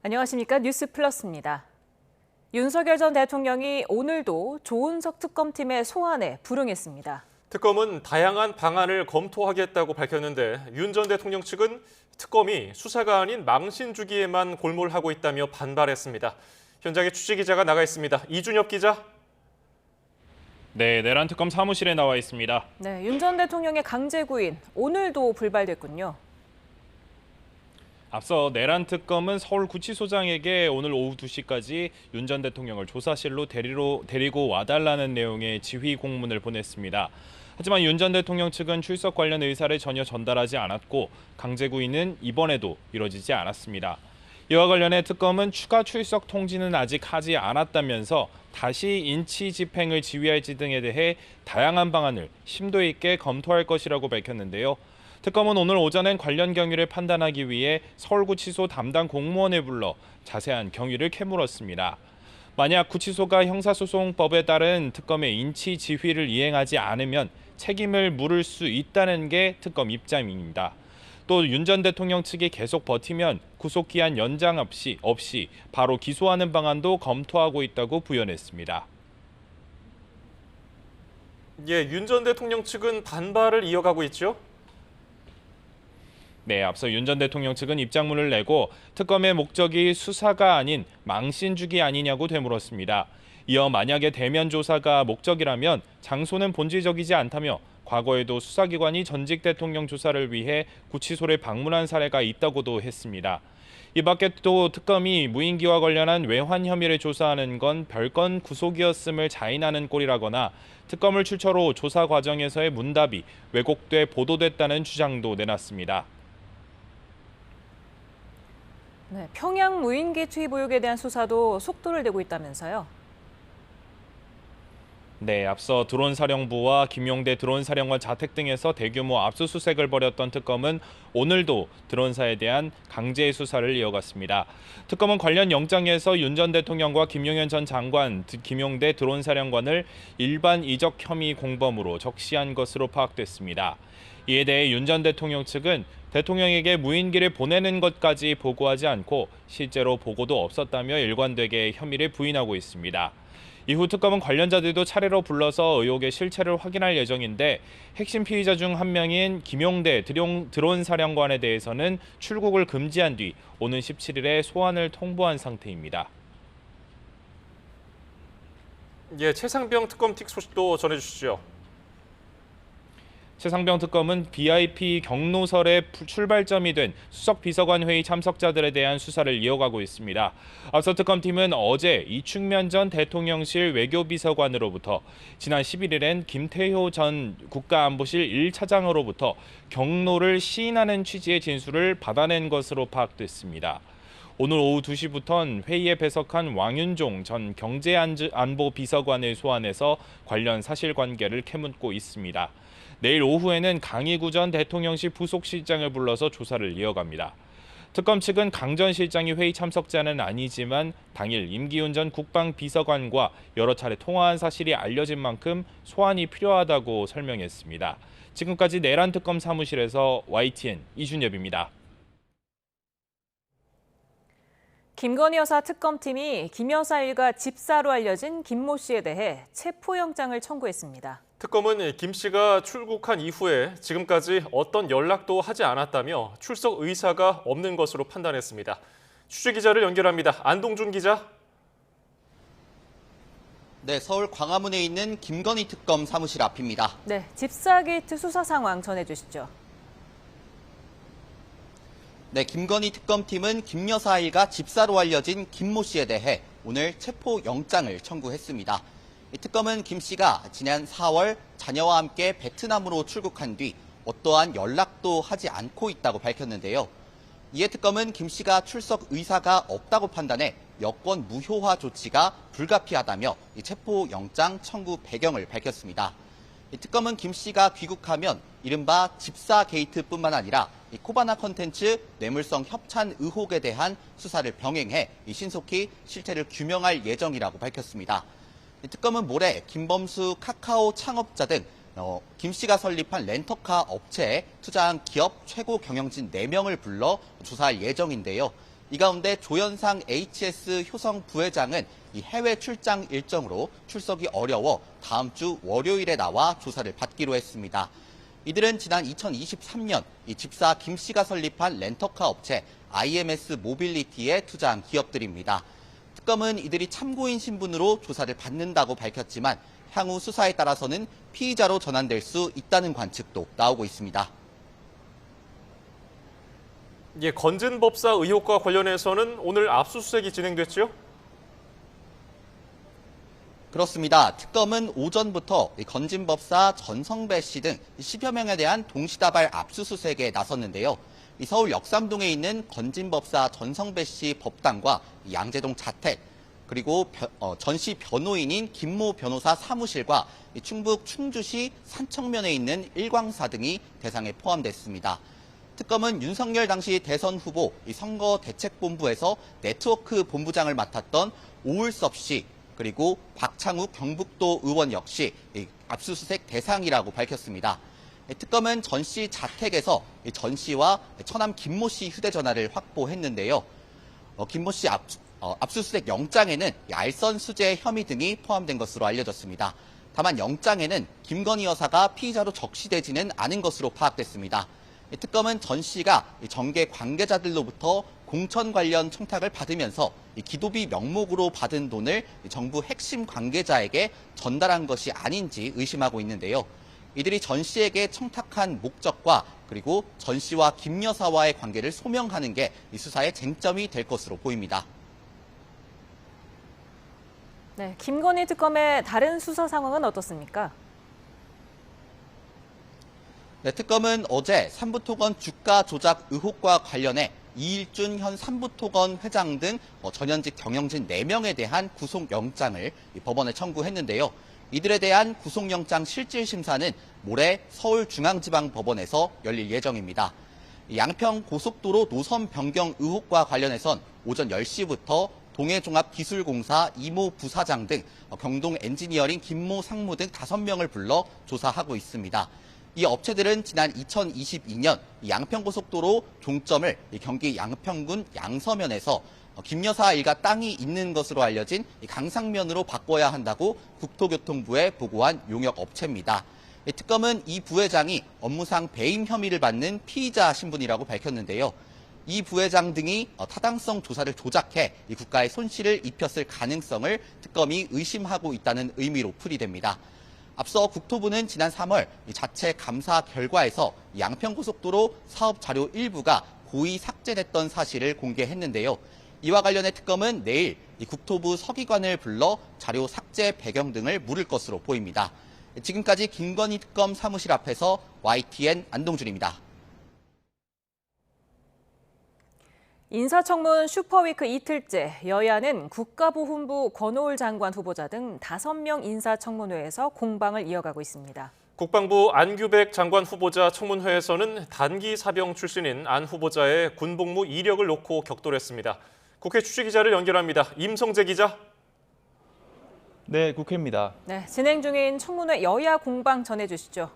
안녕하십니까. 뉴스 플러스입니다. 윤석열 전 대통령이 오늘도 조은석 특검팀의 소환에 불응했습니다. 특검은 다양한 방안을 검토하겠다고 밝혔는데 윤 전 대통령 측은 특검이 수사가 아닌 망신 주기에만 골몰하고 있다며 반발했습니다. 현장에 취재 기자가 나가 있습니다. 이준엽 기자. 네, 내란 특검 사무실에 나와 있습니다. 네, 윤 전 대통령의 강제 구인 오늘도 불발됐군요. 앞서 내란 특검은 서울구치소장에게 오늘 오후 2시까지 윤 전 대통령을 조사실로 데리고 와달라는 내용의 지휘 공문을 보냈습니다. 하지만 윤 전 대통령 측은 출석 관련 의사를 전혀 전달하지 않았고 강제 구인은 이번에도 이뤄지지 않았습니다. 이와 관련해 특검은 추가 출석 통지는 아직 하지 않았다면서 다시 인치 집행을 지휘할지 등에 대해 다양한 방안을 심도 있게 검토할 것이라고 밝혔는데요. 특검은 오늘 오전엔 관련 경위를 판단하기 위해 서울구치소 담당 공무원을 불러 자세한 경위를 캐물었습니다. 만약 구치소가 형사소송법에 따른 특검의 인치 지휘를 이행하지 않으면 책임을 물을 수 있다는 게 특검 입장입니다. 또 윤 전 대통령 측이 계속 버티면 구속기한 연장 없이 바로 기소하는 방안도 검토하고 있다고 부연했습니다. 윤 전 대통령 측은 반발을 이어가고 있죠? 네, 앞서 윤 전 대통령 측은 입장문을 내고 특검의 목적이 수사가 아닌 망신 주기 아니냐고 되물었습니다. 이어 만약에 대면 조사가 목적이라면 장소는 본질적이지 않다며 과거에도 수사기관이 전직 대통령 조사를 위해 구치소를 방문한 사례가 있다고도 했습니다. 이 밖에 또 특검이 무인기와 관련한 외환 혐의를 조사하는 건 별건 구속이었음을 자인하는 꼴이라거나 특검을 출처로 조사 과정에서의 문답이 왜곡돼 보도됐다는 주장도 내놨습니다. 네, 평양 무인기 투입 의혹에 대한 수사도 속도를 내고 있다면서요. 네, 앞서 드론사령부와 김용대 드론사령관 자택 등에서 대규모 압수수색을 벌였던 특검은 오늘도 드론사에 대한 강제 수사를 이어갔습니다. 특검은 관련 영장에서 윤 전 대통령과 김용현 전 장관, 김용대 드론사령관을 일반 이적 혐의 공범으로 적시한 것으로 파악됐습니다. 이에 대해 윤 전 대통령 측은 대통령에게 무인기를 보내는 것까지 보고하지 않고 실제로 보고도 없었다며 일관되게 혐의를 부인하고 있습니다. 이후 특검은 관련자들도 차례로 불러서 의혹의 실체를 확인할 예정인데 핵심 피의자 중 한 명인 김용대 드론 사령관에 대해서는 출국을 금지한 뒤 오는 17일에 소환을 통보한 상태입니다. 최상병 특검 틱 소식도 전해주시죠. 최상병 특검은 VIP 경로설의 출발점이 된 수석 비서관 회의 참석자들에 대한 수사를 이어가고 있습니다. 앞서 특검팀은 어제 이충면 전 대통령실 외교비서관으로부터 지난 11일엔 김태효 전 국가안보실 1차장으로부터 경로를 시인하는 취지의 진술을 받아낸 것으로 파악됐습니다. 오늘 오후 2시부터는 회의에 배석한 왕윤종 전 경제안보비서관을 소환해서 관련 사실관계를 캐묻고 있습니다. 내일 오후에는 강희구 전 대통령실 부속실장을 불러서 조사를 이어갑니다. 특검 측은 강 전 실장이 회의 참석자는 아니지만 당일 임기훈 전 국방비서관과 여러 차례 통화한 사실이 알려진 만큼 소환이 필요하다고 설명했습니다. 지금까지 내란 특검 사무실에서 YTN 이준엽입니다. 김건희 여사 특검팀이 김 여사 일가 집사로 알려진 김모 씨에 대해 체포영장을 청구했습니다. 특검은 김 씨가 출국한 이후에 지금까지 어떤 연락도 하지 않았다며 출석 의사가 없는 것으로 판단했습니다. 취재 기자를 연결합니다. 안동준 기자. 네, 서울 광화문에 있는 김건희 특검 사무실 앞입니다. 네, 집사 게이트 수사 상황 전해주시죠. 네, 김건희 특검팀은 김 여사 일가 집사로 알려진 김모 씨에 대해 오늘 체포영장을 청구했습니다. 이 특검은 김 씨가 지난 4월 자녀와 함께 베트남으로 출국한 뒤 어떠한 연락도 하지 않고 있다고 밝혔는데요. 이에 특검은 김 씨가 출석 의사가 없다고 판단해 여권 무효화 조치가 불가피하다며 이 체포영장 청구 배경을 밝혔습니다. 이 특검은 김 씨가 귀국하면 이른바 집사 게이트뿐만 아니라 이 코바나 컨텐츠 뇌물성 협찬 의혹에 대한 수사를 병행해 신속히 실태를 규명할 예정이라고 밝혔습니다. 특검은 모레 김범수 카카오 창업자 등 김 씨가 설립한 렌터카 업체에 투자한 기업 최고 경영진 4명을 불러 조사할 예정인데요. 이 가운데 조현상 HS 효성 부회장은 이 해외 출장 일정으로 출석이 어려워 다음 주 월요일에 나와 조사를 받기로 했습니다. 이들은 지난 2023년 이 집사 김 씨가 설립한 렌터카 업체 IMS 모빌리티에 투자한 기업들입니다. 특검은 이들이 참고인 신분으로 조사를 받는다고 밝혔지만 향후 수사에 따라서는 피의자로 전환될 수 있다는 관측도 나오고 있습니다. 예, 건진법사 의혹과 관련해서는 오늘 압수수색이 진행됐죠? 그렇습니다. 특검은 오전부터 건진법사 전성배 씨 등 10여 명에 대한 동시다발 압수수색에 나섰는데요. 서울 역삼동에 있는 건진법사 전성배 씨 법당과 양재동 자택, 그리고 전씨 변호인인 김모 변호사 사무실과 충북 충주시 산청면에 있는 일광사 등이 대상에 포함됐습니다. 특검은 윤석열 당시 대선 후보 선거대책본부에서 네트워크 본부장을 맡았던 오울섭 씨, 그리고 박창욱 경북도 의원 역시 압수수색 대상이라고 밝혔습니다. 특검은 전 씨 자택에서 전 씨와 처남 김모 씨 휴대전화를 확보했는데요. 김모 씨 압수수색 영장에는 알선 수재 혐의 등이 포함된 것으로 알려졌습니다. 다만 영장에는 김건희 여사가 피의자로 적시되지는 않은 것으로 파악됐습니다. 특검은 전 씨가 정계 관계자들로부터 공천 관련 청탁을 받으면서 기도비 명목으로 받은 돈을 정부 핵심 관계자에게 전달한 것이 아닌지 의심하고 있는데요. 이들이 전 씨에게 청탁한 목적과 그리고 전 씨와 김 여사와의 관계를 소명하는 게 이 수사의 쟁점이 될 것으로 보입니다. 네, 김건희 특검의 다른 수사 상황은 어떻습니까? 네, 특검은 어제 삼부토건 주가 조작 의혹과 관련해 이일준 현 삼부토건 회장 등 전현직 경영진 4명에 대한 구속영장을 법원에 청구했는데요. 이들에 대한 구속영장 실질심사는 모레 서울중앙지방법원에서 열릴 예정입니다. 양평 고속도로 노선 변경 의혹과 관련해선 오전 10시부터 동해종합기술공사 이모 부사장 등 경동 엔지니어링 김모 상무 등 5명을 불러 조사하고 있습니다. 이 업체들은 지난 2022년 양평고속도로 종점을 경기 양평군 양서면에서 김 여사 일가 땅이 있는 것으로 알려진 강상면으로 바꿔야 한다고 국토교통부에 보고한 용역 업체입니다. 특검은 이 부회장이 업무상 배임 혐의를 받는 피의자 신분이라고 밝혔는데요. 이 부회장 등이 타당성 조사를 조작해 국가에 손실을 입혔을 가능성을 특검이 의심하고 있다는 의미로 풀이됩니다. 앞서 국토부는 지난 3월 자체 감사 결과에서 양평고속도로 사업 자료 일부가 고의 삭제됐던 사실을 공개했는데요. 이와 관련해 특검은 내일 국토부 서기관을 불러 자료 삭제 배경 등을 물을 것으로 보입니다. 지금까지 김건희 특검 사무실 앞에서 YTN 안동준입니다. 인사청문 슈퍼위크 이틀째 여야는 국가보훈부 권오을 장관 후보자 등 5명 인사청문회에서 공방을 이어가고 있습니다. 국방부 안규백 장관 후보자 청문회에서는 단기 사병 출신인 안 후보자의 군복무 이력을 놓고 격돌했습니다. 국회 취재기자를 연결합니다. 임성재 기자. 네, 국회입니다. 네, 진행 중인 청문회 여야 공방 전해주시죠.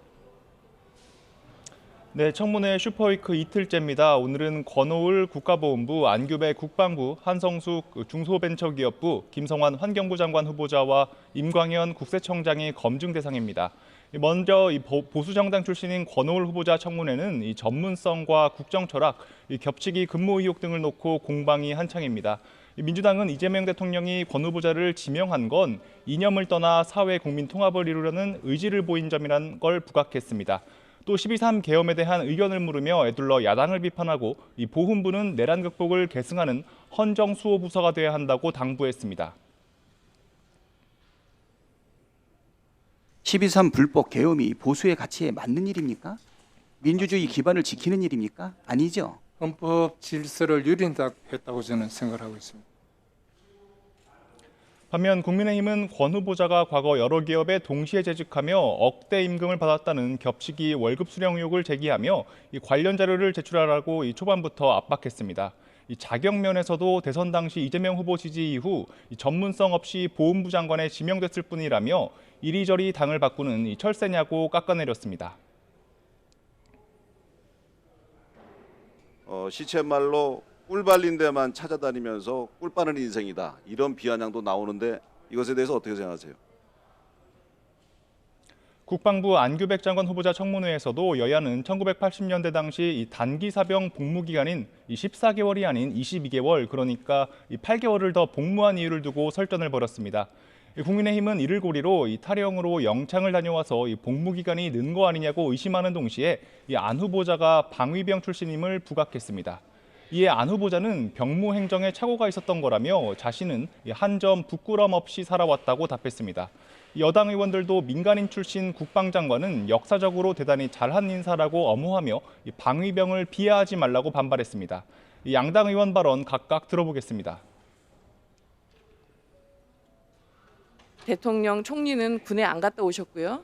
네, 청문회 슈퍼위크 이틀째입니다. 오늘은 권오을 국가보훈부, 안규백 국방부, 한성숙 중소벤처기업부, 김성환 환경부 장관 후보자와 임광현 국세청장이 검증 대상입니다. 먼저 보수정당 출신인 권오을 후보자 청문회는 이 전문성과 국정철학, 겹치기 근무 의혹 등을 놓고 공방이 한창입니다. 민주당은 이재명 대통령이 권 후보자를 지명한 건 이념을 떠나 사회 국민 통합을 이루려는 의지를 보인 점이라는 걸 부각했습니다. 또 12.3 계엄에 대한 의견을 물으며 애둘러 야당을 비판하고 이 보훈부는 내란 극복을 계승하는 헌정수호 부서가 돼야 한다고 당부했습니다. 12.3 불법 계엄이 보수의 가치에 맞는 일입니까? 민주주의 기반을 지키는 일입니까? 아니죠. 헌법 질서를 유린했다고 저는 생각하고 있습니다. 반면 국민의힘은 권 후보자가 과거 여러 기업에 동시에 재직하며 억대 임금을 받았다는 겹치기 월급 수령 의혹을 제기하며 이 관련 자료를 제출하라고 초반부터 압박했습니다. 이 자격 면에서도 대선 당시 이재명 후보 지지 이후 전문성 없이 보훈부 장관에 지명됐을 뿐이라며 이리저리 당을 바꾸는 철새냐고 깎아내렸습니다. 시쳇말로 꿀 발린 데만 찾아다니면서 꿀 빠는 인생이다. 이런 비아냥도 나오는데 이것에 대해서 어떻게 생각하세요? 국방부 안규백 장관 후보자 청문회에서도 여야는 1980년대 당시 이 단기 사병 복무 기간인 14개월이 아닌 22개월, 그러니까 8개월을 더 복무한 이유를 두고 설전을 벌였습니다. 국민의힘은 이를 고리로 탈영으로 영창을 다녀와서 복무 기간이 는 거 아니냐고 의심하는 동시에 안 후보자가 방위병 출신임을 부각했습니다. 이에 안 후보자는 병무 행정에 착오가 있었던 거라며 자신은 한 점 부끄럼 없이 살아왔다고 답했습니다. 여당 의원들도 민간인 출신 국방장관은 역사적으로 대단히 잘한 인사라고 엄호하며 방위병을 비하하지 말라고 반발했습니다. 양당 의원 발언 각각 들어보겠습니다. 대통령 총리는 군에 안 갔다 오셨고요.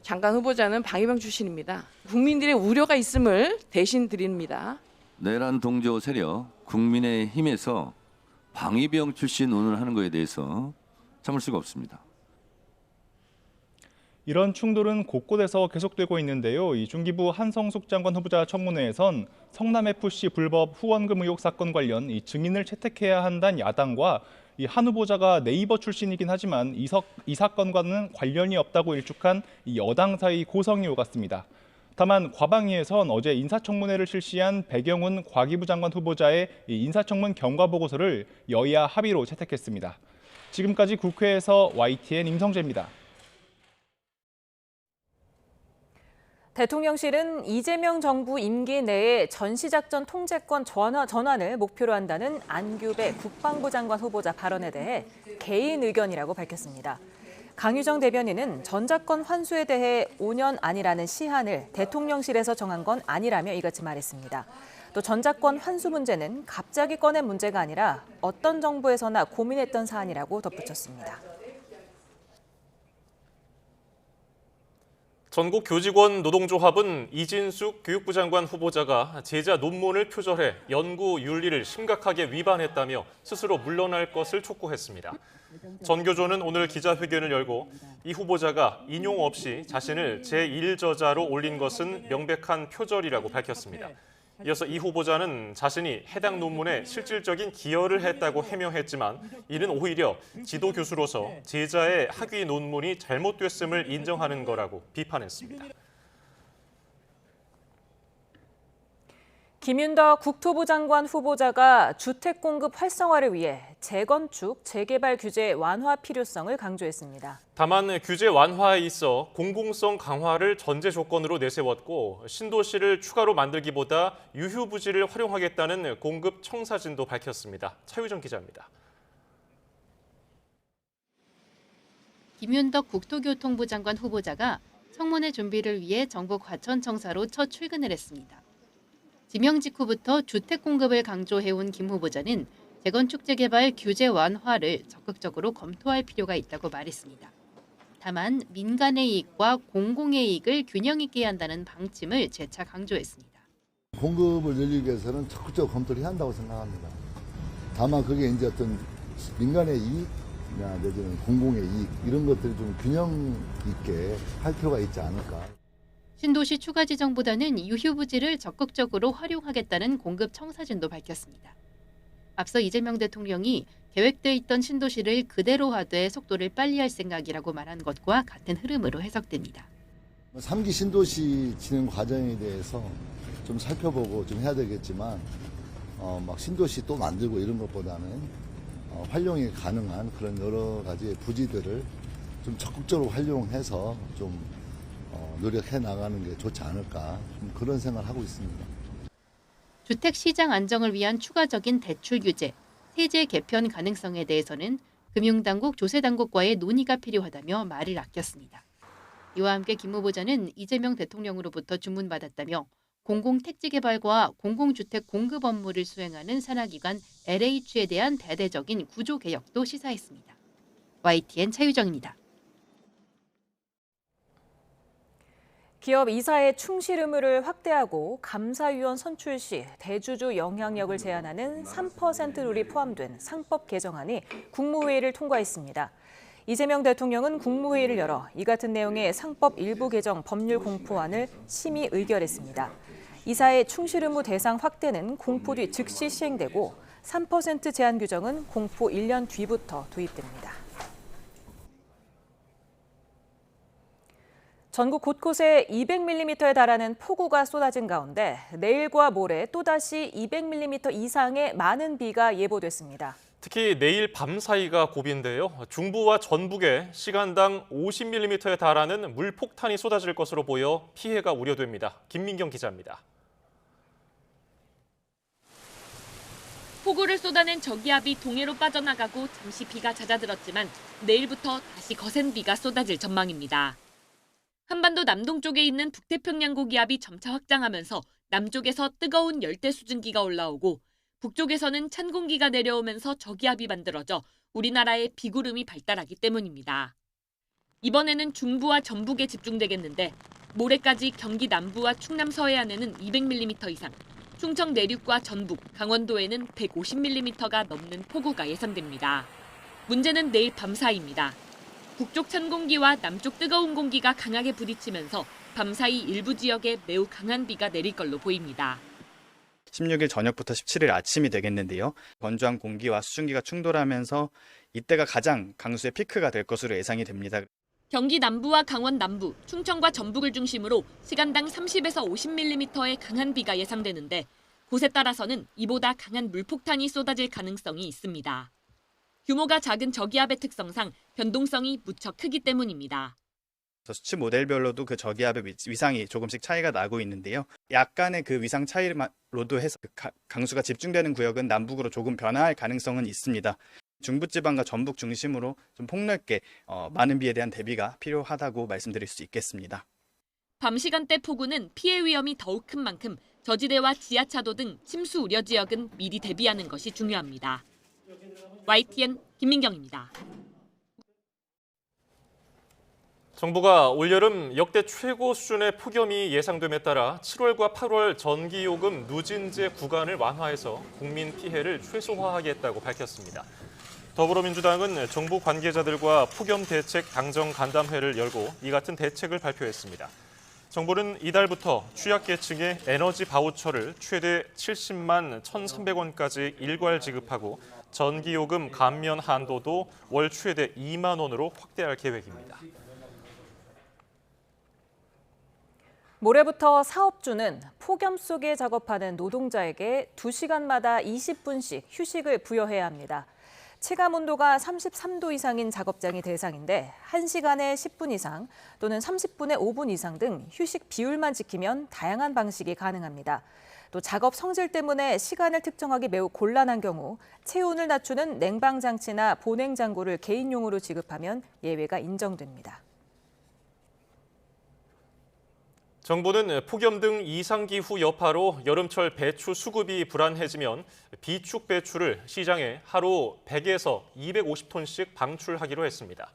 장관 후보자는 방위병 출신입니다. 국민들의 우려가 있음을 대신 드립니다. 내란 동조 세력 국민의힘에서 방위병 출신 운운을 하는 것에 대해서 참을 수가 없습니다. 이런 충돌은 곳곳에서 계속되고 있는데요. 중기부 한성숙 장관 후보자 청문회에선 성남FC 불법 후원금 의혹 사건 관련 증인을 채택해야 한다는 야당과 한 후보자가 네이버 출신이긴 하지만 이 사건과는 관련이 없다고 일축한 여당 사이 고성이 오갔습니다. 다만 과방위에선 어제 인사청문회를 실시한 배경훈 과기부 장관 후보자의 인사청문 경과보고서를 여야 합의로 채택했습니다. 지금까지 국회에서 YTN 임성재입니다. 대통령실은 이재명 정부 임기 내에 전시작전 통제권 전환을 목표로 한다는 안규배 국방부 장관 후보자 발언에 대해 개인 의견이라고 밝혔습니다. 강유정 대변인은 전작권 환수에 대해 5년 안이라는 시한을 대통령실에서 정한 건 아니라며 이같이 말했습니다. 또 전작권 환수 문제는 갑자기 꺼낸 문제가 아니라 어떤 정부에서나 고민했던 사안이라고 덧붙였습니다. 전국교직원 노동조합은 이진숙 교육부 장관 후보자가 제자 논문을 표절해 연구 윤리를 심각하게 위반했다며 스스로 물러날 것을 촉구했습니다. 전교조는 오늘 기자회견을 열고 이 후보자가 인용 없이 자신을 제1저자로 올린 것은 명백한 표절이라고 밝혔습니다. 이어서 이 후보자는 자신이 해당 논문에 실질적인 기여를 했다고 해명했지만 이는 오히려 지도 교수로서 제자의 학위 논문이 잘못됐음을 인정하는 거라고 비판했습니다. 김윤덕 국토부 장관 후보자가 주택 공급 활성화를 위해 재건축, 재개발 규제 완화 필요성을 강조했습니다. 다만 규제 완화에 있어 공공성 강화를 전제 조건으로 내세웠고 신도시를 추가로 만들기보다 유휴부지를 활용하겠다는 공급 청사진도 밝혔습니다. 차유정 기자입니다. 김윤덕 국토교통부 장관 후보자가 청문회 준비를 위해 전국 과천청사로 첫 출근을 했습니다. 지명 직후부터 주택 공급을 강조해온 김 후보자는 재건축 재개발 규제 완화를 적극적으로 검토할 필요가 있다고 말했습니다. 다만 민간의 이익과 공공의 이익을 균형 있게 한다는 방침을 재차 강조했습니다. 공급을 늘리기 위해서는 적극적으로 검토를 해야 한다고 생각합니다. 다만 그게 이제 어떤 민간의 이익, 내지는 공공의 이익 이런 것들이 좀 균형 있게 할 필요가 있지 않을까. 신도시 추가 지정보다는 유휴부지를 적극적으로 활용하겠다는 공급 청사진도 밝혔습니다. 앞서 이재명 대통령이 계획돼 있던 신도시를 그대로 하되 속도를 빨리 할 생각이라고 말한 것과 같은 흐름으로 해석됩니다. 3기 신도시 진행 과정에 대해서 좀 살펴보고 좀 해야 되겠지만 막 신도시 또 만들고 이런 것보다는 활용이 가능한 그런 여러 가지 부지들을 좀 적극적으로 활용해서 좀 노력해 나가는 게 좋지 않을까 그런 생각을 하고 있습니다. 주택 시장 안정을 위한 추가적인 대출 규제, 세제 개편 가능성에 대해서는 금융당국, 조세당국과의 논의가 필요하다며 말을 아꼈습니다. 이와 함께 김 후보자는 이재명 대통령으로부터 주문받았다며 공공택지 개발과 공공주택 공급 업무를 수행하는 산하기관 LH에 대한 대대적인 구조 개혁도 시사했습니다. YTN 차유정입니다. 기업 이사의 충실 의무를 확대하고 감사위원 선출 시 대주주 영향력을 제한하는 3% 룰이 포함된 상법 개정안이 국무회의를 통과했습니다. 이재명 대통령은 국무회의를 열어 이 같은 내용의 상법 일부 개정 법률 공포안을 심의 의결했습니다. 이사의 충실 의무 대상 확대는 공포 뒤 즉시 시행되고 3% 제한 규정은 공포 1년 뒤부터 도입됩니다. 전국 곳곳에 200mm에 달하는 폭우가 쏟아진 가운데 내일과 모레 또다시 200mm 이상의 많은 비가 예보됐습니다. 특히 내일 밤 사이가 고비인데요. 중부와 전북에 시간당 50mm에 달하는 물폭탄이 쏟아질 것으로 보여 피해가 우려됩니다. 김민경 기자입니다. 폭우를 쏟아낸 저기압이 동해로 빠져나가고 잠시 비가 잦아들었지만 내일부터 다시 거센 비가 쏟아질 전망입니다. 한반도 남동쪽에 있는 북태평양 고기압이 점차 확장하면서 남쪽에서 뜨거운 열대 수증기가 올라오고 북쪽에서는 찬 공기가 내려오면서 저기압이 만들어져 우리나라에 비구름이 발달하기 때문입니다. 이번에는 중부와 전북에 집중되겠는데 모레까지 경기 남부와 충남 서해안에는 200mm 이상, 충청 내륙과 전북, 강원도에는 150mm가 넘는 폭우가 예상됩니다. 문제는 내일 밤 사이입니다. 북쪽 찬 공기와 남쪽 뜨거운 공기가 강하게 부딪히면서 밤사이 일부 지역에 매우 강한 비가 내릴 걸로 보입니다. 16일 저녁부터 17일 아침이 되겠는데요. 건조한 공기와 수증기가 충돌하면서 이때가 가장 강수의 피크가 될 것으로 예상이 됩니다. 경기 남부와 강원 남부, 충청과 전북을 중심으로 시간당 30에서 50mm의 강한 비가 예상되는데 곳에 따라서는 이보다 강한 물폭탄이 쏟아질 가능성이 있습니다. 규모가 작은 저기압의 특성상 변동성이 무척 크기 때문입니다. 수치 모델별로도 그 저기압의 위상이 조금씩 차이가 나고 있는데요. 약간의 그 위상 차이로도 해서 강수가 집중되는 구역은 남북으로 조금 변화할 가능성은 있습니다. 중부지방과 전북 중심으로 좀 폭넓게 많은 비에 대한 대비가 필요하다고 말씀드릴 수 있겠습니다. 밤 시간대 폭우는 피해 위험이 더욱 큰 만큼 저지대와 지하차도 등 침수 우려 지역은 미리 대비하는 것이 중요합니다. YTN 김민경입니다. 정부가 올여름 역대 최고 수준의 폭염이 예상됨에 따라 7월과 8월 전기요금 누진제 구간을 완화해서 국민 피해를 최소화하겠다고 밝혔습니다. 더불어민주당은 정부 관계자들과 폭염 대책 당정 간담회를 열고 이 같은 대책을 발표했습니다. 정부는 이달부터 취약계층에 에너지 바우처를 최대 70만 1,300원까지 일괄 지급하고 전기요금 감면 한도도 월 최대 2만 원으로 확대할 계획입니다. 모레부터 사업주는 폭염 속에 작업하는 노동자에게 2시간마다 20분씩 휴식을 부여해야 합니다. 체감 온도가 33도 이상인 작업장이 대상인데 1시간에 10분 이상 또는 30분에 5분 이상 등 휴식 비율만 지키면 다양한 방식이 가능합니다. 또 작업 성질 때문에 시간을 특정하기 매우 곤란한 경우 체온을 낮추는 냉방장치나 보냉장고를 개인용으로 지급하면 예외가 인정됩니다. 정부는 폭염 등 이상기후 여파로 여름철 배추 수급이 불안해지면 비축 배추를 시장에 하루 100에서 250톤씩 방출하기로 했습니다.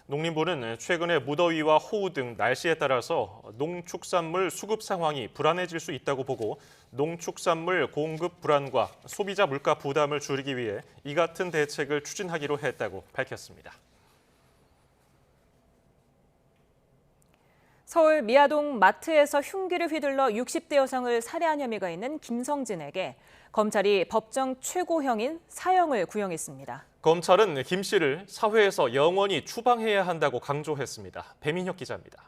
농림부는 최근에 무더위와 호우 등 날씨에 따라서 농축산물 수급 상황이 불안해질 수 있다고 보고 농축산물 공급 불안과 소비자 물가 부담을 줄이기 위해 이 같은 대책을 추진하기로 했다고 밝혔습니다. 서울 미아동 마트에서 흉기를 휘둘러 60대 여성을 살해한 혐의가 있는 김성진에게 검찰이 법정 최고형인 사형을 구형했습니다. 검찰은 김 씨를 사회에서 영원히 추방해야 한다고 강조했습니다. 배민혁 기자입니다.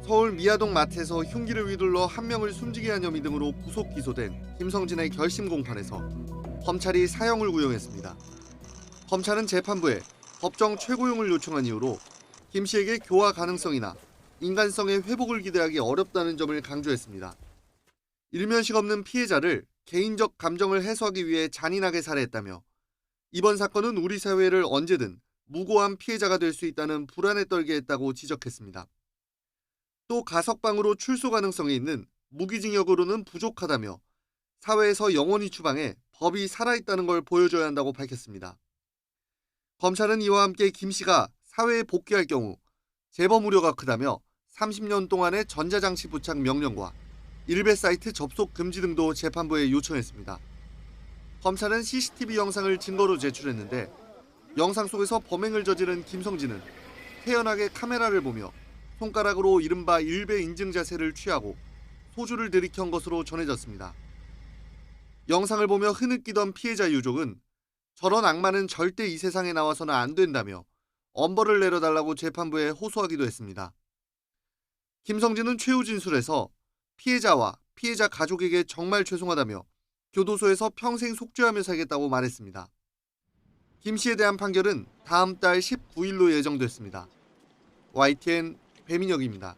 서울 미아동 마트에서 흉기를 휘둘러 한 명을 숨지게 한 혐의 등으로 구속 기소된 김성진의 결심 공판에서 검찰이 사형을 구형했습니다. 검찰은 재판부에 법정 최고형을 요청한 이유로 김 씨에게 교화 가능성이나 인간성의 회복을 기대하기 어렵다는 점을 강조했습니다. 일면식 없는 피해자를 개인적 감정을 해소하기 위해 잔인하게 살해했다며 이번 사건은 우리 사회를 언제든 무고한 피해자가 될 수 있다는 불안에 떨게 했다고 지적했습니다. 또 가석방으로 출소 가능성이 있는 무기징역으로는 부족하다며 사회에서 영원히 추방해 법이 살아있다는 걸 보여줘야 한다고 밝혔습니다. 검찰은 이와 함께 김 씨가 사회에 복귀할 경우 재범 우려가 크다며 30년 동안의 전자장치 부착 명령과 일베 사이트 접속 금지 등도 재판부에 요청했습니다. 검찰은 CCTV 영상을 증거로 제출했는데 영상 속에서 범행을 저지른 김성진은 태연하게 카메라를 보며 손가락으로 이른바 일배 인증 자세를 취하고 소주를 들이켠 것으로 전해졌습니다. 영상을 보며 흐느끼던 피해자 유족은 저런 악마는 절대 이 세상에 나와서는 안 된다며 엄벌을 내려달라고 재판부에 호소하기도 했습니다. 김성진은 최후 진술에서 피해자와 피해자 가족에게 정말 죄송하다며 교도소에서 평생 속죄하며 살겠다고 말했습니다. 김 씨에 대한 판결은 다음 달 19일로 예정됐습니다. YTN 배민혁입니다.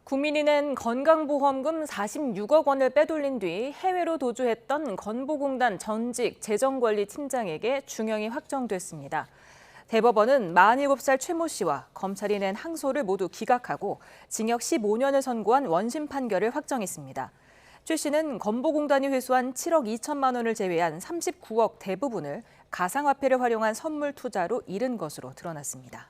국민이 낸 건강보험금 46억 원을 빼돌린 뒤 해외로 도주했던 건보공단 전직 재정관리팀장에게 중형이 확정됐습니다. 대법원은 47살 최모 씨와 검찰이 낸 항소를 모두 기각하고 징역 15년을 선고한 원심 판결을 확정했습니다. 최 씨는 건보공단이 회수한 7억 2천만 원을 제외한 39억 대부분을 가상화폐를 활용한 선물 투자로 잃은 것으로 드러났습니다.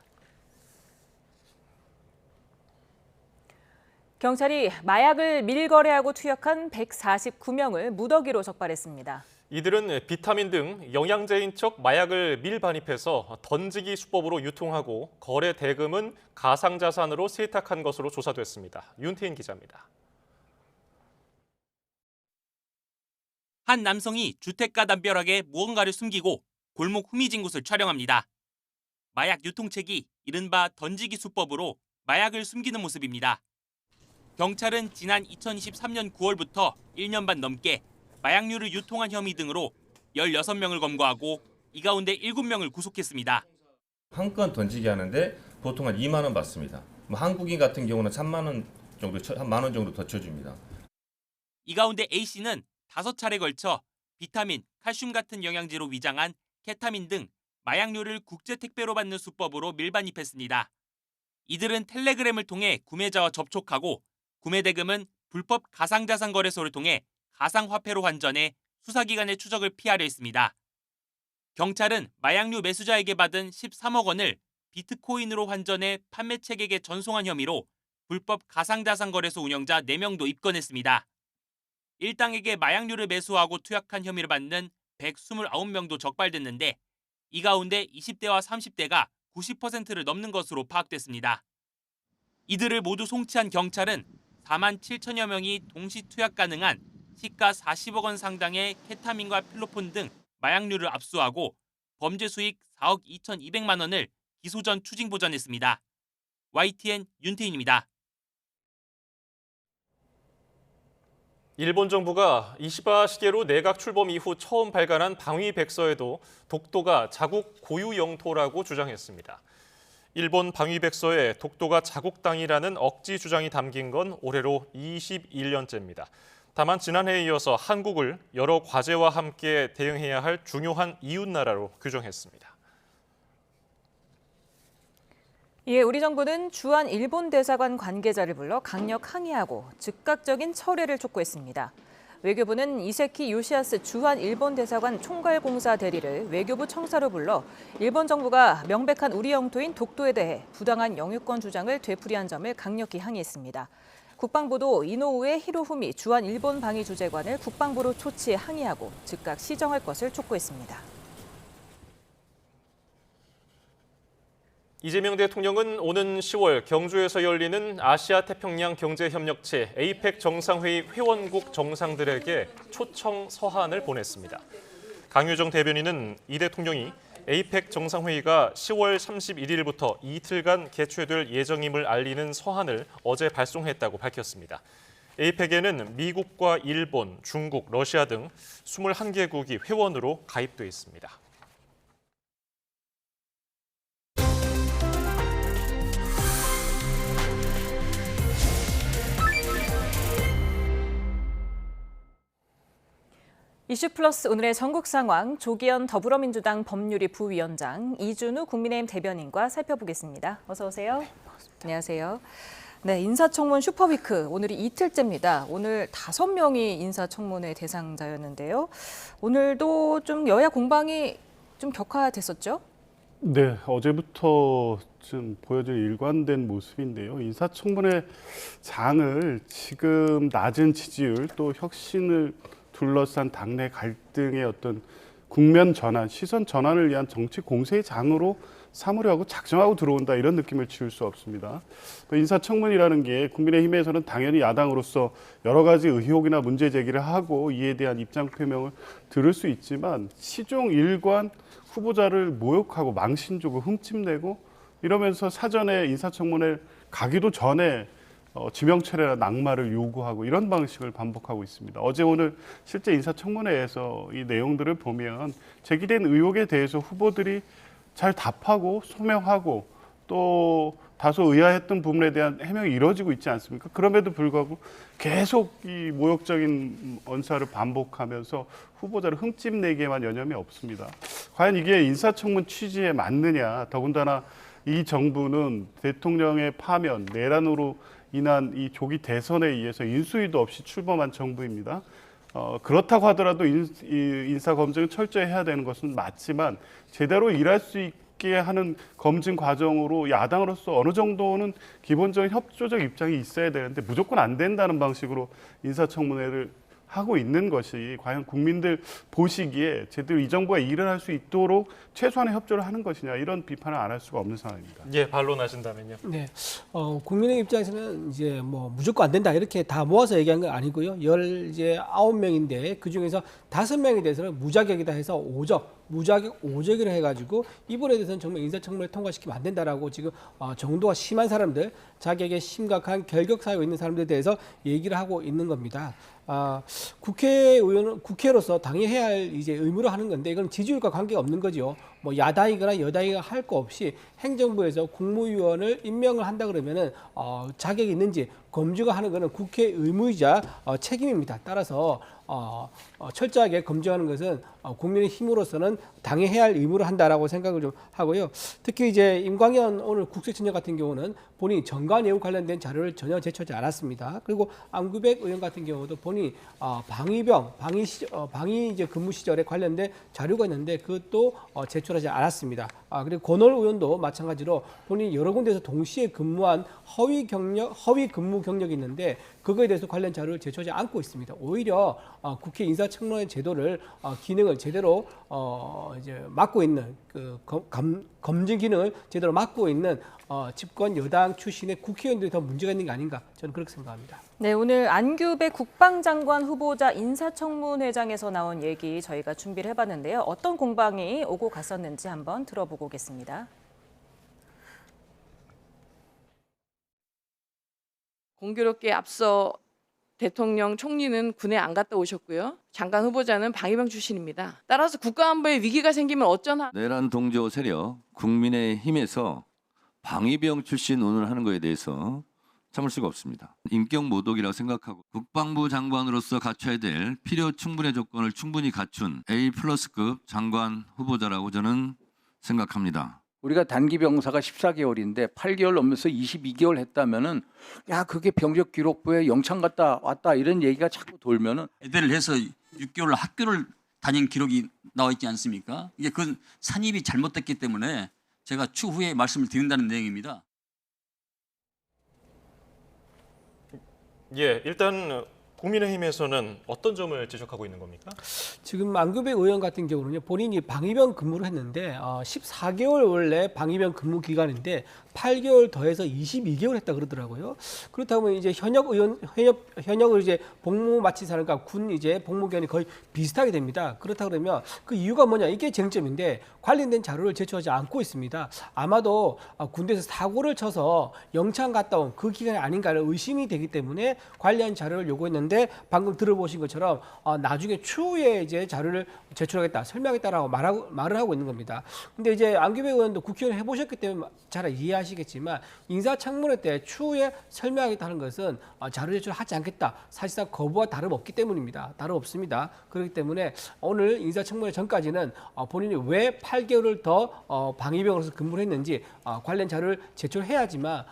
경찰이 마약을 밀거래하고 투약한 149명을 무더기로 적발했습니다. 이들은 비타민 등 영양제인 척 마약을 밀반입해서 던지기 수법으로 유통하고 거래 대금은 가상자산으로 세탁한 것으로 조사됐습니다. 윤태인 기자입니다. 한 남성이 주택가 담벼락에 무언가를 숨기고 골목 후미진 곳을 촬영합니다. 마약 유통책이 이른바 던지기 수법으로 마약을 숨기는 모습입니다. 경찰은 지난 2023년 9월부터 1년 반 넘게 마약류를 유통한 혐의 등으로 16명을 검거하고 이 가운데 7명을 구속했습니다. 한 건 던지기 하는데 보통 한 2만 원 받습니다. 한국인 같은 경우는 3만 원 정도, 한 만 원 정도 더 쳐줍니다. 이 가운데 A씨는 5차례 걸쳐 비타민, 칼슘 같은 영양제로 위장한 케타민 등 마약류를 국제 택배로 받는 수법으로 밀반입했습니다. 이들은 텔레그램을 통해 구매자와 접촉하고 구매 대금은 불법 가상자산 거래소를 통해 가상화폐로 환전해 수사기관의 추적을 피하려 했습니다. 경찰은 마약류 매수자에게 받은 13억 원을 비트코인으로 환전해 판매책에게 전송한 혐의로 불법 가상자산 거래소 운영자 4명도 입건했습니다. 일당에게 마약류를 매수하고 투약한 혐의를 받는 129명도 적발됐는데 이 가운데 20대와 30대가 90%를 넘는 것으로 파악됐습니다. 이들을 모두 송치한 경찰은 4만 7천여 명이 동시 투약 가능한 시가 40억 원 상당의 케타민과 필로폰 등 마약류를 압수하고 범죄 수익 4억 2,200만 원을 기소 전 추징 보전했습니다. YTN 윤태인입니다. 일본 정부가 이시바 시게루 내각 출범 이후 처음 발간한 방위백서에도 독도가 자국 고유 영토라고 주장했습니다. 일본 방위백서에 독도가 자국 땅이라는 억지 주장이 담긴 건 올해로 21년째입니다. 다만 지난해에 이어서 한국을 여러 과제와 함께 대응해야 할 중요한 이웃나라로 규정했습니다. 이에 우리 정부는 주한 일본 대사관 관계자를 불러 강력 항의하고 즉각적인 철회를 촉구했습니다. 외교부는 이세키 요시야스 주한 일본 대사관 총괄공사 대리를 외교부 청사로 불러 일본 정부가 명백한 우리 영토인 독도에 대해 부당한 영유권 주장을 되풀이한 점을 강력히 항의했습니다. 국방부도 이노우에 히로후미 주한 일본 방위 주재관을 국방부로 초치해 항의하고 즉각 시정할 것을 촉구했습니다. 이재명 대통령은 오는 10월 경주에서 열리는 아시아 태평양 경제협력체 APEC 정상회의 회원국 정상들에게 초청 서한을 보냈습니다. 강효정 대변인은 이 대통령이 APEC 정상회의가 10월 31일부터 이틀간 개최될 예정임을 알리는 서한을 어제 발송했다고 밝혔습니다. APEC에는 미국과 일본, 중국, 러시아 등 21개국이 회원으로 가입돼 있습니다. 이슈플러스 오늘의 전국 상황 조기현 더불어민주당 법률위 부위원장, 이준우 국민의힘 대변인과 살펴보겠습니다. 어서 오세요. 네, 반갑습니다. 안녕하세요. 네, 인사청문 슈퍼위크 오늘이 이틀째입니다. 오늘 5명이 인사청문회 대상자였는데요. 오늘도 좀 여야 공방이 좀 격화됐었죠? 네, 어제부터 좀 보여준 일관된 모습인데요. 인사청문회 장을 지금 낮은 지지율 또 혁신을 둘러싼 당내 갈등의 어떤 국면 전환, 시선 전환을 위한 정치 공세의 장으로 사무하고 작정하고 들어온다 이런 느낌을 지울 수 없습니다. 또 인사청문이라는 게 국민의힘에서는 당연히 야당으로서 여러 가지 의혹이나 문제 제기를 하고 이에 대한 입장 표명을 들을 수 있지만 시종 일관 후보자를 모욕하고 망신 주고 흠집내고 이러면서 사전에 인사청문회 가기도 전에 지명철회나 낙마를 요구하고 이런 방식을 반복하고 있습니다. 어제 오늘 실제 인사청문회에서 이 내용들을 보면 제기된 의혹에 대해서 후보들이 잘 답하고 소명하고 또 다소 의아했던 부분에 대한 해명이 이루어지고 있지 않습니까? 그럼에도 불구하고 계속 이 모욕적인 언사를 반복하면서 후보자를 흠집내기에만 여념이 없습니다. 과연 이게 인사청문 취지에 맞느냐, 더군다나 이 정부는 대통령의 파면, 내란으로 인한 이 조기 대선에 의해서 인수위도 없이 출범한 정부입니다. 그렇다고 하더라도 인사 검증을 철저히 해야 되는 것은 맞지만 제대로 일할 수 있게 하는 검증 과정으로 야당으로서 어느 정도는 기본적인 협조적 입장이 있어야 되는데 무조건 안 된다는 방식으로 인사청문회를 하고 있는 것이 과연 국민들 보시기에 제대로 이 정부가 일을 할 수 있도록 최소한의 협조를 하는 것이냐 이런 비판을 안 할 수가 없는 상황입니다. 예, 반론하신다면요. 네, 국민의 입장에서는 이제 뭐 무조건 안 된다 이렇게 다 모아서 얘기한 건 아니고요. 19명인데 그 중에서 5명에 대해서는 무자격이다 해서 무자격 5적이라 해가지고 이분에 대해서는 정말 인사청문회 통과시키면 안 된다라고 지금 정도가 심한 사람들, 자격에 심각한 결격 사유가 있는 사람들에 대해서 얘기를 하고 있는 겁니다. 국회의원은 국회로서 당연히 해야 할 이제 의무로 하는 건데 이건 지지율과 관계가 없는 거죠. 뭐 야당이거나 여당이거나 할 거 없이 행정부에서 국무위원을 임명을 한다 그러면은 자격이 있는지 검증을 하는 것은 국회 의무이자 책임입니다. 따라서 철저하게 검증하는 것은 국민의 힘으로서는 당연히 해야 할 의무를 한다라고 생각을 좀 하고요. 특히 이제 임광현 오늘 국세청장 같은 경우는 본인이 정관 예우 관련된 자료를 전혀 제출하지 않았습니다. 그리고 안규백 의원 같은 경우도 본인이 방위 이제 근무 시절에 관련된 자료가 있는데 그것도 제출하지 않았습니다. 그리고 권오을 의원도 마찬가지로 본인이 여러 군데에서 동시에 근무한 허위 근무 경력이 있는데 그거에 대해서 관련 자료를 제출하지 않고 있습니다. 오히려 국회 인사청문회 제도를 기능을 제대로 이제 맡고 있는 그 검증 기능을 제대로 맡고 있는 집권 여당 출신의 국회의원들이 더 문제가 있는 게 아닌가 저는 그렇게 생각합니다. 네, 오늘 안규백 국방장관 후보자 인사청문회장에서 나온 얘기 저희가 준비를 해봤는데요. 어떤 공방이 오고 갔었는지 한번 들어보고 오겠습니다. 공교롭게 앞서 대통령 총리는 군에 안 갔다 오셨고요. 장관 후보자는 방위병 출신입니다. 따라서 국가안보에 위기가 생기면 어쩌나. 내란 동조 세력 국민의힘에서 방위병 출신 논의를 하는 것에 대해서 참을 수가 없습니다. 인격 모독이라고 생각하고 국방부 장관으로서 갖춰야 될 필요 충분의 조건을 충분히 갖춘 A+급 장관 후보자라고 저는 생각합니다. 우리가 단기 병사가 14개월인데 8개월 넘으면서 22개월 했다면은 야 그게 병적 기록부에 영창 갔다 왔다 이런 얘기가 자꾸 돌면은 애대를 해서 6개월 학교를 다닌 기록이 나와 있지 않습니까? 이게 그 산입이 잘못됐기 때문에 제가 추후에 말씀을 드린다는 내용입니다. 예, 일단 국민의힘에서는 어떤 점을 지적하고 있는 겁니까? 지금 안규백 의원 같은 경우는요, 본인이 방위병 근무를 했는데 14개월 원래 방위병 근무 기간인데 8개월 더해서 22개월 했다 그러더라고요. 그렇다면 이제 현역을 이제 복무 마친 사람과 군 이제 복무 기간이 거의 비슷하게 됩니다. 그렇다 그러면 그 이유가 뭐냐? 이게 쟁점인데 관련된 자료를 제출하지 않고 있습니다. 아마도 군대에서 사고를 쳐서 영창 갔다 온 그 기간이 아닌가를 의심이 되기 때문에 관련 자료를 요구했는데 방금 들어보신 것처럼 나중에 추후에 이제 자료를 제출하겠다, 설명하겠다라고 말을 하고 있는 겁니다. 근데 이제 안규백 의원도 국회의원 해보셨기 때문에 잘 이해하시겠지만 인사청문회 때 추후에 설명하겠다는 것은 자료 제출하지 않겠다. 사실상 거부와 다름없기 때문입니다. 다름없습니다. 그렇기 때문에 오늘 인사청문회 전까지는 본인이 왜 8개월을 더 방위병으로서 근무를 했는지 관련 자료를 제출해야지만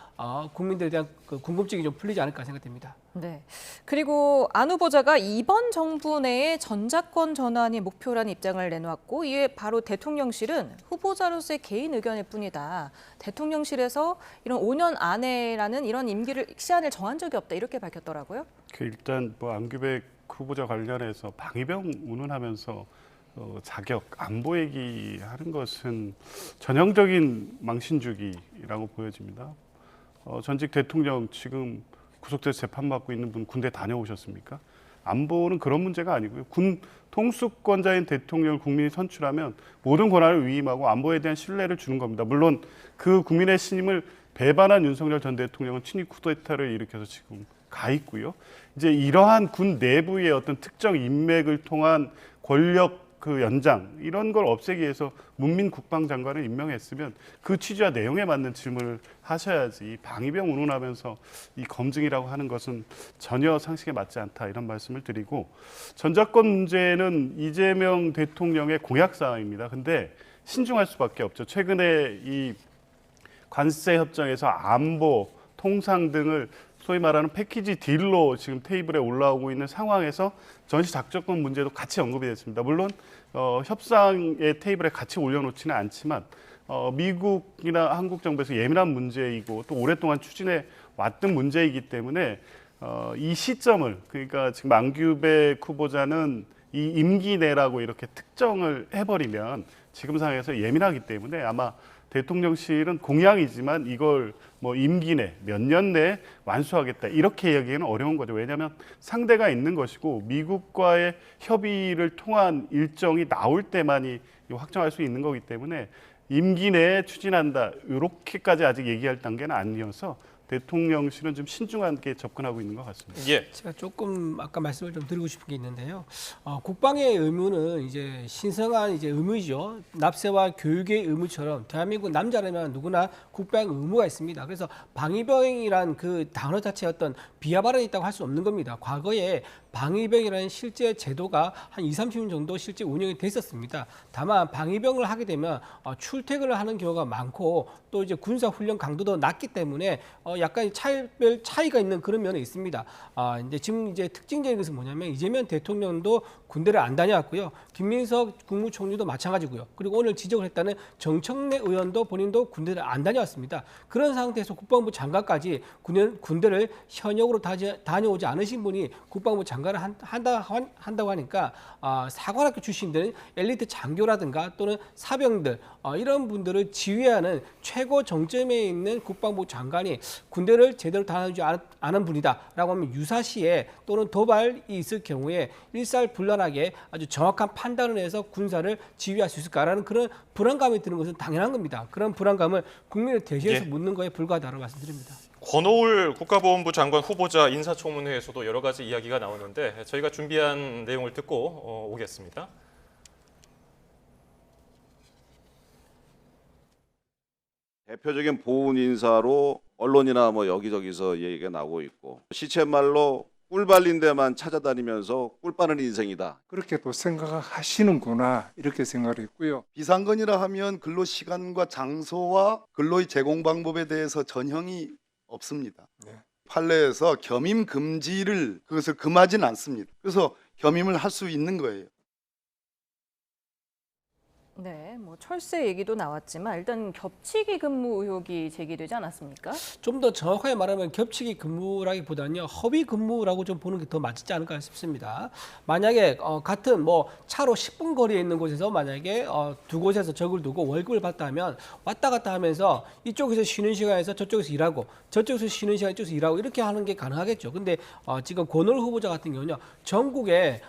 국민들에 대한 그 궁금증이 좀 풀리지 않을까 생각됩니다. 네. 그리고 안 후보자가 이번 정부 내에 전자권 전환이 목표라는 입장을 내놓았고 이에 바로 대통령실은 후보자로서의 개인 의견일 뿐이다. 대통령실에서 이런 5년 안에라는 이런 임기를 시한을 정한 적이 없다. 이렇게 밝혔더라고요. 일단 뭐 안규백 후보자 관련해서 방위병 운운하면서 자격, 안보 얘기하는 것은 전형적인 망신주기라고 보여집니다. 전직 대통령 지금 구속돼서 재판받고 있는 분 군대 다녀오셨습니까? 안보는 그런 문제가 아니고요. 군 통수권자인 대통령을 국민이 선출하면 모든 권한을 위임하고 안보에 대한 신뢰를 주는 겁니다. 물론 그 국민의 신임을 배반한 윤석열 전 대통령은 친위 쿠데타를 일으켜서 지금 가 있고요. 이제 이러한 군 내부의 어떤 특정 인맥을 통한 권력 그 연장 이런 걸 없애기 위해서 문민 국방장관을 임명했으면 그 취지와 내용에 맞는 질문을 하셔야지 방위병 운운하면서 이 검증이라고 하는 것은 전혀 상식에 맞지 않다 이런 말씀을 드리고 전작권 문제는 이재명 대통령의 공약 사항입니다. 근데 신중할 수밖에 없죠. 최근에 이 관세 협정에서 안보, 통상 등을 소위 말하는 패키지 딜로 지금 테이블에 올라오고 있는 상황에서 전시 작전권 문제도 같이 언급이 됐습니다. 물론 협상의 테이블에 같이 올려놓지는 않지만 미국이나 한국 정부에서 예민한 문제이고 또 오랫동안 추진해 왔던 문제이기 때문에 이 시점을 그러니까 지금 안규백 후보자는 이 임기 내라고 이렇게 특정을 해버리면 지금 상황에서 예민하기 때문에 아마 대통령실은 공약이지만 이걸 뭐 임기 내, 몇 년 내에 완수하겠다 이렇게 이야기하기는 어려운 거죠. 왜냐하면 상대가 있는 것이고 미국과의 협의를 통한 일정이 나올 때만이 확정할 수 있는 거기 때문에 임기 내에 추진한다 이렇게까지 아직 얘기할 단계는 아니어서 대통령실은 좀 신중하게 접근하고 있는 것 같습니다. 예. 제가 조금 아까 말씀을 좀 드리고 싶은 게 있는데요. 국방의 의무는 이제 신성한 이제 의무죠. 납세와 교육의 의무처럼 대한민국 남자라면 누구나 국방 의무가 있습니다. 그래서 방위병이란 그 단어 자체에 어떤 비하 발언이 있다고 할 수 없는 겁니다. 과거에 방위병이라는 실제 제도가 한 20-30년 정도 실제 운영이 됐었습니다. 다만 방위병을 하게 되면 출퇴근을 하는 경우가 많고 또 이제 군사 훈련 강도도 낮기 때문에 약간 차이별 차이가 있는 그런 면이 있습니다. 이제 지금 이제 특징적인 것은 뭐냐면 이재명 대통령도 군대를 안 다녀왔고요. 김민석 국무총리도 마찬가지고요. 그리고 오늘 지적을 했다는 정청래 의원도 본인도 군대를 안 다녀왔습니다. 그런 상태에서 국방부 장관까지 군대를 현역으로 다녀오지 않으신 분이 국방부 장관을 한다고 하니까 사관학교 출신들 엘리트 장교라든가 또는 사병들 이런 분들을 지휘하는 최고 정점에 있는 국방부 장관이 군대를 제대로 다녀오지 않은 분이다라고 하면 유사시에 또는 도발이 있을 경우에 일사불란하게 아주 정확한 판단을 해서 군사를 지휘할 수 있을까라는 그런 불안감이 드는 것은 당연한 겁니다. 그런 불안감을 국민을 대신해서 묻는 거에 불과하다고 말씀드립니다. 권오울 국가보훈부 장관 후보자 인사청문회에서도 여러 가지 이야기가 나오는데 저희가 준비한 내용을 듣고 오겠습니다. 대표적인 보훈 인사로 언론이나 뭐 여기저기서 얘기가 나오고 있고 시쳇말로 꿀 발린 데만 찾아다니면서 꿀 빠는 인생이다. 그렇게 또 생각하시는구나 이렇게 생각을 했고요. 비상근이라 하면 근로 시간과 장소와 근로의 제공 방법에 대해서 전형이 없습니다. 판례에서 겸임 금지를 그것을 금하진 않습니다. 그래서 겸임을 할 수 있는 거예요. 네, 뭐 철새 얘기도 나왔지만 일단 겹치기 근무 의혹이 제기되지 않았습니까? 좀 더 정확하게 말하면 겹치기 근무라기보다는요 허위 근무라고 좀 보는 게 더 맞지 않을까 싶습니다. 만약에 같은 뭐 차로 10분 거리에 있는 곳에서 만약에 두 곳에서 적을 두고 월급을 받다 하면 왔다 갔다 하면서 이쪽에서 쉬는 시간에서 저쪽에서 일하고 저쪽에서 쉬는 시간에 이쪽에서 일하고 이렇게 하는 게 가능하겠죠. 근데 지금 권오울 후보자 같은 경우는요 전국에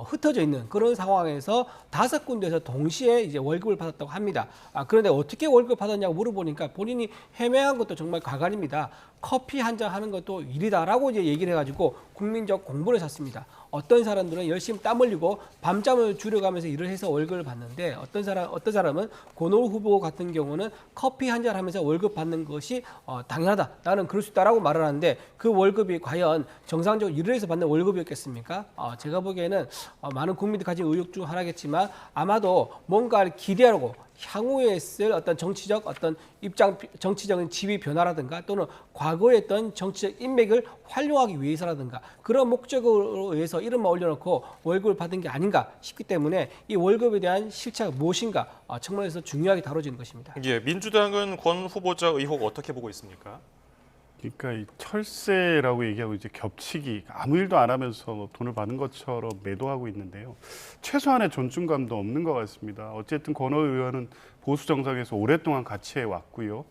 흩어져 있는 그런 상황에서 5군데에서 동시에 이제 월급을 받았다고 합니다. 그런데 어떻게 월급을 받았냐고 물어보니까 본인이 해명한 것도 정말 과간입니다. 커피 한 잔 하는 것도 일이다라고 이제 얘기를 해가지고 국민적 공분을 샀습니다. 어떤 사람들은 열심히 땀 흘리고 밤잠을 줄여가면서 일을 해서 월급을 받는데 어떤 사람은 권오울 후보 같은 경우는 커피 한 잔 하면서 월급 받는 것이 당연하다. 나는 그럴 수 있다라고 말을 하는데 그 월급이 과연 정상적으로 일을 해서 받는 월급이었겠습니까? 제가 보기에는 많은 국민들이 가진 의혹 중 하나겠지만 아마도 뭔가를 기대하고 향후에 쓸 어떤 정치적 정치적인 지위 변화라든가 또는 과거에 했던 정치적 인맥을 활용하기 위해서라든가 그런 목적으로 의해서 이름만 올려놓고 월급을 받은 게 아닌가 싶기 때문에 이 월급에 대한 실체가 무엇인가 청문회에서 중요하게 다뤄지는 것입니다. 예, 민주당은 권 후보자 의혹 어떻게 보고 있습니까? 그러니까 이 철새라고 얘기하고 이제 겹치기, 아무 일도 안 하면서 돈을 받는 것처럼 매도하고 있는데요. 최소한의 존중감도 없는 것 같습니다. 어쨌든 권오을 의원은 보수 정당에서 오랫동안 같이 해왔고요.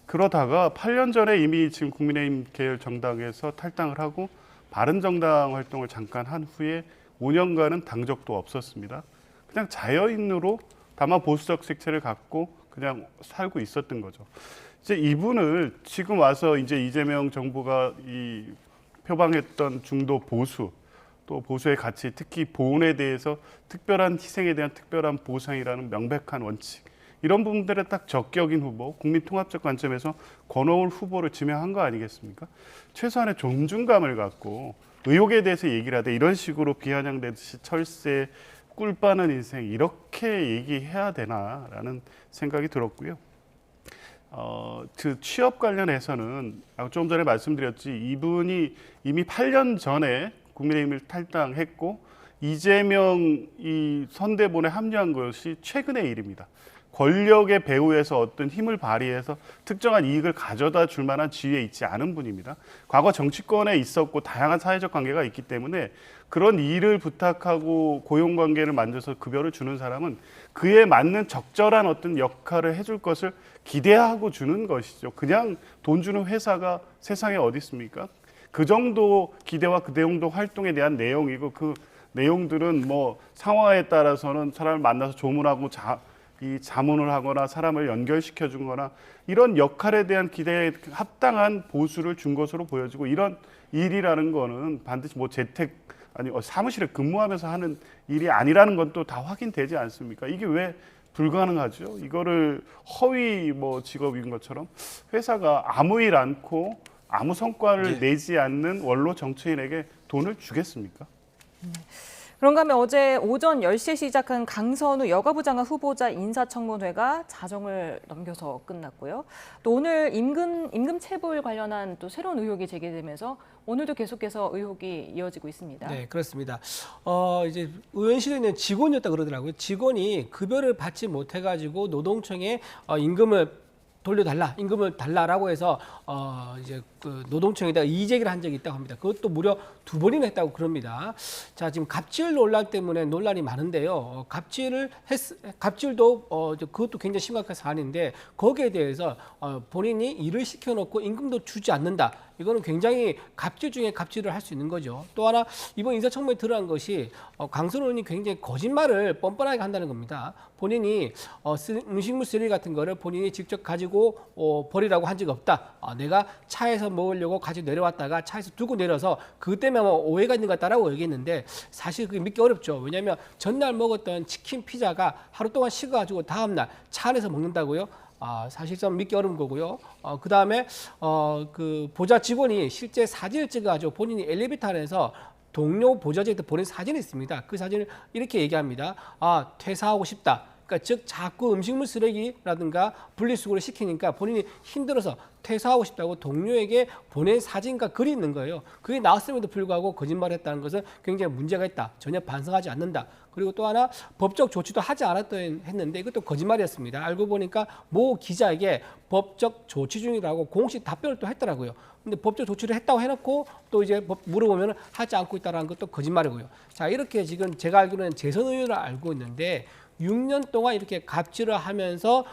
그러다가 8년 전에 이미 지금 국민의힘 계열 정당에서 탈당을 하고 바른정당 활동을 잠깐 한 후에 5년간은 당적도 없었습니다. 그냥 자연인으로 다만 보수적 색채를 갖고 그냥 살고 있었던 거죠. 이제 이분을 지금 와서 이제 이재명 정부가 이 표방했던 중도 보수, 또 보수의 가치, 특히 보훈에 대해서 특별한 희생에 대한 특별한 보상이라는 명백한 원칙, 이런 부분들에 딱 적격인 후보, 국민통합적 관점에서 권오을 후보를 지명한 거 아니겠습니까? 최소한의 존중감을 갖고 의혹에 대해서 얘기를 하되 이런 식으로 비아냥대듯이 철새, 꿀 빠는 인생 이렇게 얘기해야 되나라는 생각이 들었고요. 그 취업 관련해서는 좀 전에 말씀드렸지, 이분이 이미 8년 전에 국민의힘을 탈당했고 이재명이 선대본에 합류한 것이 최근의 일입니다. 권력의 배후에서 어떤 힘을 발휘해서 특정한 이익을 가져다 줄 만한 지위에 있지 않은 분입니다. 과거 정치권에 있었고 다양한 사회적 관계가 있기 때문에 그런 일을 부탁하고 고용관계를 만들어서 급여를 주는 사람은 그에 맞는 적절한 어떤 역할을 해줄 것을 기대하고 주는 것이죠. 그냥 돈 주는 회사가 세상에 어디 있습니까? 그 정도 기대와 그 정도 활동에 대한 내용이고, 그 내용들은 뭐 상황에 따라서는 사람을 만나서 조문하고 자문을 하거나 사람을 연결시켜 주거나 이런 역할에 대한 기대에 합당한 보수를 준 것으로 보여지고, 이런 일이라는 거는 반드시 뭐 사무실에 근무하면서 하는 일이 아니라는 건 또 다 확인되지 않습니까? 이게 왜 불가능하죠? 이거를 허위 뭐 직업인 것처럼 회사가 아무 일 않고 아무 성과를 내지 않는 원로 정치인에게 돈을 주겠습니까? 그런가 하면 어제 오전 10시에 시작한 강선우 여가부 장관 후보자 인사청문회가 자정을 넘겨서 끝났고요. 또 오늘 임금 체불 관련한 또 새로운 의혹이 제기되면서 오늘도 계속해서 의혹이 이어지고 있습니다. 네, 그렇습니다. 이제 의원실에 있는 직원이었다 그러더라고요. 직원이 급여를 받지 못해가지고 노동청에 임금을 돌려달라, 임금을 달라라고 해서 이제 그 노동청에다가 이의제기를 한 적이 있다고 합니다. 그것도 무려 2번이나 했다고 그럽니다. 자, 지금 갑질 논란 때문에 논란이 많은데요. 갑질도 그것도 굉장히 심각한 사안인데 거기에 대해서 본인이 일을 시켜놓고 임금도 주지 않는다. 이거는 굉장히 갑질 중에 갑질을 할 수 있는 거죠. 또 하나 이번 인사청문회에 드러난 것이 강선우 의원이 굉장히 거짓말을 뻔뻔하게 한다는 겁니다. 본인이 음식물 쓰레기 같은 거를 본인이 직접 가지고 버리라고 한 적이 없다. 내가 차에서 먹으려고 가지고 내려왔다가 차에서 두고 내려서 그것 때문에 오해가 있는 것 같다라고 얘기했는데 사실 그게 믿기 어렵죠. 왜냐하면 전날 먹었던 치킨, 피자가 하루 동안 식어가지고 다음날 차 안에서 먹는다고요? 사실상 믿기 어려운 거고요. 그 다음에 그 보좌 직원이 실제 사진을 찍어가지고 본인이 엘리베이터 안에서 동료 보좌진한테 보낸 사진이 있습니다. 그 사진을 이렇게 얘기합니다. 퇴사하고 싶다. 그러니까 즉 자꾸 음식물 쓰레기라든가 분리수거를 시키니까 본인이 힘들어서 퇴사하고 싶다고 동료에게 보낸 사진과 글이 있는 거예요. 그게 나왔음에도 불구하고 거짓말을 했다는 것은 굉장히 문제가 있다. 전혀 반성하지 않는다. 그리고 또 하나 법적 조치도 하지 않았던 했는데 이것도 거짓말이었습니다. 알고 보니까 모 기자에게 법적 조치 중이라고 공식 답변을 또 했더라고요. 근데 법적 조치를 했다고 해놓고 또 이제 물어보면 하지 않고 있다는 것도 거짓말이고요. 자, 이렇게 지금 제가 알기로는 재선 의원을 알고 있는데 6년 동안 이렇게 갑질을 하면서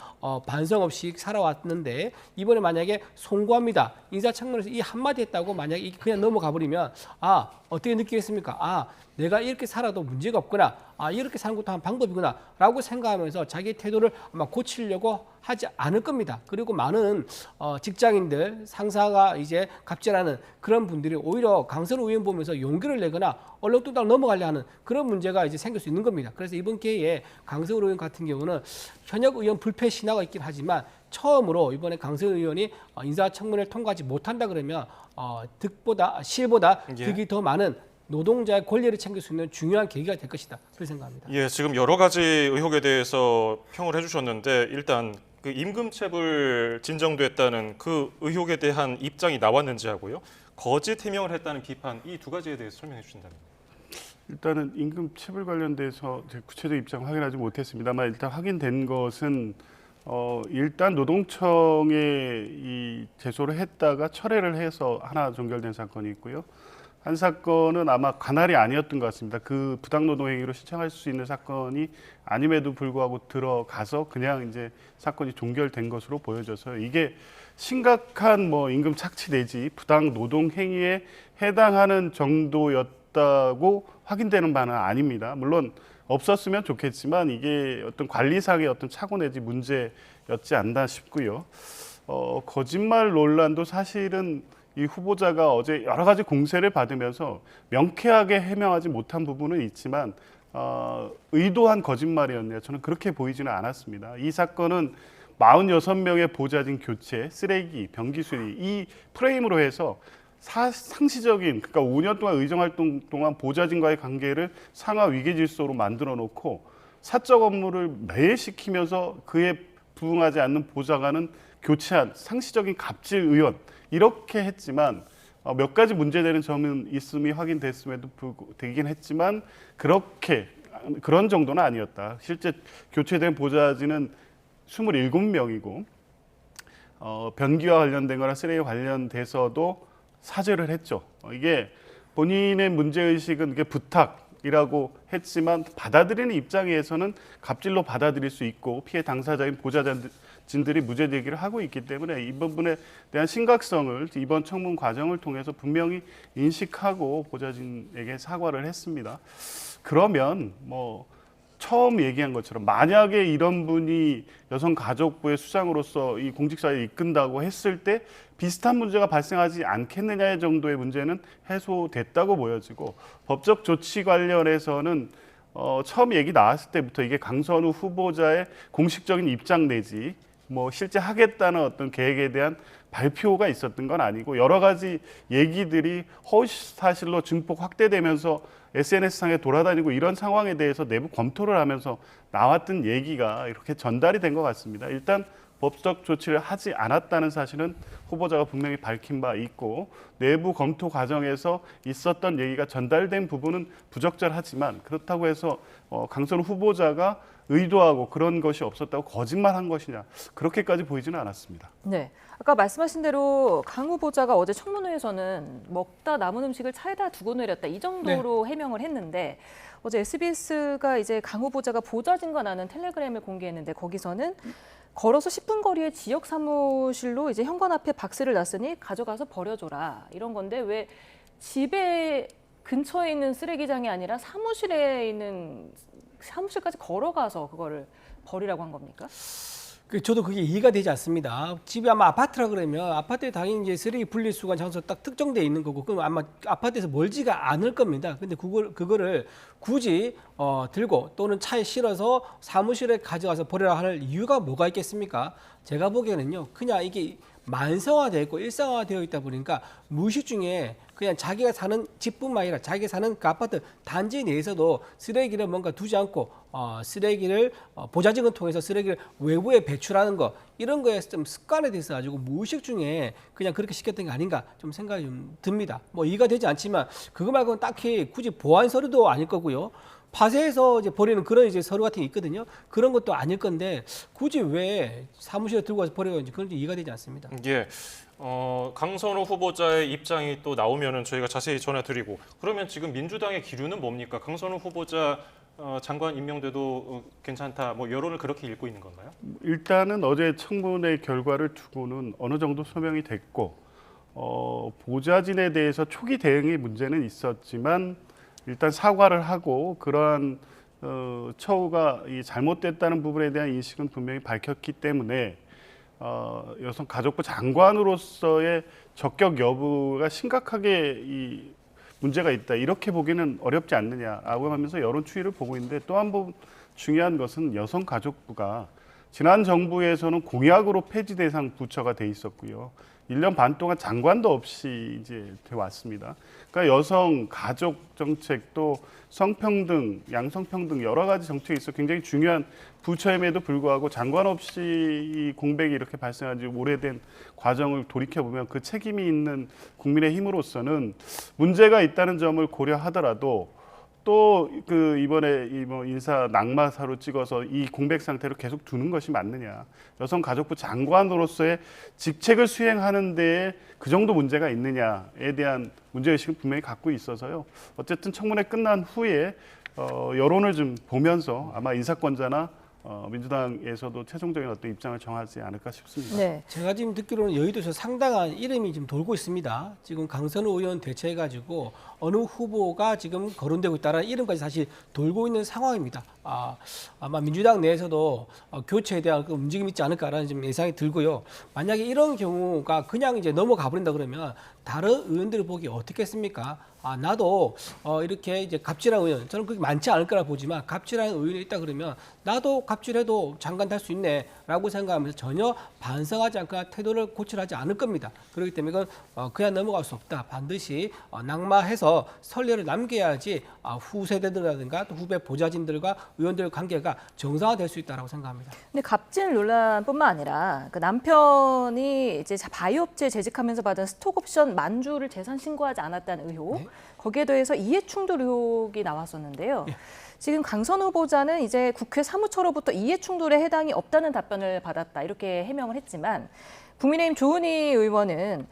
반성 없이 살아왔는데 이번에 만약에 송구합니다. 인사청문회에서 이 한마디 했다고 만약에 그냥 넘어가 버리면 어떻게 느끼겠습니까? 내가 이렇게 살아도 문제가 없구나. 이렇게 사는 것도 한 방법이구나. 라고 생각하면서 자기 태도를 아마 고치려고 하지 않을 겁니다. 그리고 많은 직장인들, 상사가 이제 갑질하는 그런 분들이 오히려 강선우 의원 보면서 용기를 내거나 얼렁뚱땅 넘어가려 하는 그런 문제가 이제 생길 수 있는 겁니다. 그래서 이번 기회에 강선우 의원 같은 경우는 현역 의원 불패 신화가 있긴 하지만 처음으로 이번에 강선우 의원이 인사청문회를 통과하지 못한다 그러면 실보다 득이 더 많은 노동자의 권리를 챙길 수 있는 중요한 계기가 될 것이다. 그렇게 생각합니다. 예, 지금 여러 가지 의혹에 대해서 평을 해주셨는데 일단 그 임금체불 진정됐다는 그 의혹에 대한 입장이 나왔는지 하고요. 거짓 해명을 했다는 비판, 이 두 가지에 대해서 설명해 주신다면. 일단은 임금 체불 관련돼서 구체적 입장 확인하지 못했습니다만 일단 확인된 것은 일단 노동청에 이 제소를 했다가 철회를 해서 하나 종결된 사건이 있고요. 한 사건은 아마 관할이 아니었던 것 같습니다. 그 부당노동행위로 신청할 수 있는 사건이 아님에도 불구하고 들어가서 그냥 이제 사건이 종결된 것으로 보여져서 이게 심각한 뭐 임금 착취 내지 부당노동행위에 해당하는 정도였다고 확인되는 바는 아닙니다. 물론 없었으면 좋겠지만 이게 어떤 관리상의 어떤 착오 내지 문제였지 않나 싶고요. 거짓말 논란도 사실은 이 후보자가 어제 여러 가지 공세를 받으면서 명쾌하게 해명하지 못한 부분은 있지만 의도한 거짓말이었냐 저는 그렇게 보이지는 않았습니다. 이 사건은 46명의 보좌진 교체, 쓰레기, 변기 수리 이 프레임으로 해서 상시적인 그러니까 5년 동안 의정활동 동안 보좌진과의 관계를 상하 위계 질서로 만들어 놓고 사적 업무를 매해시키면서 그에 부응하지 않는 보좌관은 교체한 상시적인 갑질 의원 이렇게 했지만 몇 가지 문제되는 점은 있음이 확인됐음에도 되긴 했지만 그런 정도는 아니었다. 실제 교체된 보좌진은 27명이고 변기와 관련된 거나 쓰레기 관련돼서도 사죄를 했죠. 이게 본인의 문제의식은 이게 부탁이라고 했지만 받아들이는 입장에서는 갑질로 받아들일 수 있고 피해 당사자인 보좌진들이 무죄 제기를 하고 있기 때문에 이 부분에 대한 심각성을 이번 청문 과정을 통해서 분명히 인식하고 보좌진에게 사과를 했습니다. 그러면 뭐 처음 얘기한 것처럼 만약에 이런 분이 여성가족부의 수장으로서 이 공직사회를 이끈다고 했을 때 비슷한 문제가 발생하지 않겠느냐의 정도의 문제는 해소됐다고 보여지고 법적 조치 관련해서는 처음 얘기 나왔을 때부터 이게 강선우 후보자의 공식적인 입장 내지 뭐 실제 하겠다는 어떤 계획에 대한 발표가 있었던 건 아니고 여러 가지 얘기들이 허위사실로 증폭 확대되면서 SNS상에 돌아다니고 이런 상황에 대해서 내부 검토를 하면서 나왔던 얘기가 이렇게 전달이 된 것 같습니다. 일단 법적 조치를 하지 않았다는 사실은 후보자가 분명히 밝힌 바 있고 내부 검토 과정에서 있었던 얘기가 전달된 부분은 부적절하지만 그렇다고 해서 강선우 후보자가 의도하고 그런 것이 없었다고 거짓말한 것이냐 그렇게까지 보이지는 않았습니다. 네, 아까 말씀하신 대로 강 후보자가 어제 청문회에서는 먹다 남은 음식을 차에다 두고 내렸다 이 정도로 해명을 했는데 어제 SBS가 이제 강 후보자가 보좌진과 나눈 텔레그램을 공개했는데 거기서는 걸어서 10분 거리의 지역 사무실로 이제 현관 앞에 박스를 놨으니 가져가서 버려줘라 이런 건데 왜 집에 근처에 있는 쓰레기장이 아니라 사무실까지 걸어가서 그거를 버리라고 한 겁니까? 저도 그게 이해가 되지 않습니다. 집이 아마 아파트라 그러면 아파트에 당연히 이제 쓰레기 분리수거한 장소 딱 특정돼 있는 거고 그럼 아마 아파트에서 멀지가 않을 겁니다. 근데 그거를 굳이 들고 또는 차에 실어서 사무실에 가져가서 버려라 할 이유가 뭐가 있겠습니까? 제가 보기에는요. 그냥 이게 만성화되어 있고 일상화되어 있다 보니까 무의식 중에 그냥 자기가 사는 집뿐만 아니라 자기가 사는 그 아파트 단지 내에서도 쓰레기를 뭔가 두지 않고 쓰레기를 보좌진을 통해서 쓰레기를 외부에 배출하는 거 이런 거에 좀 습관에 대해서 가지고 무의식 중에 그냥 그렇게 시켰던 게 아닌가 좀 생각이 좀 듭니다. 뭐 이해가 되지 않지만 그거 말고는 딱히 굳이 보안 서류도 아닐 거고요. 파쇄해서 이제 버리는 그런 이제 서류 같은 게 있거든요. 그런 것도 아닐 건데 굳이 왜 사무실에 들고 가서 버려야지 그건 이해가 되지 않습니다. 예. 강선우 후보자의 입장이 또 나오면은 저희가 자세히 전해드리고 그러면 지금 민주당의 기류는 뭡니까? 강선우 후보자 장관 임명돼도 괜찮다. 뭐 여론을 그렇게 읽고 있는 건가요? 일단은 어제 청문회 결과를 두고는 어느 정도 소명이 됐고 보좌진에 대해서 초기 대응의 문제는 있었지만 일단 사과를 하고 그러한 처우가 잘못됐다는 부분에 대한 인식은 분명히 밝혔기 때문에 여성가족부 장관으로서의 적격 여부가 심각하게 이 문제가 있다 이렇게 보기는 어렵지 않느냐라고 하면서 여론 추이를 보고 있는데 또 한 번 중요한 것은 여성가족부가 지난 정부에서는 공약으로 폐지 대상 부처가 돼 있었고요. 1년 반 동안 장관도 없이 이제 돼 왔습니다. 그러니까 여성 가족 정책도 성평등, 양성평등 여러 가지 정책이 있어 굉장히 중요한 부처임에도 불구하고 장관 없이 이 공백이 이렇게 발생한 지 오래된 과정을 돌이켜 보면 그 책임이 있는 국민의힘으로서는 문제가 있다는 점을 고려하더라도 또 그 이번에 이 뭐 인사 낙마사로 찍어서 이 공백 상태로 계속 두는 것이 맞느냐. 여성가족부 장관으로서의 직책을 수행하는 데에 그 정도 문제가 있느냐에 대한 문제의식을 분명히 갖고 있어서요. 어쨌든 청문회 끝난 후에 여론을 좀 보면서 아마 인사권자나 민주당에서도 최종적인 어떤 입장을 정하지 않을까 싶습니다. 네. 제가 지금 듣기로는 여의도에서 상당한 이름이 지금 돌고 있습니다. 지금 강선우 의원 대체해가지고 어느 후보가 지금 거론되고 있다는 이름까지 사실 돌고 있는 상황입니다. 아마 민주당 내에서도 교체에 대한 그 움직임이 있지 않을까라는 좀 예상이 들고요. 만약에 이런 경우가 그냥 이제 넘어가 버린다 그러면 다른 의원들을 보기 어떻겠습니까? 나도 이렇게 이제 갑질한 의원, 저는 그렇게 많지 않을 거라 보지만 갑질한 의원이 있다 그러면 나도 갑질해도 장관 달 수 있네라고 생각하면서 전혀 반성하지 않거나 태도를 고칠하지 않을 겁니다. 그렇기 때문에 이건 그냥 넘어갈 수 없다. 반드시 낙마해서 선례를 남겨야지 후 세대들이라든가 또 후배 보좌진들과 의원들 관계가 정상화될 수 있다라고 생각합니다. 근데 갑질 논란뿐만 아니라 그 남편이 이제 바이오업체에 재직하면서 받은 스톡옵션 만주를 재산 신고하지 않았다는 의혹, 네. 거기에 대해서 이해충돌 의혹이 나왔었는데요. 네. 지금 강선우 후보자는 이제 국회 사무처로부터 이해충돌에 해당이 없다는 답변을 받았다 이렇게 해명을 했지만 국민의힘 조은희 의원은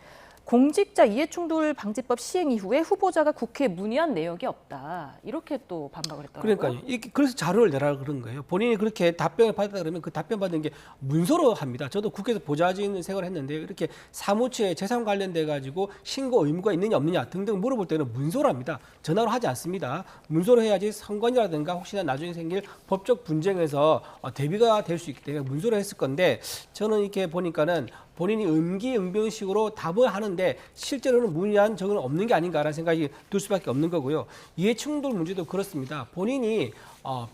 공직자 이해충돌 방지법 시행 이후에 후보자가 국회에 문의한 내역이 없다. 이렇게 또 반박을 했더라고요. 그러니까요. 그래서 자료를 내라 그런 거예요. 본인이 그렇게 답변을 받았다 그러면 그 답변 받은 게 문서로 합니다. 저도 국회에서 보좌진 생활을 했는데요. 이렇게 사무처에 재산 관련돼 가지고 신고 의무가 있느냐 없느냐 등등 물어볼 때는 문서로 합니다. 전화로 하지 않습니다. 문서로 해야지 선관위라든가 혹시나 나중에 생길 법적 분쟁에서 대비가 될 수 있기 때문에 문서로 했을 건데 저는 이렇게 보니까는 본인이 응기응변식으로 답을 하는데 실제로는 문의한 적은 없는 게 아닌가라는 생각이 들 수밖에 없는 거고요. 이해충돌 문제도 그렇습니다. 본인이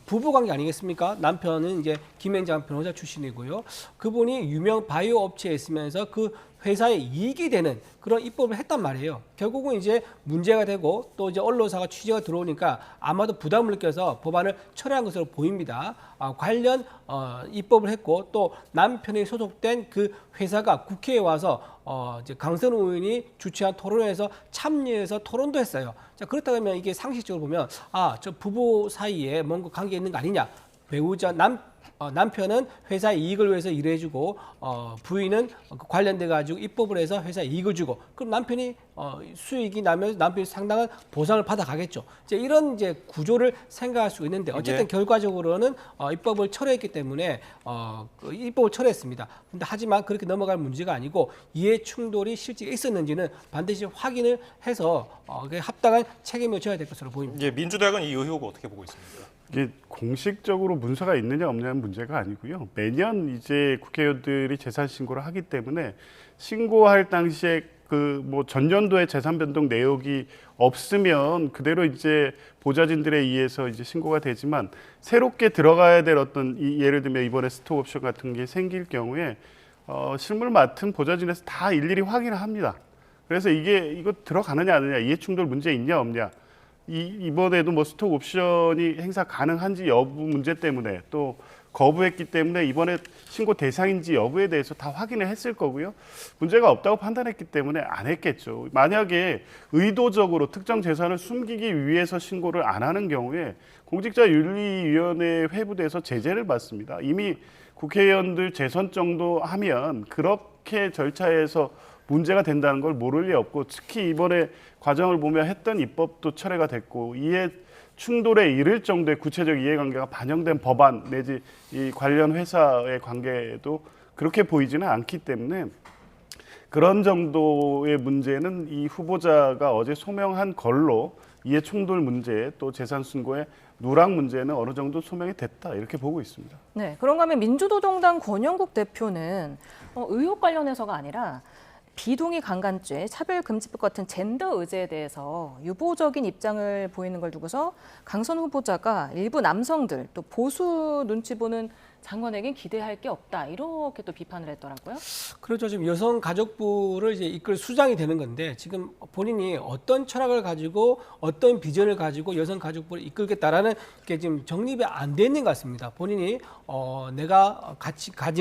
부부관계 아니겠습니까? 남편은 이제 김행장 변호사 출신이고요. 그분이 유명 바이오 업체에 있으면서 그 회사에 이익이 되는 그런 입법을 했단 말이에요. 결국은 이제 문제가 되고 또 이제 언론사가 취재가 들어오니까 아마도 부담을 느껴서 법안을 철회한 것으로 보입니다. 관련 입법을 했고 또 남편이 소속된 그 회사가 국회에 와서 이제 강선우 의원이 주최한 토론회에서 참여해서 토론도 했어요. 자, 그렇다면 이게 상식적으로 보면 저 부부 사이에 뭔가 관계 있는 거 아니냐? 배우자 남편은 회사 이익을 위해서 일해주고 부인은 관련돼 가지고 입법을 해서 회사 이익을 주고 그럼 남편이 수익이 나면 남편이 상당한 보상을 받아가겠죠. 이제 이런 이제 구조를 생각할 수 있는데 어쨌든 결과적으로는 입법을 철회했기 때문에 입법을 철회했습니다. 근데 하지만 그렇게 넘어갈 문제가 아니고 이해 충돌이 실제 있었는지는 반드시 확인을 해서 합당한 책임을 져야 될 것으로 보입니다. 예, 민주당은 이 의혹을 어떻게 보고 있습니까? 이게 공식적으로 문서가 있느냐 없느냐는 문제가 아니고요. 매년 이제 국회의원들이 재산 신고를 하기 때문에 신고할 당시에 그 뭐 전년도에 재산 변동 내역이 없으면 그대로 이제 보좌진들에 의해서 이제 신고가 되지만 새롭게 들어가야 될 어떤 예를 들면 이번에 스톡옵션 같은 게 생길 경우에 실무를 맡은 보좌진에서 다 일일이 확인을 합니다. 그래서 이거 들어가느냐 안 하느냐 이해충돌 문제 있냐 없냐. 이번에도 뭐 스톡 옵션이 행사 가능한지 여부 문제 때문에 또 거부했기 때문에 이번에 신고 대상인지 여부에 대해서 다 확인을 했을 거고요. 문제가 없다고 판단했기 때문에 안 했겠죠. 만약에 의도적으로 특정 재산을 숨기기 위해서 신고를 안 하는 경우에 공직자윤리위원회 회부돼서 제재를 받습니다. 이미 국회의원들 재선 정도 하면 그렇게 절차에서 문제가 된다는 걸 모를 리 없고 특히 이번에 과정을 보면 했던 입법도 철회가 됐고 이해 충돌에 이를 정도의 구체적 이해관계가 반영된 법안 내지 이 관련 회사의 관계도 그렇게 보이지는 않기 때문에 그런 정도의 문제는 이 후보자가 어제 소명한 걸로 이해 충돌 문제 또 재산 신고의 누락 문제는 어느 정도 소명이 됐다 이렇게 보고 있습니다. 네, 그런가 하면 민주노동당 권영국 대표는 의혹 관련해서가 아니라 비동의 강간죄, 차별금지법 같은 젠더 의제에 대해서 유보적인 입장을 보이는 걸 두고서 강선우 후보자가 일부 남성들 또 보수 눈치 보는 장관에겐 기대할 게 없다 이렇게 또 비판을 했더라고요. 그렇죠. 지금 여성가족부를 이제 이끌 수장이 되는 건데 지금 본인이 어떤 철학을 가지고 어떤 비전을 가지고 여성가족부를 이끌겠다라는 게 지금 정립이 안 돼 있는 것 같습니다. 본인이 내가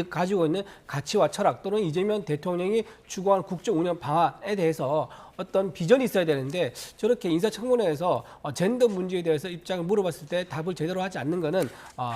가지고 있는 가치와 철학 또는 이재명 대통령이 추구한 국정 운영 방안에 대해서 어떤 비전이 있어야 되는데 저렇게 인사청문회에서 젠더 문제에 대해서 입장을 물어봤을 때 답을 제대로 하지 않는 것은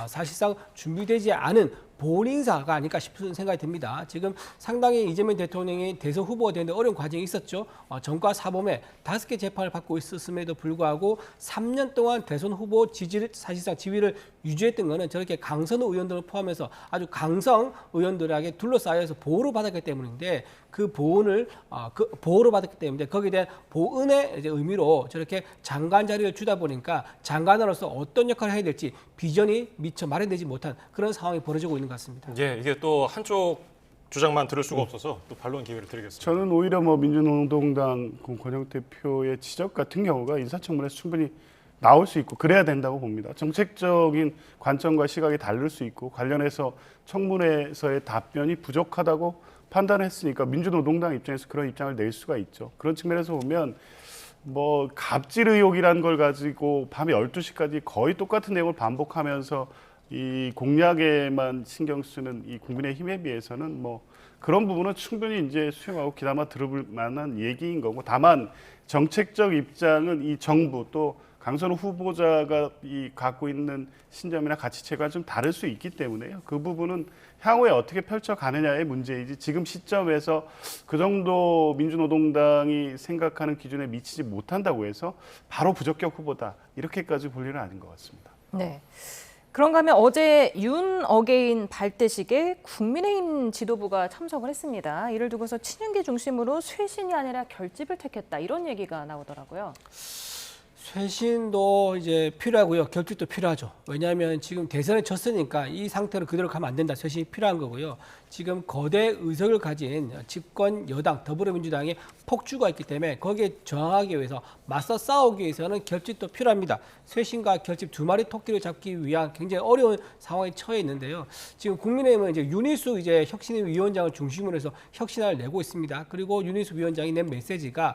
사실상 준비되지 않은 본인사가 아닐까 싶은 생각이 듭니다. 지금 상당히 이재명 대통령이 대선 후보가 되는데 어려운 과정이 있었죠. 전과 사범에 5개 재판을 받고 있었음에도 불구하고 3년 동안 대선 후보 지지를 사실상 지위를 유지했던 것은 저렇게 강선우 의원들을 포함해서 아주 강성 의원들에게 둘러싸여서 보호를 받았기 때문인데 그 보호를 보호를 받았기 때문에 거기에 대한 보은의 이제 의미로 저렇게 장관 자리를 주다 보니까 장관으로서 어떤 역할을 해야 될지 비전이 미처 마련되지 못한 그런 상황이 벌어지고 있는 것 같습니다. 예, 이게 또 한쪽 주장만 들을 수가 없어서 또 반론 기회를 드리겠습니다. 저는 오히려 뭐 민주노동당 권영 대표의 지적 같은 경우가 인사청문회에서 충분히 나올 수 있고 그래야 된다고 봅니다. 정책적인 관점과 시각이 다를 수 있고 관련해서 청문회에서의 답변이 부족하다고 판단했으니까 민주노동당 입장에서 그런 입장을 낼 수가 있죠. 그런 측면에서 보면 뭐 갑질 의혹이라는 걸 가지고 밤 12시까지 거의 똑같은 내용을 반복하면서 이 공약에만 신경 쓰는 이 국민의힘에 비해서는 뭐 그런 부분은 충분히 이제 수용하고 귀담아 들을 만한 얘기인 거고, 다만 정책적 입장은 이 정부 또 강선우 후보자가 갖고 있는 신념이나 가치체가 좀 다를 수 있기 때문에요. 그 부분은 향후에 어떻게 펼쳐가느냐의 문제이지 지금 시점에서 그 정도 민주노동당이 생각하는 기준에 미치지 못한다고 해서 바로 부적격 후보다 이렇게까지 볼 일은 아닌 것 같습니다. 네. 그런가 하면 어제 윤 어게인 발대식에 국민의힘 지도부가 참석을 했습니다. 이를 두고서 친윤계 중심으로 쇄신이 아니라 결집을 택했다, 이런 얘기가 나오더라고요. 쇄신도 이제 필요하고요. 결집도 필요하죠. 왜냐하면 지금 대선에 졌으니까 이 상태로 그대로 가면 안 된다. 쇄신이 필요한 거고요. 지금 거대 의석을 가진 집권 여당 더불어민주당의 폭주가 있기 때문에 거기에 저항하기 위해서 맞서 싸우기 위해서는 결집도 필요합니다. 쇄신과 결집 두 마리 토끼를 잡기 위한 굉장히 어려운 상황에 처해 있는데요. 지금 국민의힘은 이제 윤희숙 이제 혁신위 위원장을 중심으로 해서 혁신안을 내고 있습니다. 그리고 윤희숙 위원장이 낸 메시지가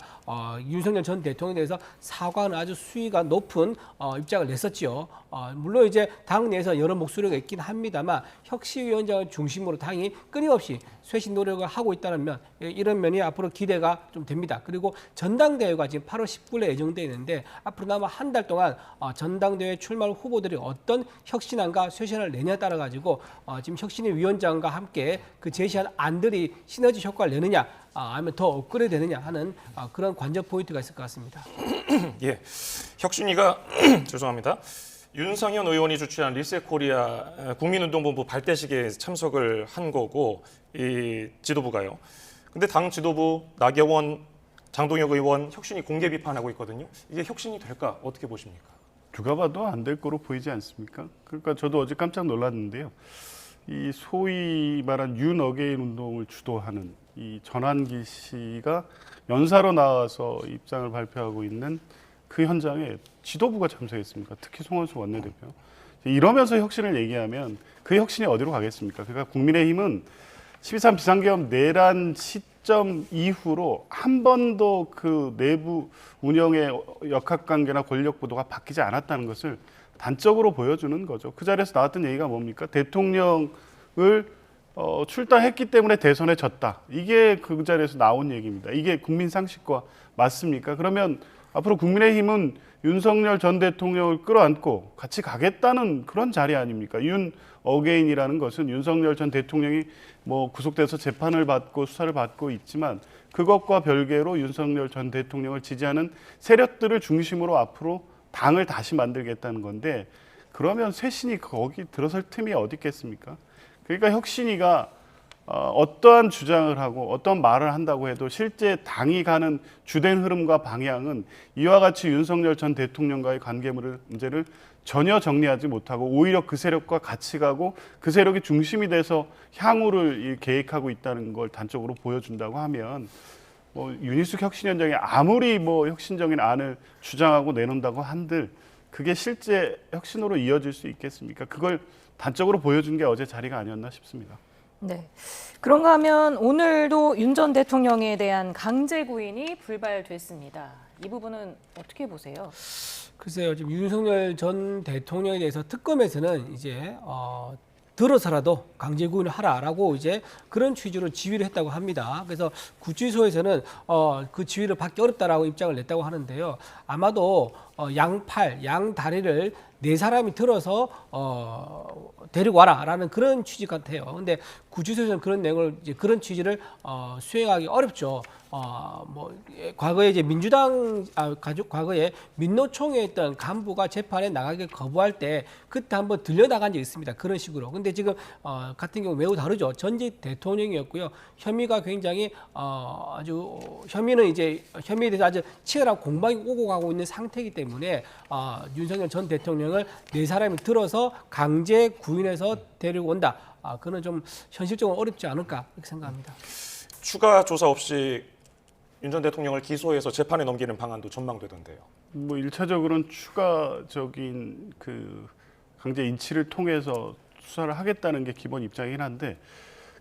윤석열 전 대통령에 대해서 사과하는 아주 수위가 높은 입장을 냈었지요. 물론 이제 당 내에서 여러 목소리가 있긴 합니다만 혁신위원장을 중심으로 당이 끊임없이 쇄신 노력을 하고 있다는 면, 이런 면이 앞으로 기대가 좀 됩니다. 그리고 전당대회가 지금 8월 19일에 예정되어 있는데 앞으로 아마 한 달 동안 전당대회 출마할 후보들이 어떤 혁신안과 쇄신안을 내냐에 따라 가지고 지금 혁신위 위원장과 함께 그 제시한 안들이 시너지 효과를 내느냐 아니면 더 업그레이드 되느냐 하는 그런 관전 포인트가 있을 것 같습니다. 예, 혁신위가 죄송합니다. 윤상현 의원이 주최한 리셋코리아 국민운동본부 발대식에 참석을 한 거고, 이 지도부가요. 근데 당 지도부 나경원, 장동혁 의원 혁신이 공개 비판하고 있거든요. 이게 혁신이 될까? 어떻게 보십니까? 누가 봐도 안 될 거로 보이지 않습니까? 그러니까 저도 어제 깜짝 놀랐는데요. 이 소위 말한 윤 어게인 운동을 주도하는 이 전환기 씨가 연사로 나와서 입장을 발표하고 있는 그 현장에 지도부가 참석했습니다. 특히 송원수 원내대표. 이러면서 혁신을 얘기하면 그 혁신이 어디로 가겠습니까? 그러니까 국민의힘은 12.3 비상계엄 내란 시점 이후로 한 번도 그 내부 운영의 역학관계나 권력구도가 바뀌지 않았다는 것을 단적으로 보여주는 거죠. 그 자리에서 나왔던 얘기가 뭡니까? 대통령을 출당했기 때문에 대선에 졌다. 이게 그 자리에서 나온 얘기입니다. 이게 국민 상식과 맞습니까? 그러면 앞으로 국민의힘은 윤석열 전 대통령을 끌어안고 같이 가겠다는 그런 자리 아닙니까? 윤 어게인이라는 것은 윤석열 전 대통령이 뭐 구속돼서 재판을 받고 수사를 받고 있지만 그것과 별개로 윤석열 전 대통령을 지지하는 세력들을 중심으로 앞으로 당을 다시 만들겠다는 건데, 그러면 쇄신이 거기 들어설 틈이 어디 있겠습니까? 그러니까 혁신위가 어떠한 주장을 하고 어떤 말을 한다고 해도 실제 당이 가는 주된 흐름과 방향은 이와 같이 윤석열 전 대통령과의 관계 문제를 전혀 정리하지 못하고 오히려 그 세력과 같이 가고 그 세력이 중심이 돼서 향후를 계획하고 있다는 걸 단적으로 보여준다고 하면 뭐 윤희숙 혁신위원장이 아무리 뭐 혁신적인 안을 주장하고 내놓는다고 한들 그게 실제 혁신으로 이어질 수 있겠습니까? 그걸 단적으로 보여준 게 어제 자리가 아니었나 싶습니다. 네. 그런가 하면 오늘도 윤 전 대통령에 대한 강제 구인이 불발됐습니다. 이 부분은 어떻게 보세요? 글쎄요, 지금 윤석열 전 대통령에 대해서 특검에서는 이제 들어서라도 강제 구인을 하라라고 이제 그런 취지로 지휘를 했다고 합니다. 그래서 구치소에서는 그 지휘를 받기 어렵다라고 입장을 냈다고 하는데요. 아마도 양팔, 양다리를 네 사람이 들어서 데리고 와라라는 그런 취지 같아요. 근데 구치소에서는 그런 내용을 이제 그런 취지를 수행하기 어렵죠. 과거에 이제 과거에 민노총에 있던 간부가 재판에 나가기 거부할 때 그때 한번 들려나간 적이 있습니다. 그런 식으로. 근데 지금 같은 경우 매우 다르죠. 전직 대통령이었고요. 혐의가 굉장히 혐의에 대해서 아주 치열한 공방이 오고 가고 있는 상태이기 때문에 윤석열 전 대통령을 네 사람이 들어서 강제 구인해서 데리고 온다. 그는 좀 현실적으로 어렵지 않을까 이렇게 생각합니다. 추가 조사 없이 윤 전 대통령을 기소해서 재판에 넘기는 방안도 전망되던데요. 뭐 1차적으로는 추가적인 그 강제 인치를 통해서 수사를 하겠다는 게 기본 입장이긴 한데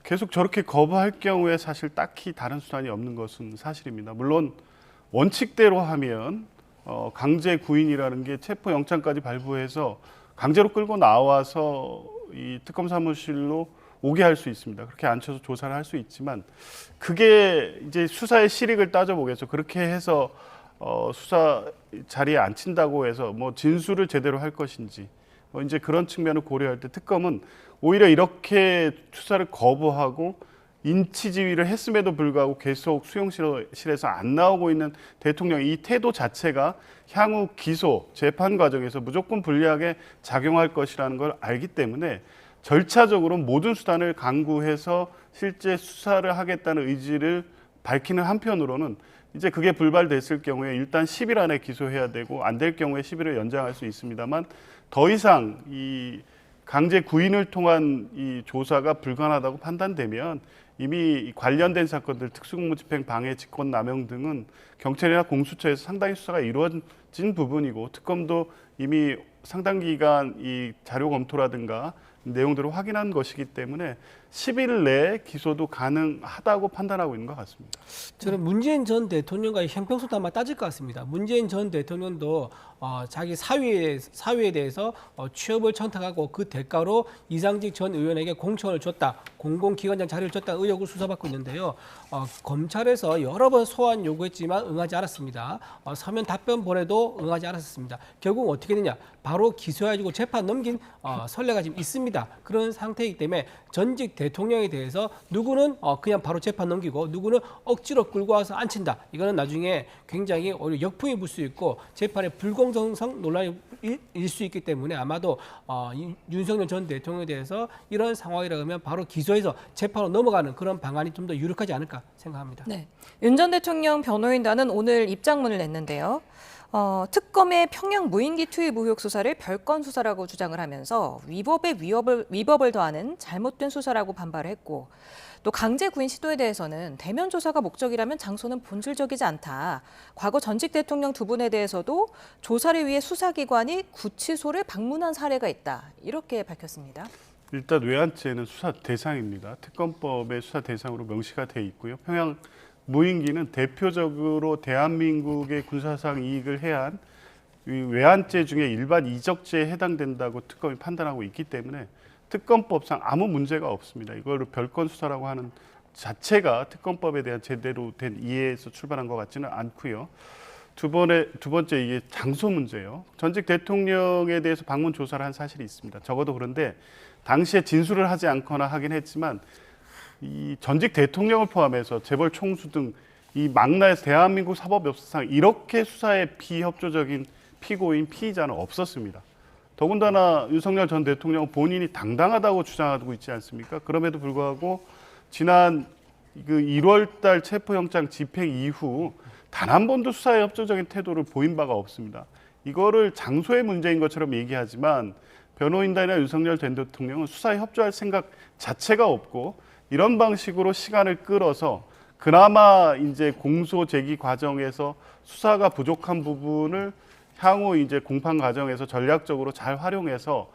계속 저렇게 거부할 경우에 사실 딱히 다른 수단이 없는 것은 사실입니다. 물론 원칙대로 하면 강제 구인이라는 게 체포 영장까지 발부해서 강제로 끌고 나와서 이 특검 사무실로 오게 할 수 있습니다. 그렇게 앉혀서 조사를 할 수 있지만 그게 이제 수사의 실익을 따져보겠죠. 그렇게 해서 수사 자리에 앉힌다고 해서 뭐 진술을 제대로 할 것인지 이제 그런 측면을 고려할 때 특검은 오히려 이렇게 수사를 거부하고 인치 지휘를 했음에도 불구하고 계속 수용실에서 안 나오고 있는 대통령 이 태도 자체가 향후 기소, 재판 과정에서 무조건 불리하게 작용할 것이라는 걸 알기 때문에 절차적으로 모든 수단을 강구해서 실제 수사를 하겠다는 의지를 밝히는 한편으로는 이제 그게 불발됐을 경우에 일단 10일 안에 기소해야 되고 안 될 경우에 10일을 연장할 수 있습니다만 더 이상 이 강제 구인을 통한 이 조사가 불가능하다고 판단되면 이미 관련된 사건들 특수공무집행 방해, 직권남용 등은 경찰이나 공수처에서 상당히 수사가 이루어진 부분이고 특검도 이미 상당 기간 이 자료 검토라든가 내용들을 확인한 것이기 때문에 10일 내에 기소도 가능하다고 판단하고 있는 것 같습니다. 저는 문재인 전 대통령과의 형평성도 아마 따질 것 같습니다. 문재인 전 대통령도 자기 사위에 대해서 취업을 청탁하고 그 대가로 이상직 전 의원에게 공천을 줬다, 공공기관장 자리를 줬다 의혹을 수사받고 있는데요. 검찰에서 여러 번 소환 요구했지만 응하지 않았습니다. 서면 답변 보내도 응하지 않았습니다. 결국 어떻게 되냐? 바로 기소해가지고 재판 넘긴 선례가 지금 있습니다. 그런 상태이기 때문에 전직 대통령에 대해서 누구는 그냥 바로 재판 넘기고 누구는 억지로 끌고 와서 앉힌다. 이거는 나중에 굉장히 오히려 역풍이 불 수 있고 재판의 불공정성 논란이 일 수 있기 때문에 아마도 윤석열 전 대통령에 대해서 이런 상황이라 하면 바로 기소해서 재판으로 넘어가는 그런 방안이 좀 더 유력하지 않을까 생각합니다. 네, 윤 전 대통령 변호인단은 오늘 입장문을 냈는데요. 특검의 평양 무인기 투입 의혹 수사를 별건 수사라고 주장을 하면서 위법에 위법을 더하는 잘못된 수사라고 반발을 했고 또 강제 구인 시도에 대해서는 대면 조사가 목적이라면 장소는 본질적이지 않다. 과거 전직 대통령 두 분에 대해서도 조사를 위해 수사기관이 구치소를 방문한 사례가 있다. 이렇게 밝혔습니다. 일단 외환죄는 수사 대상입니다. 특검법의 수사 대상으로 명시가 돼 있고요. 평양 무인기는 대표적으로 대한민국의 군사상 이익을 해한 외환죄 중에 일반 이적죄에 해당된다고 특검이 판단하고 있기 때문에 특검법상 아무 문제가 없습니다. 이거를 별건 수사라고 하는 자체가 특검법에 대한 제대로 된 이해에서 출발한 것 같지는 않고요. 두 번째 이게 장소 문제예요. 전직 대통령에 대해서 방문 조사를 한 사실이 있습니다. 적어도 그런데 당시에 진술을 하지 않거나 하긴 했지만 이 전직 대통령을 포함해서 재벌 총수 등 이 망라에서 대한민국 사법 역사상 이렇게 수사에 비협조적인 피고인 피의자는 없었습니다. 더군다나 윤석열 전 대통령 본인이 당당하다고 주장하고 있지 않습니까? 그럼에도 불구하고 지난 그 1월달 체포영장 집행 이후 단 한 번도 수사에 협조적인 태도를 보인 바가 없습니다. 이거를 장소의 문제인 것처럼 얘기하지만 변호인단이나 윤석열 전 대통령은 수사에 협조할 생각 자체가 없고 이런 방식으로 시간을 끌어서 그나마 이제 공소 제기 과정에서 수사가 부족한 부분을 향후 이제 공판 과정에서 전략적으로 잘 활용해서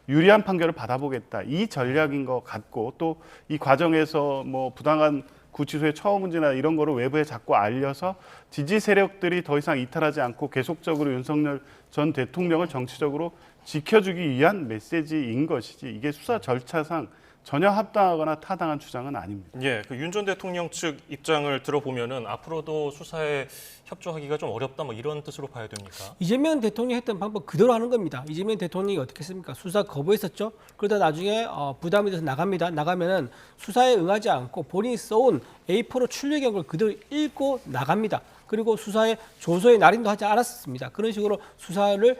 유리한 판결을 받아보겠다 이 전략인 것 같고 또 이 과정에서 뭐 부당한 구치소의 처우 문제나 이런 거를 외부에 자꾸 알려서 지지 세력들이 더 이상 이탈하지 않고 계속적으로 윤석열 전 대통령을 정치적으로 지켜주기 위한 메시지인 것이지 이게 수사 절차상 전혀 합당하거나 타당한 주장은 아닙니다. 예, 그 윤 전 대통령 측 입장을 들어보면은 앞으로도 수사에 협조하기가 좀 어렵다 뭐 이런 뜻으로 봐야 됩니까? 이재명 대통령이 했던 방법 그대로 하는 겁니다. 이재명 대통령이 어떻게 했습니까? 수사 거부했었죠. 그러다 나중에 부담이 돼서 나갑니다. 나가면은 수사에 응하지 않고 본인이 써온 A4로 출력한 걸 그대로 읽고 나갑니다. 그리고 수사에 조소의 날인도 하지 않았습니다. 그런 식으로 수사를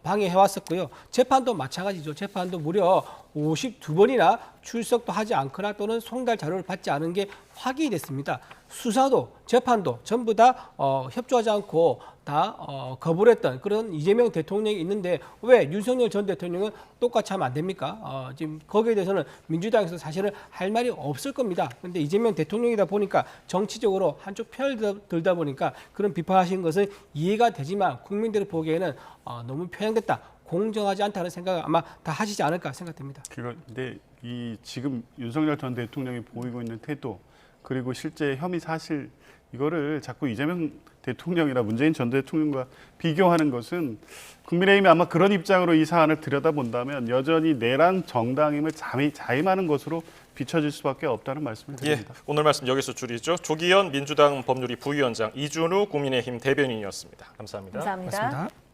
방해해왔었고요. 재판도 마찬가지죠. 재판도 무려 52번이나 출석도 하지 않거나 또는 송달 자료를 받지 않은 게 확인이 됐습니다. 수사도 재판도 전부 다 협조하지 않고 다 거부를 했던 그런 이재명 대통령이 있는데 왜 윤석열 전 대통령은 똑같이 하면 안 됩니까? 지금 거기에 대해서는 민주당에서 사실은 할 말이 없을 겁니다. 그런데 이재명 대통령이다 보니까 정치적으로 한쪽 편을 들다 보니까 그런 비판하신 것은 이해가 되지만 국민들이 보기에는 너무 편향됐다. 공정하지 않다는 생각을 아마 다 하시지 않을까 생각됩니다. 그런데 이 지금 윤석열 전 대통령이 보이고 있는 태도 그리고 실제 혐의 사실 이거를 자꾸 이재명 대통령이나 문재인 전 대통령과 비교하는 것은 국민의힘이 아마 그런 입장으로 이 사안을 들여다본다면 여전히 내란 정당임을 자임하는 것으로 비춰질 수밖에 없다는 말씀을 드립니다. 예, 오늘 말씀 여기서 줄이죠. 조기현 민주당 법률위 부위원장, 이준우 국민의힘 대변인이었습니다. 감사합니다. 감사합니다. 고맙습니다.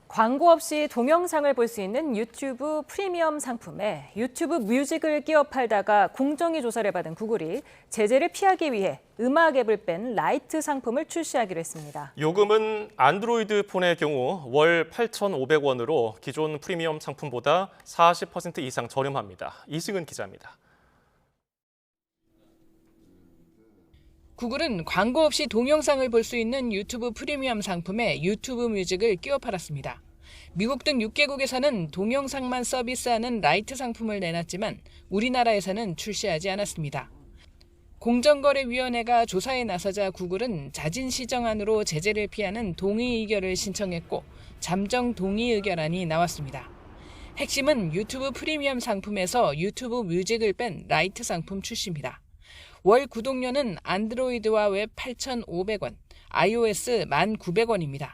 광고 없이 동영상을 볼 수 있는 유튜브 프리미엄 상품에 유튜브 뮤직을 끼워 팔다가 공정위 조사를 받은 구글이 제재를 피하기 위해 음악 앱을 뺀 라이트 상품을 출시하기로 했습니다. 요금은 안드로이드 폰의 경우 월 8,500원으로 기존 프리미엄 상품보다 40% 이상 저렴합니다. 이승은 기자입니다. 구글은 광고 없이 동영상을 볼 수 있는 유튜브 프리미엄 상품에 유튜브 뮤직을 끼워 팔았습니다. 미국 등 6개국에서는 동영상만 서비스하는 라이트 상품을 내놨지만 우리나라에서는 출시하지 않았습니다. 공정거래위원회가 조사에 나서자 구글은 자진 시정안으로 제재를 피하는 동의 의결을 신청했고 잠정 동의 의결안이 나왔습니다. 핵심은 유튜브 프리미엄 상품에서 유튜브 뮤직을 뺀 라이트 상품 출시입니다. 월 구독료는 안드로이드와 웹 8,500원, iOS 1,900원입니다.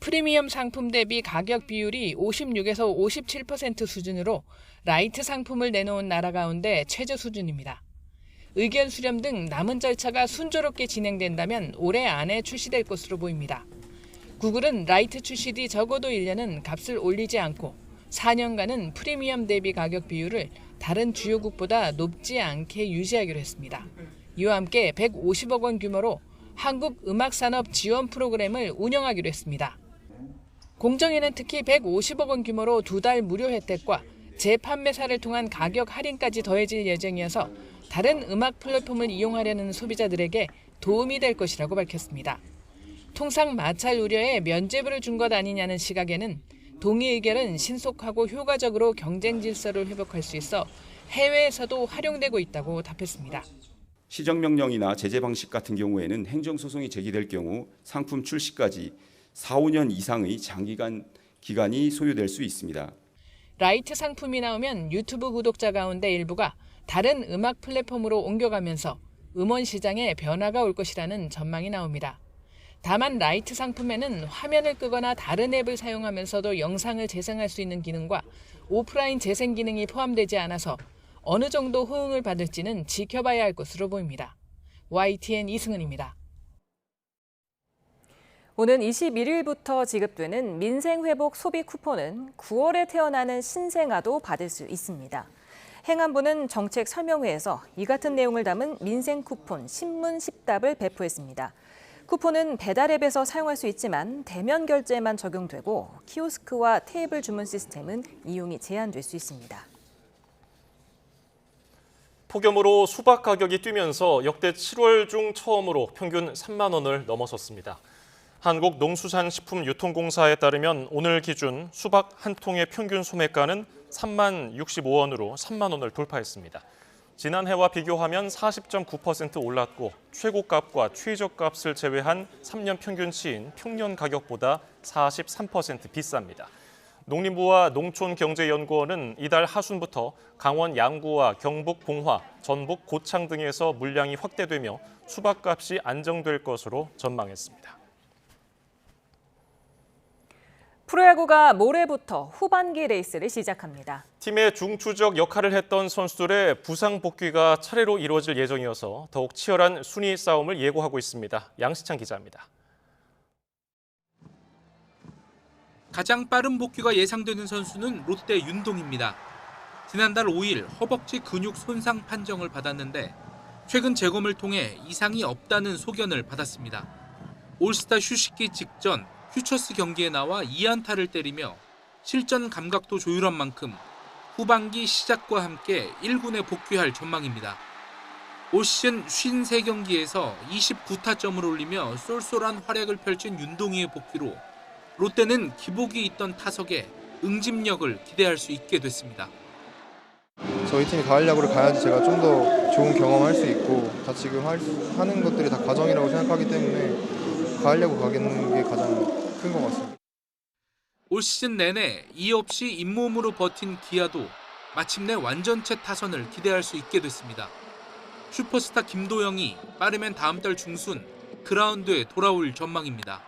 프리미엄 상품 대비 가격 비율이 56에서 57% 수준으로 라이트 상품을 내놓은 나라 가운데 최저 수준입니다. 의견 수렴 등 남은 절차가 순조롭게 진행된다면 올해 안에 출시될 것으로 보입니다. 구글은 라이트 출시 뒤 적어도 1년은 값을 올리지 않고 4년간은 프리미엄 대비 가격 비율을 다른 주요국보다 높지 않게 유지하기로 했습니다. 이와 함께 150억 원 규모로 한국음악산업 지원 프로그램을 운영하기로 했습니다. 공정위는 특히 150억 원 규모로 2달 무료 혜택과 재판매사를 통한 가격 할인까지 더해질 예정이어서 다른 음악 플랫폼을 이용하려는 소비자들에게 도움이 될 것이라고 밝혔습니다. 통상 마찰 우려에 면죄부를 준 것 아니냐는 시각에는 동의 의결은 신속하고 효과적으로 경쟁 질서를 회복할 수 있어 해외에서도 활용되고 있다고 답했습니다. 시정명령이나 제재 방식 같은 경우에는 행정소송이 제기될 경우 상품 출시까지 4, 5년 이상의 장기간 기간이 소요될 수 있습니다. 라이트 상품이 나오면 유튜브 구독자 가운데 일부가 다른 음악 플랫폼으로 옮겨가면서 음원 시장에 변화가 올 것이라는 전망이 나옵니다. 다만 라이트 상품에는 화면을 끄거나 다른 앱을 사용하면서도 영상을 재생할 수 있는 기능과 오프라인 재생 기능이 포함되지 않아서 어느 정도 호응을 받을지는 지켜봐야 할 것으로 보입니다. YTN 이승은입니다. 오는 21일부터 지급되는 민생회복 소비 쿠폰은 9월에 태어나는 신생아도 받을 수 있습니다. 행안부는 정책 설명회에서 이 같은 내용을 담은 민생 쿠폰 신문 10답을 배포했습니다. 쿠폰은 배달앱에서 사용할 수 있지만 대면 결제만 적용되고 키오스크와 테이블 주문 시스템은 이용이 제한될 수 있습니다. 폭염으로 수박 가격이 뛰면서 역대 7월 중 처음으로 평균 3만 원을 넘어섰습니다. 한국농수산식품유통공사에 따르면 오늘 기준 수박 한 통의 평균 소매가는 3만 65원으로 3만 원을 돌파했습니다. 지난해와 비교하면 40.9% 올랐고 최고값과 최저값을 제외한 3년 평균치인 평년 가격보다 43% 비쌉니다. 농림부와 농촌경제연구원은 이달 하순부터 강원 양구와 경북 봉화, 전북 고창 등에서 물량이 확대되며 수박값이 안정될 것으로 전망했습니다. 프로야구가 모레부터 후반기 레이스를 시작합니다. 팀의 중추적 역할을 했던 선수들의 부상 복귀가 차례로 이루어질 예정이어서 더욱 치열한 순위 싸움을 예고하고 있습니다. 양시창 기자입니다. 가장 빠른 복귀가 예상되는 선수는 롯데 윤동입니다. 지난달 5일 허벅지 근육 손상 판정을 받았는데 최근 재검을 통해 이상이 없다는 소견을 받았습니다. 올스타 휴식기 직전 퓨처스 경기에 나와 2안타를 때리며 실전 감각도 조율한 만큼 후반기 시작과 함께 1군에 복귀할 전망입니다. 올 시즌 53경기에서 29타점을 올리며 쏠쏠한 활약을 펼친 윤동희의 복귀로 롯데는 기복이 있던 타석에 응집력을 기대할 수 있게 됐습니다. 저희 팀이 가을 야구를 가야지 제가 좀 더 좋은 경험할 수 있고 다 지금 하는 것들이 다 과정이라고 생각하기 때문에 가을 야구 가겠는 게 가장 큰 것 같습니다. 올 시즌 내내 이 없이 잇몸으로 버틴 기아도 마침내 완전체 타선을 기대할 수 있게 됐습니다. 슈퍼스타 김도영이 빠르면 다음 달 중순 그라운드에 돌아올 전망입니다.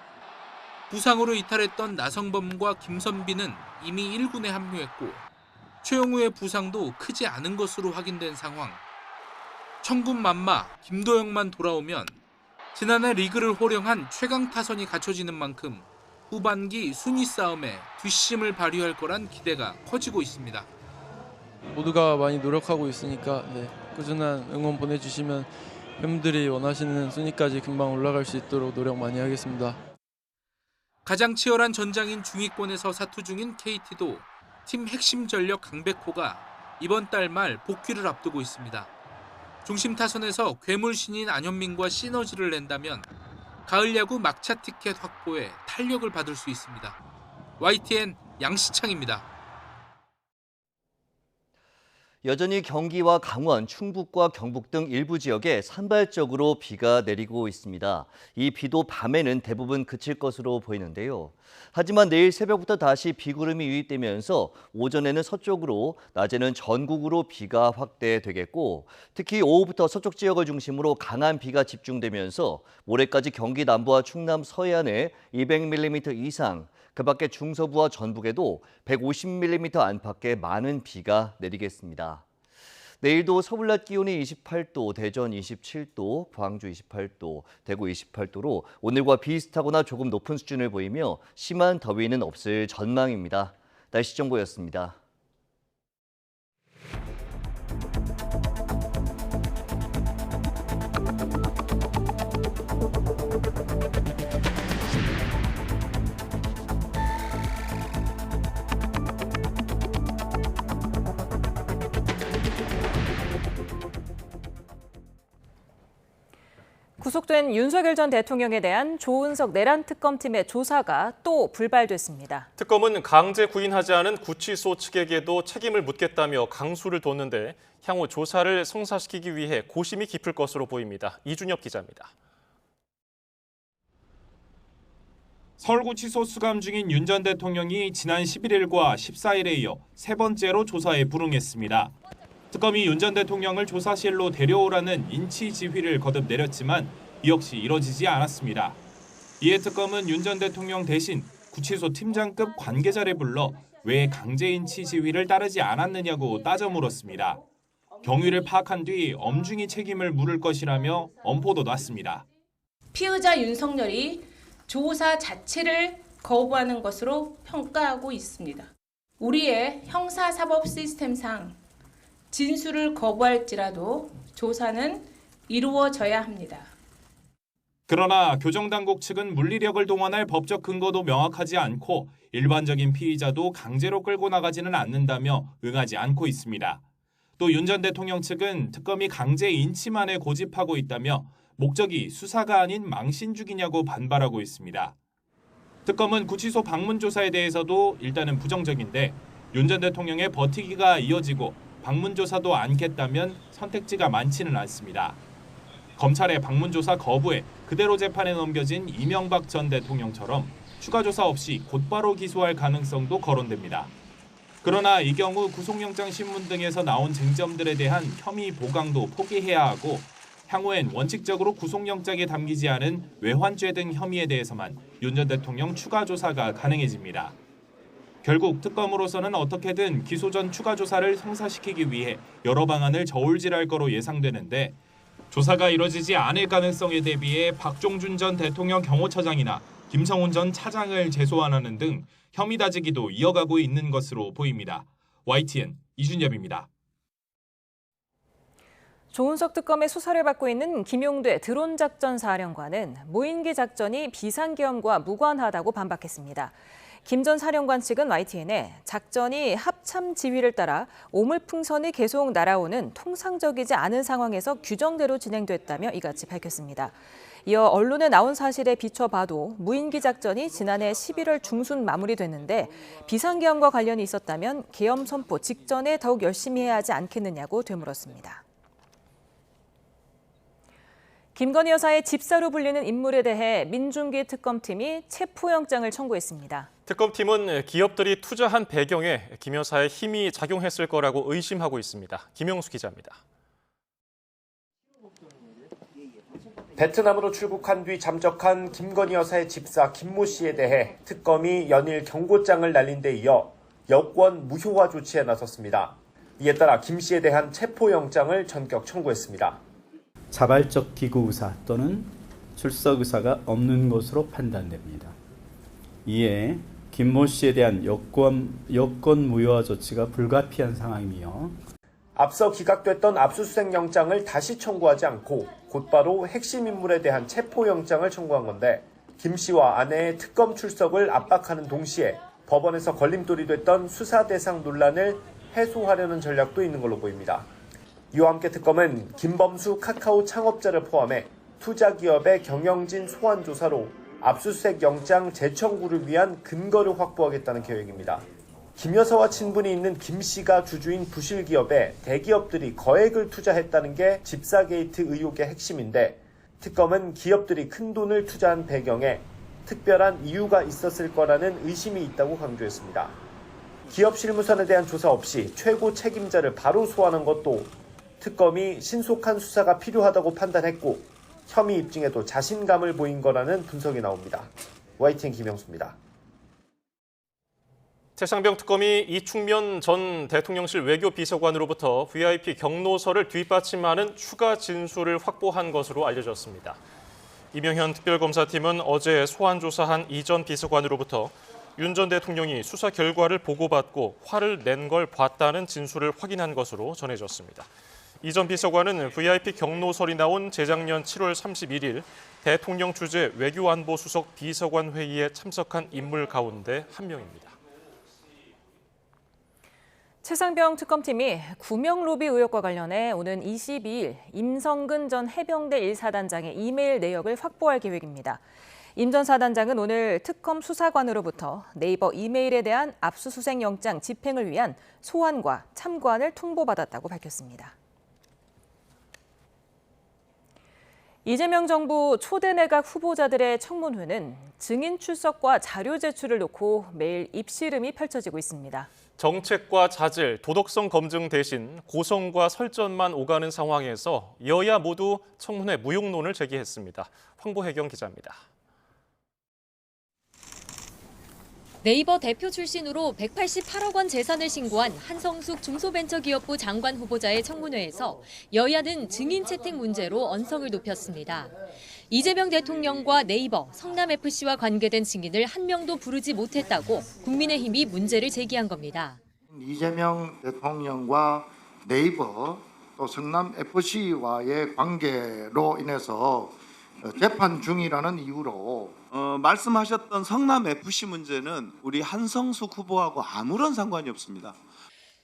부상으로 이탈했던 나성범과 김선비는 이미 1군에 합류했고 최용우의 부상도 크지 않은 것으로 확인된 상황. 천군만마 김도영만 돌아오면 지난해 리그를 호령한 최강 타선이 갖춰지는 만큼 후반기 순위 싸움에 뒷심을 발휘할 거란 기대가 커지고 있습니다. 모두가 많이 노력하고 있으니까 꾸준한 응원 보내주시면 팬분들이 원하시는 순위까지 금방 올라갈 수 있도록 노력 많이 하겠습니다. 가장 치열한 전장인 중위권에서 사투 중인 KT도 팀 핵심 전력 강백호가 이번 달 말 복귀를 앞두고 있습니다. 중심 타선에서 괴물 신인 안현민과 시너지를 낸다면 가을 야구 막차 티켓 확보에 탄력을 받을 수 있습니다. YTN 양시창입니다. 여전히 경기와 강원, 충북과 경북 등 일부 지역에 산발적으로 비가 내리고 있습니다. 이 비도 밤에는 대부분 그칠 것으로 보이는데요. 하지만 내일 새벽부터 다시 비구름이 유입되면서 오전에는 서쪽으로, 낮에는 전국으로 비가 확대되겠고 특히 오후부터 서쪽 지역을 중심으로 강한 비가 집중되면서 모레까지 경기 남부와 충남 서해안에 200mm 이상, 그 밖에 중서부와 전북에도 150mm 안팎의 많은 비가 내리겠습니다. 내일도 서울 낮 기온이 28도, 대전 27도, 광주 28도, 대구 28도로 오늘과 비슷하거나 조금 높은 수준을 보이며 심한 더위는 없을 전망입니다. 날씨 정보였습니다. 구속된 윤석열 전 대통령에 대한 조은석 내란 특검팀의 조사가 또 불발됐습니다. 특검은 강제 구인하지 않은 구치소 측에게도 책임을 묻겠다며 강수를 뒀는데 향후 조사를 성사시키기 위해 고심이 깊을 것으로 보입니다. 이준엽 기자입니다. 서울구치소 수감 중인 윤 전 대통령이 지난 11일과 14일에 이어 세 번째로 조사에 불응했습니다. 특검이 윤 전 대통령을 조사실로 데려오라는 인치 지휘를 거듭 내렸지만 이 역시 이뤄지지 않았습니다. 이에 특검은 윤 전 대통령 대신 구치소 팀장급 관계자를 불러 왜 강제 인치 지휘를 따르지 않았느냐고 따져 물었습니다. 경위를 파악한 뒤 엄중히 책임을 물을 것이라며 엄포도 놨습니다. 피의자 윤석열이 조사 자체를 거부하는 것으로 평가하고 있습니다. 우리의 형사사법 시스템상 진술을 거부할지라도 조사는 이루어져야 합니다. 그러나 교정당국 측은 물리력을 동원할 법적 근거도 명확하지 않고 일반적인 피의자도 강제로 끌고 나가지는 않는다며 응하지 않고 있습니다. 또 윤 전 대통령 측은 특검이 강제 인치만을 고집하고 있다며 목적이 수사가 아닌 망신주기냐고 반발하고 있습니다. 특검은 구치소 방문 조사에 대해서도 일단은 부정적인데 윤 전 대통령의 버티기가 이어지고 방문조사도 않겠다면 선택지가 많지는 않습니다. 검찰의 방문조사 거부에 그대로 재판에 넘겨진 이명박 전 대통령처럼 추가 조사 없이 곧바로 기소할 가능성도 거론됩니다. 그러나 이 경우 구속영장 신문 등에서 나온 쟁점들에 대한 혐의 보강도 포기해야 하고 향후엔 원칙적으로 구속영장에 담기지 않은 외환죄 등 혐의에 대해서만 윤 전 대통령 추가 조사가 가능해집니다. 결국 특검으로서는 어떻게든 기소 전 추가 조사를 성사시키기 위해 여러 방안을 저울질할 거로 예상되는데 조사가 이뤄지지 않을 가능성에 대비해 박종준 전 대통령 경호처장이나 김성훈 전 차장을 재소환하는 등 혐의 다지기도 이어가고 있는 것으로 보입니다. YTN 이준엽입니다. 조은석 특검의 수사를 받고 있는 김용대 드론작전 사령관은 무인기 작전이 비상계엄과 무관하다고 반박했습니다. 김 전 사령관 측은 YTN에 작전이 합참 지휘를 따라 오물풍선이 계속 날아오는 통상적이지 않은 상황에서 규정대로 진행됐다며 이같이 밝혔습니다. 이어 언론에 나온 사실에 비춰봐도 무인기 작전이 지난해 11월 중순 마무리됐는데 비상계엄과 관련이 있었다면 계엄 선포 직전에 더욱 열심히 해야 하지 않겠느냐고 되물었습니다. 김건희 여사의 집사로 불리는 인물에 대해 민중기 특검팀이 체포영장을 청구했습니다. 특검팀은 기업들이 투자한 배경에 김 여사의 힘이 작용했을 거라고 의심하고 있습니다. 김영수 기자입니다. 베트남으로 출국한 뒤 잠적한 김건희 여사의 집사 김모 씨에 대해 특검이 연일 경고장을 날린 데 이어 여권 무효화 조치에 나섰습니다. 이에 따라 김 씨에 대한 체포영장을 전격 청구했습니다. 자발적 기구 의사 또는 출석 의사가 없는 것으로 판단됩니다. 이에 김모 씨에 대한 여권 무효화 조치가 불가피한 상황이며 앞서 기각됐던 압수수색 영장을 다시 청구하지 않고 곧바로 핵심 인물에 대한 체포영장을 청구한 건데 김 씨와 아내의 특검 출석을 압박하는 동시에 법원에서 걸림돌이 됐던 수사 대상 논란을 해소하려는 전략도 있는 걸로 보입니다. 이와 함께 특검은 김범수 카카오 창업자를 포함해 투자기업의 경영진 소환 조사로 압수수색 영장 재청구를 위한 근거를 확보하겠다는 계획입니다. 김 여사와 친분이 있는 김 씨가 주주인 부실기업에 대기업들이 거액을 투자했다는 게 집사 게이트 의혹의 핵심인데 특검은 기업들이 큰 돈을 투자한 배경에 특별한 이유가 있었을 거라는 의심이 있다고 강조했습니다. 기업 실무선에 대한 조사 없이 최고 책임자를 바로 소환한 것도 특검이 신속한 수사가 필요하다고 판단했고 혐의 입증에도 자신감을 보인 거라는 분석이 나옵니다. YTN 김영수입니다. 최상병 특검이 이충면 전 대통령실 외교비서관으로부터 VIP 경로서를 뒷받침하는 추가 진술을 확보한 것으로 알려졌습니다. 이명현 특별검사팀은 어제 소환 조사한 이 전 비서관으로부터 윤 전 대통령이 수사 결과를 보고받고 화를 낸 걸 봤다는 진술을 확인한 것으로 전해졌습니다. 이 전 비서관은 VIP 경로설이 나온 재작년 7월 31일 대통령 주재 외교안보수석 비서관 회의에 참석한 인물 가운데 한 명입니다. 최상병 특검팀이 구명 로비 의혹과 관련해 오는 22일 임성근 전 해병대 1사단장의 이메일 내역을 확보할 계획입니다. 임 전 사단장은 오늘 특검 수사관으로부터 네이버 이메일에 대한 압수수색 영장 집행을 위한 소환과 참관을 통보받았다고 밝혔습니다. 이재명 정부 초대 내각 후보자들의 청문회는 증인 출석과 자료 제출을 놓고 매일 입씨름이 펼쳐지고 있습니다. 정책과 자질, 도덕성 검증 대신 고성과 설전만 오가는 상황에서 여야 모두 청문회 무용론을 제기했습니다. 황보혜경 기자입니다. 네이버 대표 출신으로 188억 원 재산을 신고한 한성숙 중소벤처기업부 장관 후보자의 청문회에서 여야는 증인 채택 문제로 언성을 높였습니다. 이재명 대통령과 네이버, 성남FC와 관계된 증인을 한 명도 부르지 못했다고 국민의힘이 문제를 제기한 겁니다. 이재명 대통령과 네이버 또 성남FC와의 관계로 인해서 재판 중이라는 이유로 말씀하셨던 성남FC 문제는 우리 한성숙 후보하고 아무런 상관이 없습니다.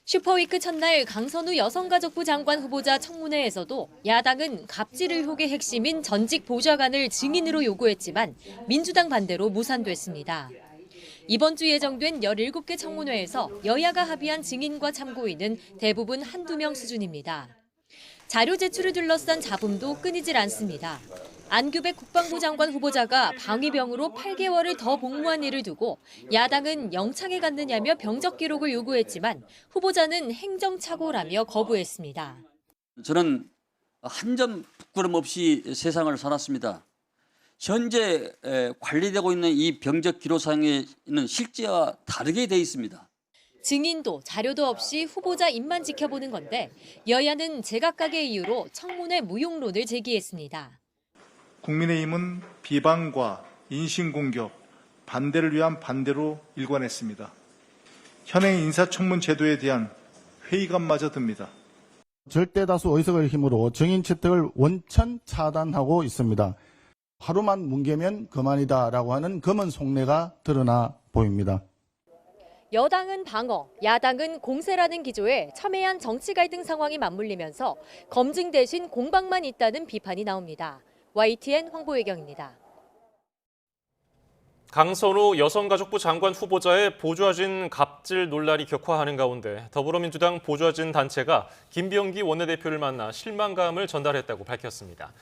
슈퍼위크 첫날 강선우 여성가족부 장관 후보자 청문회에서도 야당은 갑질 의혹의 핵심인 전직 보좌관을 증인으로 요구했지만 민주당 반대로 무산됐습니다. 이번 주 예정된 17개 청문회에서 여야가 합의한 증인과 참고인은 대부분 한두 명 수준입니다. 자료 제출을 둘러싼 잡음도 끊이질 않습니다. 안규백 국방부 장관 후보자가 방위병으로 8개월을 더 복무한 일을 두고 야당은 영창에 갔느냐며 병적 기록을 요구했지만 후보자는 행정착오라며 거부했습니다. 저는 한 점 부끄럼 없이 세상을 살았습니다. 현재 관리되고 있는 이 병적 기록상에는 실제와 다르게 돼 있습니다. 증인도 자료도 없이 후보자 입만 지켜보는 건데 여야는 제각각의 이유로 청문회 무용론을 제기했습니다. 국민의힘은 비방과 인신공격, 반대를 위한 반대로 일관했습니다. 현행 인사청문 제도에 대한 회의감마저 듭니다. 절대 다수 의석을 힘으로 증인 채택을 원천 차단하고 있습니다. 하루만 뭉개면 그만이다라고 하는 검은 속내가 드러나 보입니다. 여당은 방어, 야당은 공세라는 기조에 첨예한 정치 갈등 상황이 맞물리면서 검증 대신 공방만 있다는 비판이 나옵니다. YTN 황보혜경입니다. 강선우 여성가족부 장관 후보자의 보좌진 갑질 논란이 격화하는 가운데 더불어민주당 보좌진 단체가 김병기 원내대표를 만나 실망감을 전달했다고 밝혔습니다.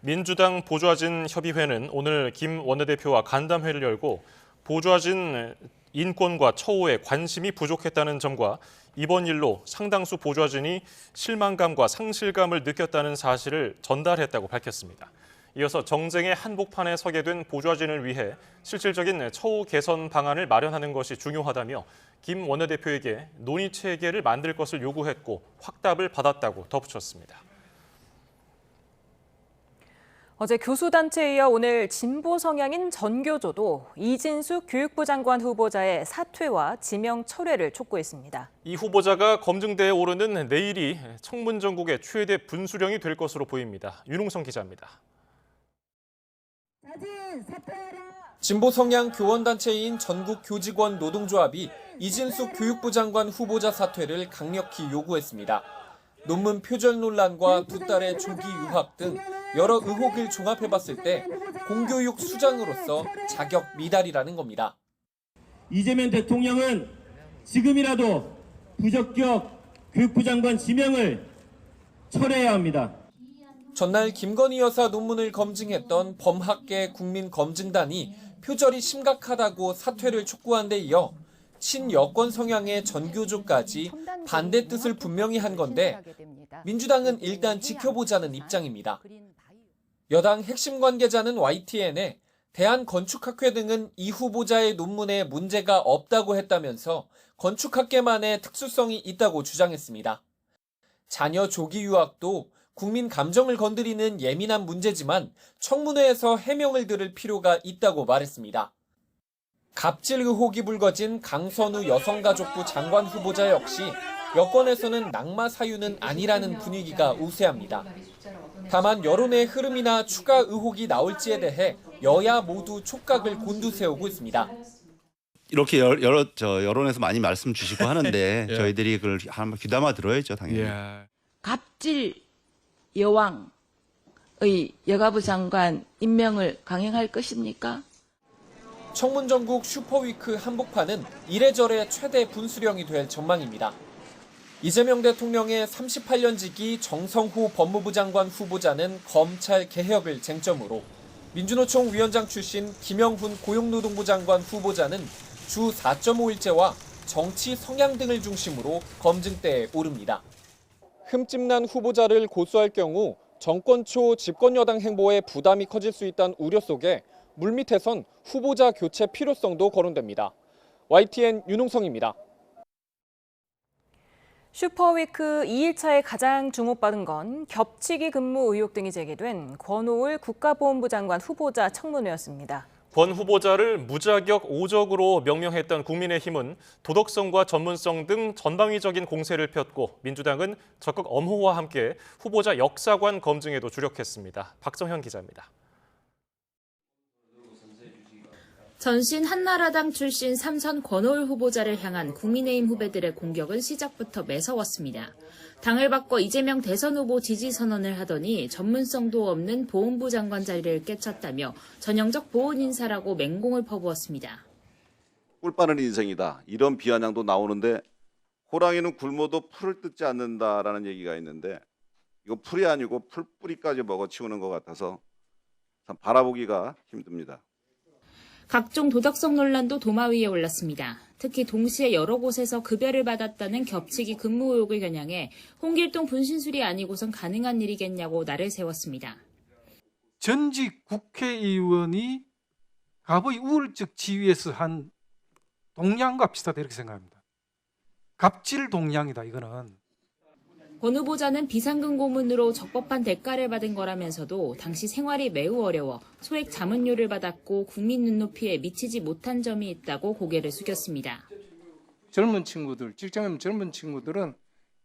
민주당 보좌진 협의회는 오늘 김 원내대표와 간담회를 열고 보좌진 인권과 처우에 관심이 부족했다는 점과 이번 일로 상당수 보좌진이 실망감과 상실감을 느꼈다는 사실을 전달했다고 밝혔습니다. 이어서 정쟁의 한복판에 서게 된 보좌진을 위해 실질적인 처우 개선 방안을 마련하는 것이 중요하다며 김 원내대표에게 논의 체계를 만들 것을 요구했고 확답을 받았다고 덧붙였습니다. 어제 교수단체에 이어 오늘 진보 성향인 전교조도 이진숙 교육부 장관 후보자의 사퇴와 지명 철회를 촉구했습니다. 이 후보자가 검증대에 오르는 내일이 청문 전국의 최대 분수령이 될 것으로 보입니다. 윤웅성 기자입니다. 진보 성향 교원단체인 전국교직원 노동조합이 이진숙 교육부 장관 후보자 사퇴를 강력히 요구했습니다. 논문 표절 논란과 두 딸의 조기 유학 등 여러 의혹을 종합해봤을 때 공교육 수장으로서 자격 미달이라는 겁니다. 이재명 대통령은 지금이라도 부적격 교육부 장관 지명을 철회해야 합니다. 전날 김건희 여사 논문을 검증했던 범학계 국민검증단이 표절이 심각하다고 사퇴를 촉구한 데 이어 친여권 성향의 전교조까지 반대 뜻을 분명히 한 건데 민주당은 일단 지켜보자는 입장입니다. 여당 핵심 관계자는 YTN에 대한건축학회 등은 이 후보자의 논문에 문제가 없다고 했다면서 건축학계만의 특수성이 있다고 주장했습니다. 자녀 조기 유학도 국민 감정을 건드리는 예민한 문제지만 청문회에서 해명을 들을 필요가 있다고 말했습니다. 갑질 의혹이 불거진 강선우 여성가족부 장관 후보자 역시 여권에서는 낙마 사유는 아니라는 분위기가 우세합니다. 다만 여론의 흐름이나 추가 의혹이 나올지에 대해 여야 모두 촉각을 곤두세우고 있습니다. 이렇게 여론에서 많이 말씀 주시고 하는데 예. 저희들이 그걸 한번 귀담아 들어야죠, 당연히. 예. 갑질 여왕의 여가부 장관 임명을 강행할 것입니까? 청문 전국 슈퍼위크 한복판은 이래저래 최대 분수령이 될 전망입니다. 이재명 대통령의 38년 지기 정성호 법무부 장관 후보자는 검찰 개혁을 쟁점으로, 민주노총 위원장 출신 김영훈 고용노동부 장관 후보자는 주 4.5일제와 정치 성향 등을 중심으로 검증대에 오릅니다. 흠집난 후보자를 고수할 경우 정권 초 집권 여당 행보에 부담이 커질 수 있다는 우려 속에 물밑에선 후보자 교체 필요성도 거론됩니다. YTN 윤웅성입니다. 슈퍼위크 2일차에 가장 주목받은 건 겹치기 근무 의혹 등이 제기된 권오을 국가보훈부 장관 후보자 청문회였습니다. 권 후보자를 무자격 5적으로 명명했던 국민의힘은 도덕성과 전문성 등 전방위적인 공세를 폈고 민주당은 적극 엄호와 함께 후보자 역사관 검증에도 주력했습니다. 박정현 기자입니다. 전신 한나라당 출신 3선 권오을 후보자를 향한 국민의힘 후배들의 공격은 시작부터 매서웠습니다. 당을 바꿔 이재명 대선 후보 지지 선언을 하더니 전문성도 없는 보훈부 장관 자리를 깨쳤다며 전형적 보훈 인사라고 맹공을 퍼부었습니다. 꿀 빠는 인생이다. 이런 비아냥도 나오는데 호랑이는 굶어도 풀을 뜯지 않는다라는 얘기가 있는데 이거 풀이 아니고 풀뿌리까지 먹어치우는 것 같아서 참 바라보기가 힘듭니다. 각종 도덕성 논란도 도마 위에 올랐습니다. 특히 동시에 여러 곳에서 급여를 받았다는 겹치기 근무 의혹을 겨냥해 홍길동 분신술이 아니고선 가능한 일이겠냐고 날을 세웠습니다. 전직 국회의원이 갑의 우월적 지위에서 한 동량과 비슷하다 이렇게 생각합니다. 갑질 동량이다 이거는. 권 후보자는 비상금 고문으로 적법한 대가를 받은 거라면서도 당시 생활이 매우 어려워 소액 자문료를 받았고 국민 눈높이에 미치지 못한 점이 있다고 고개를 숙였습니다. 젊은 친구들, 직장에 있는 젊은 친구들은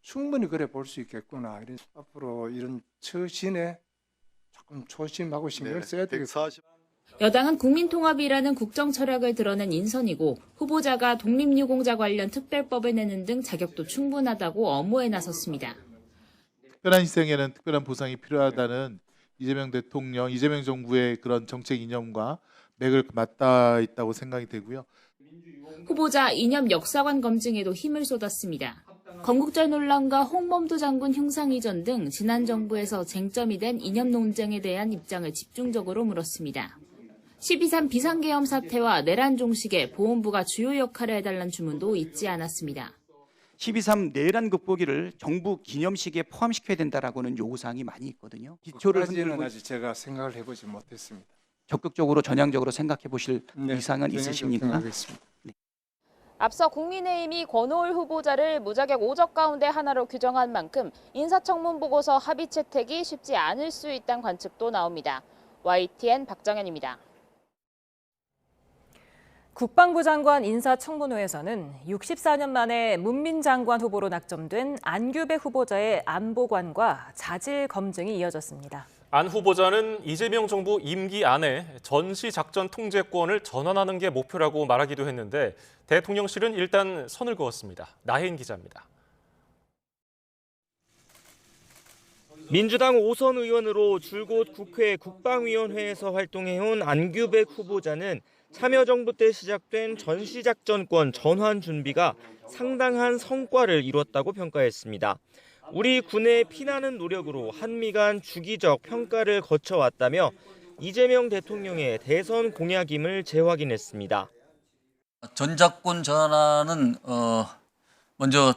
충분히 그래 볼 수 있겠구나. 앞으로 이런 처신에 조금 조심하고 신경을 써야 되겠다. 여당은 국민통합이라는 국정 철학을 드러낸 인선이고 후보자가 독립유공자 관련 특별법을 내는 등 자격도 충분하다고 엄호에 나섰습니다. 특별한 희생에는 특별한 보상이 필요하다는 이재명 대통령, 이재명 정부의 그런 정책 이념과 맥을 맞닿아 있다고 생각이 되고요. 후보자 이념 역사관 검증에도 힘을 쏟았습니다. 건국절 논란과 홍범도 장군 흉상 이전 등 지난 정부에서 쟁점이 된 이념 논쟁에 대한 입장을 집중적으로 물었습니다. 12.3 비상계엄 사태와 내란 종식에 보훈부가 주요 역할을 해달라는 주문도 잊지 않았습니다. 12.3 내란 극복일을 정부 기념식에 포함시켜야 된다라고는 요구사항이 많이 있거든요. 기초를 그까지는 아직 제가 생각을 해보지 못했습니다. 적극적으로 전향적으로 생각해 보실 의사는 있으십니까? 생각하겠습니다. 앞서 국민의힘이 권오을 후보자를 무자격 5적 가운데 하나로 규정한 만큼 인사청문 보고서 합의 채택이 쉽지 않을 수 있다는 관측도 나옵니다. YTN 박정현입니다. 국방부 장관 인사청문회에서는 64년 만에 문민 장관 후보로 낙점된 안규배 후보자의 안보관과 자질 검증이 이어졌습니다. 안 후보자는 이재명 정부 임기 안에 전시작전 통제권을 전환하는 게 목표라고 말하기도 했는데 대통령실은 일단 선을 그었습니다. 나혜인 기자입니다. 민주당 5선 의원으로 줄곧 국회 국방위원회에서 활동해온 안규백 후보자는 참여정부 때 시작된 전시작전권 전환 준비가 상당한 성과를 이뤘다고 평가했습니다. 우리 군의 피나는 노력으로 한미 간 주기적 평가를 거쳐왔다며 이재명 대통령의 대선 공약임을 재확인했습니다. 전작권 전환은 먼저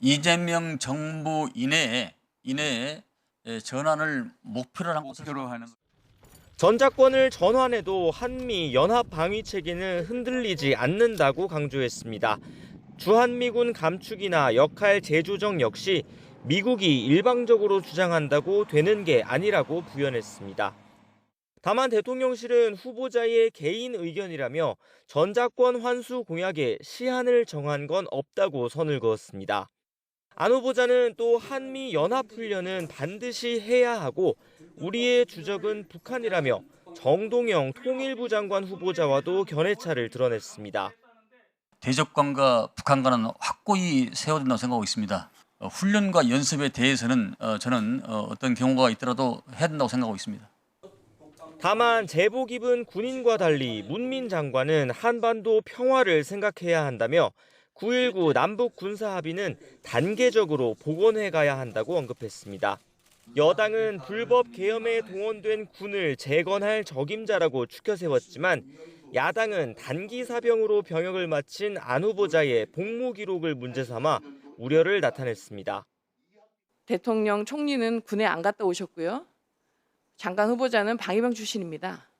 이재명 정부 이내에 전환을 목표로 하는 전작권을 전환해도 한미 연합 방위 체계는 흔들리지 않는다고 강조했습니다. 주한미군 감축이나 역할 재조정 역시 미국이 일방적으로 주장한다고 되는 게 아니라고 부연했습니다. 다만 대통령실은 후보자의 개인 의견이라며 전작권 환수 공약에 시한을 정한 건 없다고 선을 그었습니다. 안 후보자는 또 한미 연합훈련은 반드시 해야 하고 우리의 주적은 북한이라며 정동영 통일부 장관 후보자와도 견해차를 드러냈습니다. 대적관과 북한과는 확고히 세워야 된다고 생각하고 있습니다. 훈련과 연습에 대해서는 저는 어떤 경우가 있더라도 해야 된다고 생각하고 있습니다. 다만 제복 입은 군인과 달리 문민 장관은 한반도 평화를 생각해야 한다며 9.19 남북 군사 합의는 단계적으로 복원해 가야 한다고 언급했습니다. 여당은 불법 계엄에 동원된 군을 재건할 적임자라고 추켜 세웠지만 야당은 단기 사병으로 병역을 마친 안 후보자의 복무 기록을 문제 삼아 우려를 나타냈습니다. 대통령 총리는 군에 안 갔다 오셨고요. 장관 후보자는 방위병 출신입니다.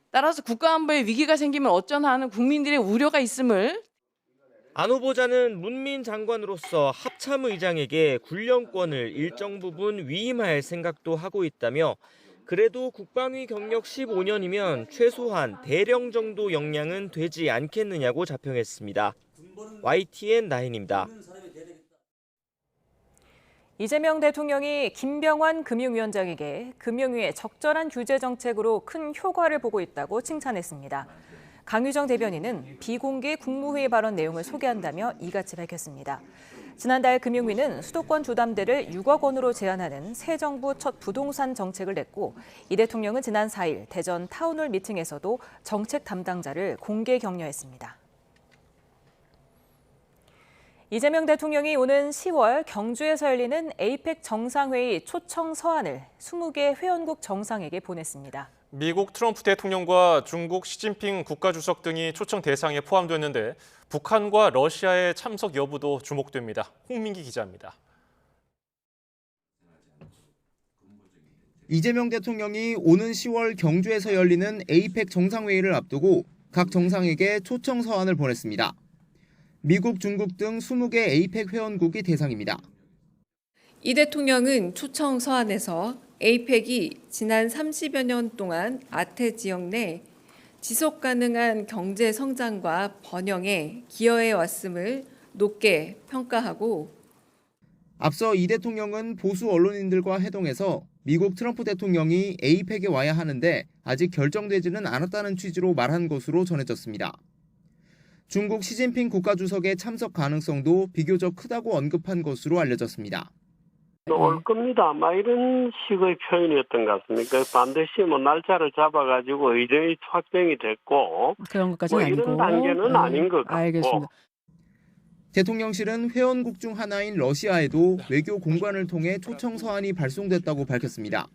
따라서 국가안보에 위기가 생기면 어쩌나 하는 국민들의 우려가 있음을 안 후보자는 문민 장관으로서 합참의장에게 군령권을 일정 부분 위임할 생각도 하고 있다며 그래도 국방위 경력 15년이면 최소한 대령 정도 역량은 되지 않겠느냐고 자평했습니다. YTN 나인입니다. 이재명 대통령이 김병완 금융위원장에게 금융위의 적절한 규제 정책으로 큰 효과를 보고 있다고 칭찬했습니다. 강유정 대변인은 비공개 국무회의 발언 내용을 소개한다며 이같이 밝혔습니다. 지난달 금융위는 수도권 주담대를 6억 원으로 제한하는 새 정부 첫 부동산 정책을 냈고 이 대통령은 지난 4일 대전 타운홀 미팅에서도 정책 담당자를 공개 격려했습니다. 이재명 대통령이 오는 10월 경주에서 열리는 에이펙 정상회의 초청 서한을 20개 회원국 정상에게 보냈습니다. 미국 트럼프 대통령과 중국 시진핑 국가주석 등이 초청 대상에 포함됐는데 북한과 러시아의 참석 여부도 주목됩니다. 홍민기 기자입니다. 이재명 대통령이 오는 10월 경주에서 열리는 에이펙 정상회의를 앞두고 각 정상에게 초청 서한을 보냈습니다. 미국, 중국 등 20개 에이펙 회원국이 대상입니다. 이 대통령은 초청 서한에서 에이펙이 지난 30여 년 동안 아태 지역 내 지속 가능한 경제 성장과 번영에 기여해 왔음을 높게 평가하고 앞서 이 대통령은 보수 언론인들과 회동해서 미국 트럼프 대통령이 에이펙에 와야 하는데 아직 결정되지는 않았다는 취지로 말한 것으로 전해졌습니다. 중국 시진핑 국가주석의 참석 가능성도 비교적 크다고 언급한 것으로 알려졌습니다. 올 겁니다. 이런 식의 표현이었던 것 같습니다. 반드시 날짜를 잡아가지고 의정이 확정이 됐고 그런 것까지는 아니고 이런 단계는 아닌 것 같고. 알겠습니다. 대통령실은 회원국 중 하나인 러시아에도 외교 공관을 통해 초청 서한이 발송됐다고 밝혔습니다.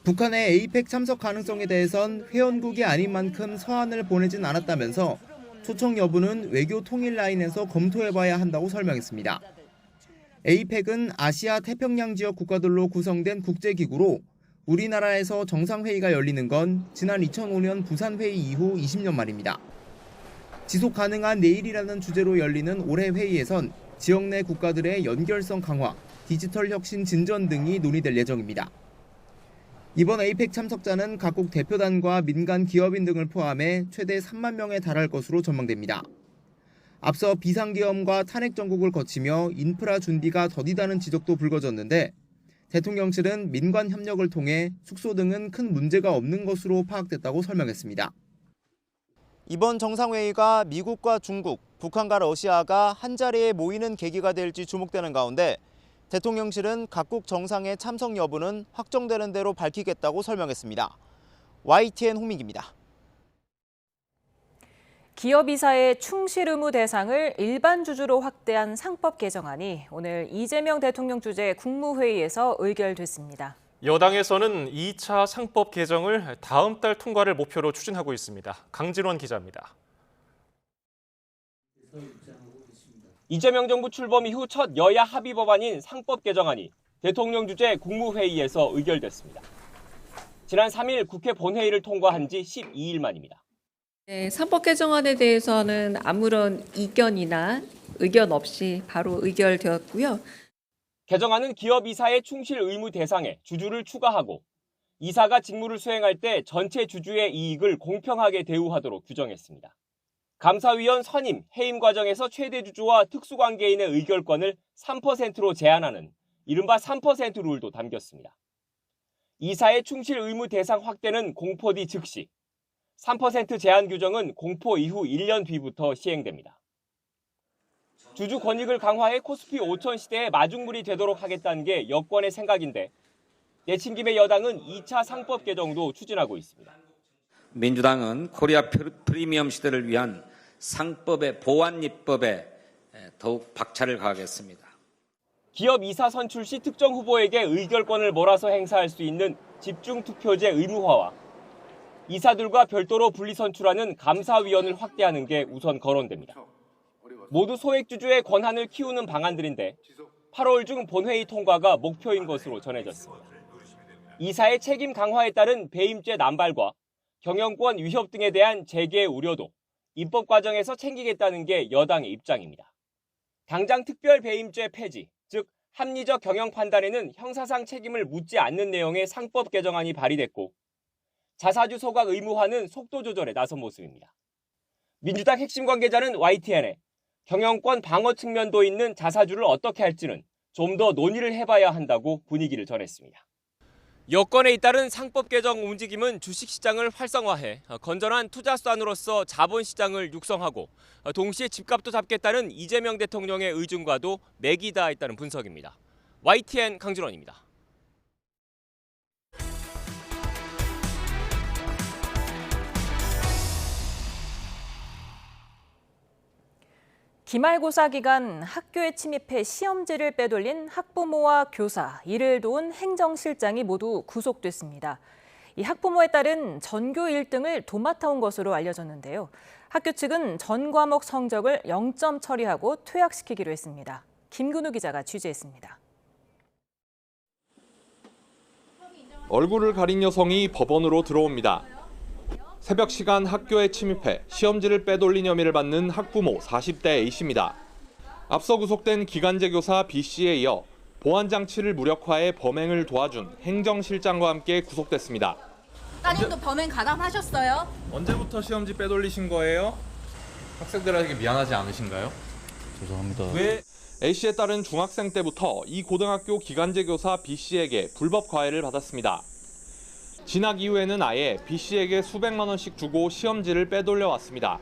북한의 에이펙 참석 가능성에 대해선 회원국이 아닌 만큼 서한을 보내진 않았다면서 초청 여부는 외교 통일 라인에서 검토해봐야 한다고 설명했습니다. 에이펙은 아시아 태평양 지역 국가들로 구성된 국제기구로 우리나라에서 정상회의가 열리는 건 지난 2005년 부산회의 이후 20년 만입니다. 지속 가능한 내일이라는 주제로 열리는 올해 회의에선 지역 내 국가들의 연결성 강화, 디지털 혁신 진전 등이 논의될 예정입니다. 이번 에이펙 참석자는 각국 대표단과 민간 기업인 등을 포함해 최대 3만 명에 달할 것으로 전망됩니다. 앞서 비상계엄과 탄핵 정국을 거치며 인프라 준비가 더디다는 지적도 불거졌는데 대통령실은 민관 협력을 통해 숙소 등은 큰 문제가 없는 것으로 파악됐다고 설명했습니다. 이번 정상회의가 미국과 중국, 북한과 러시아가 한자리에 모이는 계기가 될지 주목되는 가운데 대통령실은 각국 정상의 참석 여부는 확정되는 대로 밝히겠다고 설명했습니다. YTN 홍민기입니다. 기업 이사의 충실 의무 대상을 일반 주주로 확대한 상법 개정안이 오늘 이재명 대통령 주재 국무회의에서 의결됐습니다. 여당에서는 2차 상법 개정을 다음 달 통과를 목표로 추진하고 있습니다. 강진원 기자입니다. 이재명 정부 출범 이후 첫 여야 합의 법안인 상법 개정안이 대통령 주재 국무회의에서 의결됐습니다. 지난 3일 국회 본회의를 통과한 지 12일 만입니다. 네, 상법 개정안에 대해서는 아무런 이견이나 의견 없이 바로 의결되었고요. 개정안은 기업 이사의 충실 의무 대상에 주주를 추가하고 이사가 직무를 수행할 때 전체 주주의 이익을 공평하게 대우하도록 규정했습니다. 감사위원 선임, 해임 과정에서 최대 주주와 특수관계인의 의결권을 3%로 제한하는 이른바 3% 룰도 담겼습니다. 이사의 충실 의무 대상 확대는 공포 뒤 즉시, 3% 제한 규정은 공포 이후 1년 뒤부터 시행됩니다. 주주 권익을 강화해 코스피 5천 시대의 마중물이 되도록 하겠다는 게 여권의 생각인데 내친 김에 여당은 2차 상법 개정도 추진하고 있습니다. 민주당은 코리아 프리미엄 시대를 위한 상법의 보완 입법에 더욱 박차를 가하겠습니다. 기업 이사 선출 시 특정 후보에게 의결권을 몰아서 행사할 수 있는 집중투표제 의무화와 이사들과 별도로 분리선출하는 감사위원을 확대하는 게 우선 거론됩니다. 모두 소액주주의 권한을 키우는 방안들인데 8월 중 본회의 통과가 목표인 것으로 전해졌습니다. 이사의 책임 강화에 따른 배임죄 남발과 경영권 위협 등에 대한 재계 우려도 입법 과정에서 챙기겠다는 게 여당의 입장입니다. 당장 특별 배임죄 폐지, 즉 합리적 경영 판단에는 형사상 책임을 묻지 않는 내용의 상법 개정안이 발의됐고 자사주 소각 의무화는 속도 조절에 나선 모습입니다. 민주당 핵심 관계자는 YTN에 경영권 방어 측면도 있는 자사주를 어떻게 할지는 좀 더 논의를 해봐야 한다고 분위기를 전했습니다. 여건에 잇따른 상법 개정 움직임은 주식시장을 활성화해 건전한 투자수단으로서 자본시장을 육성하고 동시에 집값도 잡겠다는 이재명 대통령의 의중과도 맥이 닿아 있다는 분석입니다. YTN 강준원입니다. 기말고사 기간 학교에 침입해 시험지를 빼돌린 학부모와 교사, 이를 도운 행정실장이 모두 구속됐습니다. 이 학부모에 따른 전교 1등을 도맡아온 것으로 알려졌는데요. 학교 측은 전 과목 성적을 0점 처리하고 퇴학시키기로 했습니다. 김근우 기자가 취재했습니다. 얼굴을 가린 여성이 법원으로 들어옵니다. 새벽 시간 학교에 침입해 시험지를 빼돌린 혐의를 받는 학부모 40대 A씨입니다. 앞서 구속된 기간제 교사 B씨에 이어 보안장치를 무력화해 범행을 도와준 행정실장과 함께 구속됐습니다. 따님도 범행 가담하셨어요? 언제부터 시험지 빼돌리신 거예요? 학생들에게 미안하지 않으신가요? 죄송합니다. 왜? A씨에 따른 중학생 때부터 이 고등학교 기간제 교사 B씨에게 불법 과외를 받았습니다. 진학 이후에는 아예 B씨에게 수백만 원씩 주고 시험지를 빼돌려 왔습니다.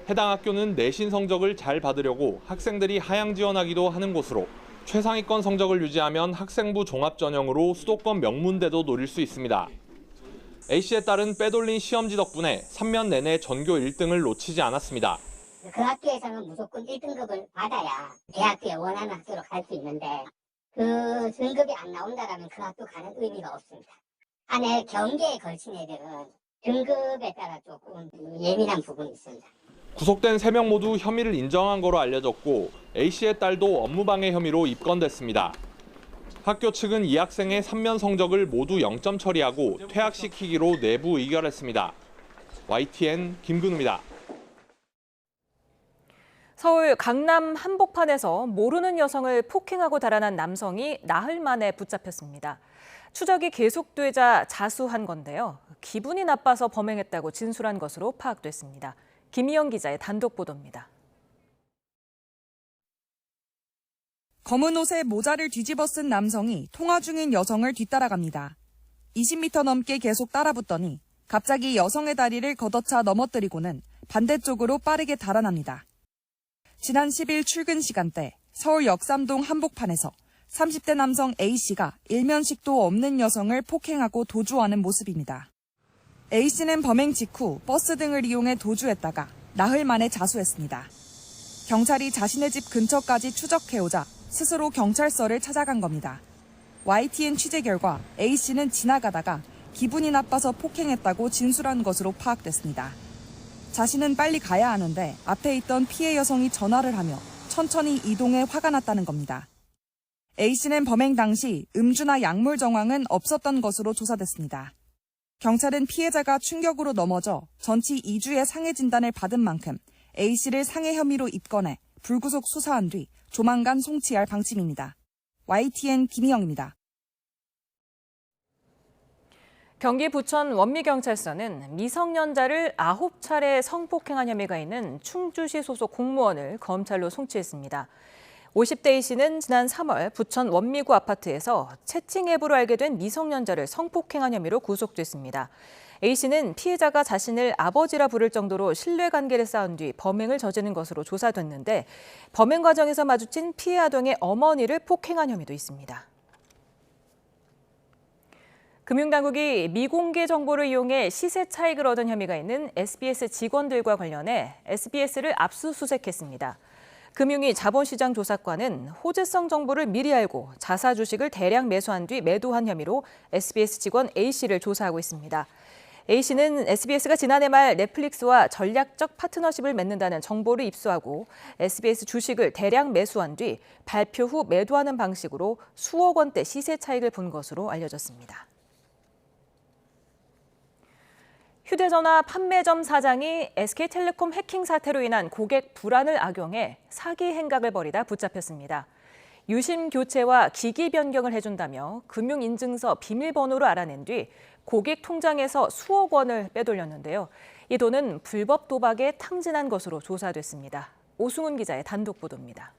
해당 학교는 내신 성적을 잘 받으려고 학생들이 하향 지원하기도 하는 곳으로 최상위권 성적을 유지하면 학생부 종합전형으로 수도권 명문대도 노릴 수 있습니다. A씨에 따른 빼돌린 시험지 덕분에 3년 내내 전교 1등을 놓치지 않았습니다. 그 학교에서는 무조건 1등급을 받아야 대학교에 원하는 학교로 갈 수 있는데 그 등급이 안 나온다면 그 학교 가는 의미가 없습니다. 안에 경계에 걸친 애들은 등급에 따라 조금 예민한 부분이 있습니다. 구속된 3명 모두 혐의를 인정한 거로 알려졌고 A씨의 딸도 업무방해 혐의로 입건됐습니다. 학교 측은 이 학생의 3면 성적을 모두 0점 처리하고 퇴학시키기로 내부 의결했습니다. YTN 김근우입니다. 서울 강남 한복판에서 모르는 여성을 폭행하고 달아난 남성이 나흘 만에 붙잡혔습니다. 추적이 계속되자 자수한 건데요. 기분이 나빠서 범행했다고 진술한 것으로 파악됐습니다. 김희영 기자의 단독 보도입니다. 검은 옷에 모자를 뒤집어 쓴 남성이 통화 중인 여성을 뒤따라갑니다. 20m 넘게 계속 따라붙더니 갑자기 여성의 다리를 걷어차 넘어뜨리고는 반대쪽으로 빠르게 달아납니다. 지난 10일 출근 시간대 서울 역삼동 한복판에서 30대 남성 A씨가 일면식도 없는 여성을 폭행하고 도주하는 모습입니다. A씨는 범행 직후 버스 등을 이용해 도주했다가 나흘 만에 자수했습니다. 경찰이 자신의 집 근처까지 추적해오자 스스로 경찰서를 찾아간 겁니다. YTN 취재 결과 A씨는 지나가다가 기분이 나빠서 폭행했다고 진술한 것으로 파악됐습니다. 자신은 빨리 가야 하는데 앞에 있던 피해 여성이 전화를 하며 천천히 이동해 화가 났다는 겁니다. A씨는 범행 당시 음주나 약물 정황은 없었던 것으로 조사됐습니다. 경찰은 피해자가 충격으로 넘어져 전치 2주의 상해 진단을 받은 만큼 A씨를 상해 혐의로 입건해 불구속 수사한 뒤 조만간 송치할 방침입니다. YTN 김희영입니다. 경기 부천 원미경찰서는 미성년자를 9차례 성폭행한 혐의가 있는 충주시 소속 공무원을 검찰로 송치했습니다. 50대 A씨는 지난 3월 부천 원미구 아파트에서 채팅 앱으로 알게 된 미성년자를 성폭행한 혐의로 구속됐습니다. A씨는 피해자가 자신을 아버지라 부를 정도로 신뢰관계를 쌓은 뒤 범행을 저지른 것으로 조사됐는데 범행 과정에서 마주친 피해 아동의 어머니를 폭행한 혐의도 있습니다. 금융당국이 미공개 정보를 이용해 시세 차익을 얻은 혐의가 있는 SBS 직원들과 관련해 SBS를 압수수색했습니다. 금융위 자본시장조사과는 호재성 정보를 미리 알고 자사 주식을 대량 매수한 뒤 매도한 혐의로 SBS 직원 A씨를 조사하고 있습니다. A씨는 SBS가 지난해 말 넷플릭스와 전략적 파트너십을 맺는다는 정보를 입수하고 SBS 주식을 대량 매수한 뒤 발표 후 매도하는 방식으로 수억 원대 시세 차익을 본 것으로 알려졌습니다. 휴대전화 판매점 사장이 SK텔레콤 해킹 사태로 인한 고객 불안을 악용해 사기 행각을 벌이다 붙잡혔습니다. 유심 교체와 기기 변경을 해준다며 금융인증서 비밀번호를 알아낸 뒤 고객 통장에서 수억 원을 빼돌렸는데요. 이 돈은 불법 도박에 탕진한 것으로 조사됐습니다. 오승훈 기자의 단독 보도입니다.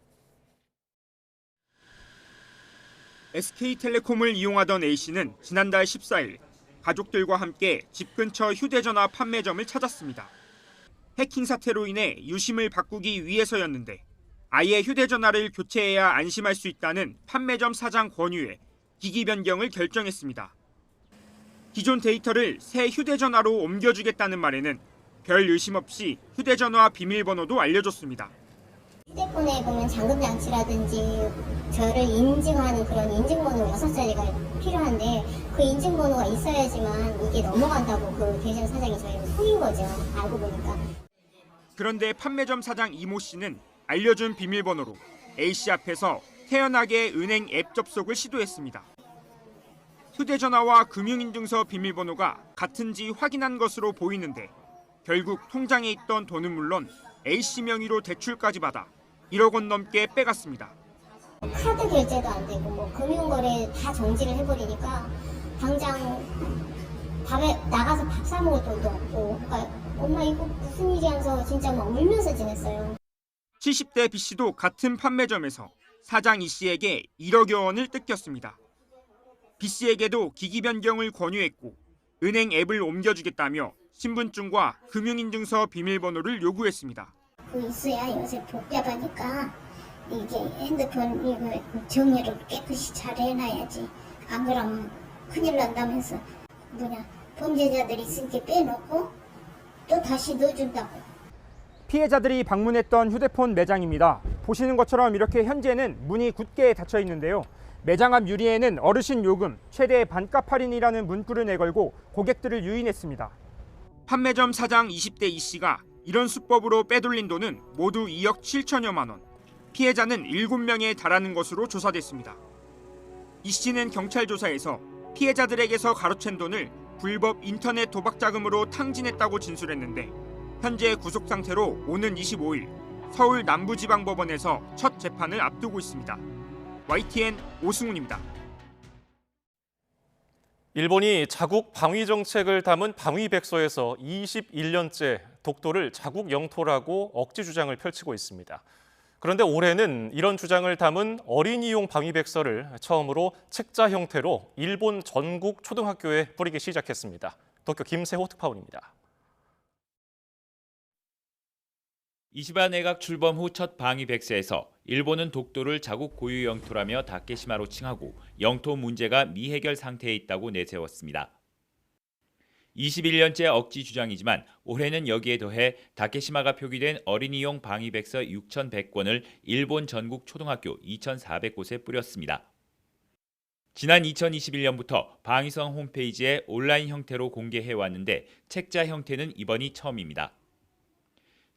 SK텔레콤을 이용하던 A씨는 지난달 14일 가족들과 함께 집 근처 휴대전화 판매점을 찾았습니다. 해킹 사태로 인해 유심을 바꾸기 위해서였는데 아예 휴대전화를 교체해야 안심할 수 있다는 판매점 사장 권유에 기기 변경을 결정했습니다. 기존 데이터를 새 휴대전화로 옮겨주겠다는 말에는 별 의심 없이 휴대전화 비밀번호도 알려줬습니다. 휴대폰에 보면 잠금 장치라든지 저를 인증하는 그런 인증번호 6자리가 필요한데 그 인증번호가 있어야지만 이게 넘어간다고 그 대전 사장이 저희를 속인 거죠. 알고 보니까. 그런데 판매점 사장 이모 씨는 알려준 비밀번호로 A씨 앞에서 태연하게 은행 앱 접속을 시도했습니다. 휴대전화와 금융인증서 비밀번호가 같은지 확인한 것으로 보이는데 결국 통장에 있던 돈은 물론 A씨 명의로 대출까지 받아 1억 원 넘게 빼갔습니다. 카드 결제도 안 되고 뭐 금융거래 다 정지를 해버리니까 당장 밤에 나가서 밥 사 먹을 돈도 없고 그러니까 엄마 이거 무슨 일이 하면서 진짜 막 울면서 지냈어요. 70대 B씨도 같은 판매점에서 사장 E씨에게 1억여 원을 뜯겼습니다. B씨에게도 기기 변경을 권유했고 은행 앱을 옮겨주겠다며 신분증과 금융인증서 비밀번호를 요구했습니다. 그 있어야 요새 복잡하니까 이게 핸드폰 이거 정리를 깨끗이 잘 해놔야지. 안 그러면 큰일 난다면서 범죄자들이 있으니까 빼놓고 또 다시 넣어준다고. 피해자들이 방문했던 휴대폰 매장입니다. 보시는 것처럼 이렇게 현재는 문이 굳게 닫혀 있는데요. 매장 앞 유리에는 어르신 요금 최대 반값 할인이라는 문구를 내걸고 고객들을 유인했습니다. 판매점 사장 20대 E씨가 이런 수법으로 빼돌린 돈은 모두 2억 7천여만 원. 피해자는 7명에 달하는 것으로 조사됐습니다. E씨는 경찰 조사에서 피해자들에게서 가로챈 돈을 불법 인터넷 도박 자금으로 탕진했다고 진술했는데 현재 구속 상태로 오는 25일 서울 남부지방법원에서 첫 재판을 앞두고 있습니다. YTN 오승훈입니다. 일본이 자국 방위 정책을 담은 방위백서에서 21년째 독도를 자국 영토라고 억지 주장을 펼치고 있습니다. 그런데 올해는 이런 주장을 담은 어린이용 방위백서를 처음으로 책자 형태로 일본 전국 초등학교에 뿌리기 시작했습니다. 도쿄 김세호 특파원입니다. 이시바 내각 출범 후 첫 방위백서에서 일본은 독도를 자국 고유 영토라며 다케시마로 칭하고 영토 문제가 미해결 상태에 있다고 내세웠습니다. 21년째 억지 주장이지만 올해는 여기에 더해 다케시마가 표기된 어린이용 방위백서 6,100권을 일본 전국 초등학교 2,400곳에 뿌렸습니다. 지난 2021년부터 방위성 홈페이지에 온라인 형태로 공개해왔는데 책자 형태는 이번이 처음입니다.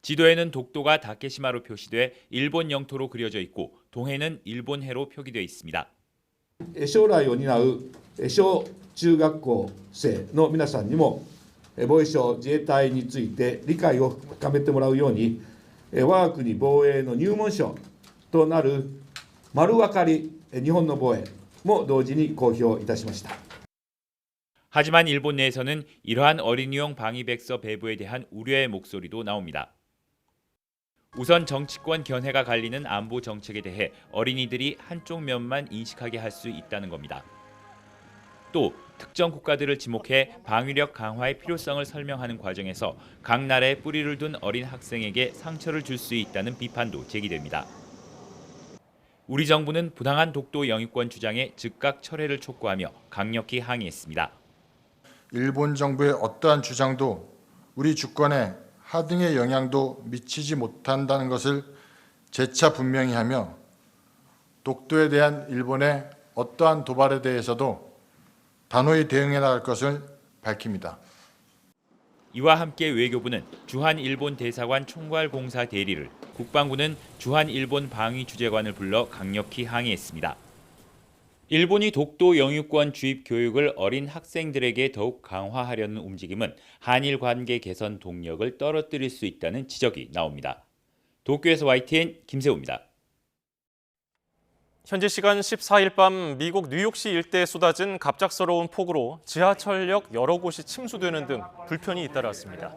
지도에는 독도가 다케시마로 표시돼 일본 영토로 그려져 있고 동해는 일본해로 표기되어 있습니다. 将来を担う小中学校生の皆さんにも防衛省自衛隊について理解を深めてもらうように我が国防衛の入門書となる丸分かり日本の防衛も同時に公表いたしました。 하지만 일본 내에서는 이러한 어린이용 방위백서 배부에 대한 우려의 목소리도 나옵니다. 우선 정치권 견해가 갈리는 안보 정책에 대해 어린이들이 한쪽 면만 인식하게 할 수 있다는 겁니다. 또 특정 국가들을 지목해 방위력 강화의 필요성을 설명하는 과정에서 각 나라에 뿌리를 둔 어린 학생에게 상처를 줄 수 있다는 비판도 제기됩니다. 우리 정부는 부당한 독도 영유권 주장에 즉각 철회를 촉구하며 강력히 항의했습니다. 일본 정부의 어떠한 주장도 우리 주권에 하등의 영향도 미치지 못한다는 것을 재차 분명히 하며 독도에 대한 일본의 어떠한 도발에 대해서도 단호히 대응해 나갈 것을 밝힙니다. 이와 함께 외교부는 주한 일본 대사관 총괄공사 대리를, 국방부는 주한 일본 방위주재관을 불러 강력히 항의했습니다. 일본이 독도 영유권 주입 교육을 어린 학생들에게 더욱 강화하려는 움직임은 한일 관계 개선 동력을 떨어뜨릴 수 있다는 지적이 나옵니다. 도쿄에서 YTN 김세호입니다. 현지 시간 14일 밤 미국 뉴욕시 일대에 쏟아진 갑작스러운 폭우로 지하철역 여러 곳이 침수되는 등 불편이 잇따랐습니다.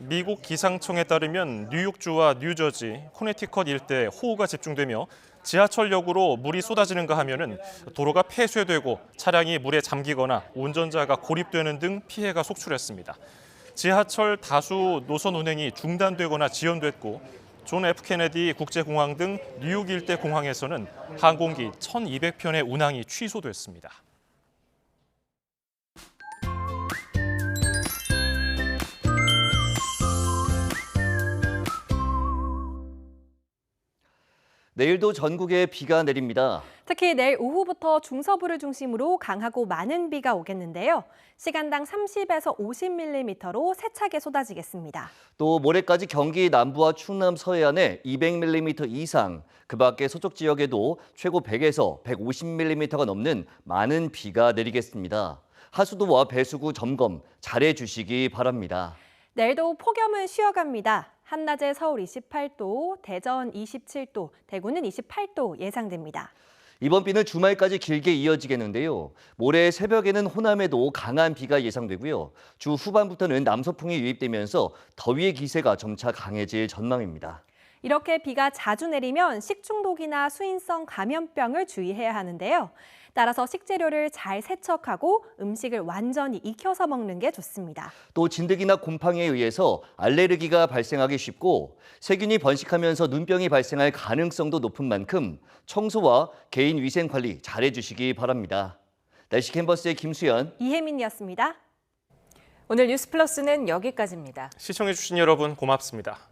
미국 기상청에 따르면 뉴욕주와 뉴저지, 코네티컷 일대에 호우가 집중되며 지하철역으로 물이 쏟아지는가 하면은 도로가 폐쇄되고 차량이 물에 잠기거나 운전자가 고립되는 등 피해가 속출했습니다. 지하철 다수 노선 운행이 중단되거나 지연됐고 존 F 케네디 국제공항 등 뉴욕 일대 공항에서는 항공기 1,200편의 운항이 취소됐습니다. 내일도 전국에 비가 내립니다. 특히 내일 오후부터 중서부를 중심으로 강하고 많은 비가 오겠는데요. 시간당 30에서 50mm로 세차게 쏟아지겠습니다. 또 모레까지 경기 남부와 충남 서해안에 200mm 이상, 그 밖에 서쪽 지역에도 최고 100에서 150mm가 넘는 많은 비가 내리겠습니다. 하수도와 배수구 점검 잘해 주시기 바랍니다. 내일도 폭염은 쉬어갑니다. 한낮에 서울 28도, 대전 27도, 대구는 28도 예상됩니다. 이번 비는 주말까지 길게 이어지겠는데요. 모레 새벽에는 호남에도 강한 비가 예상되고요. 주 후반부터는 남서풍이 유입되면서 더위의 기세가 점차 강해질 전망입니다. 이렇게 비가 자주 내리면 식중독이나 수인성 감염병을 주의해야 하는데요. 따라서 식재료를 잘 세척하고 음식을 완전히 익혀서 먹는 게 좋습니다. 또 진드기나 곰팡이에 의해서 알레르기가 발생하기 쉽고 세균이 번식하면서 눈병이 발생할 가능성도 높은 만큼 청소와 개인 위생 관리 잘해 주시기 바랍니다. 날씨 캔버스의 김수연, 이혜민이었습니다. 오늘 뉴스 플러스는 여기까지입니다. 시청해주신 여러분 고맙습니다.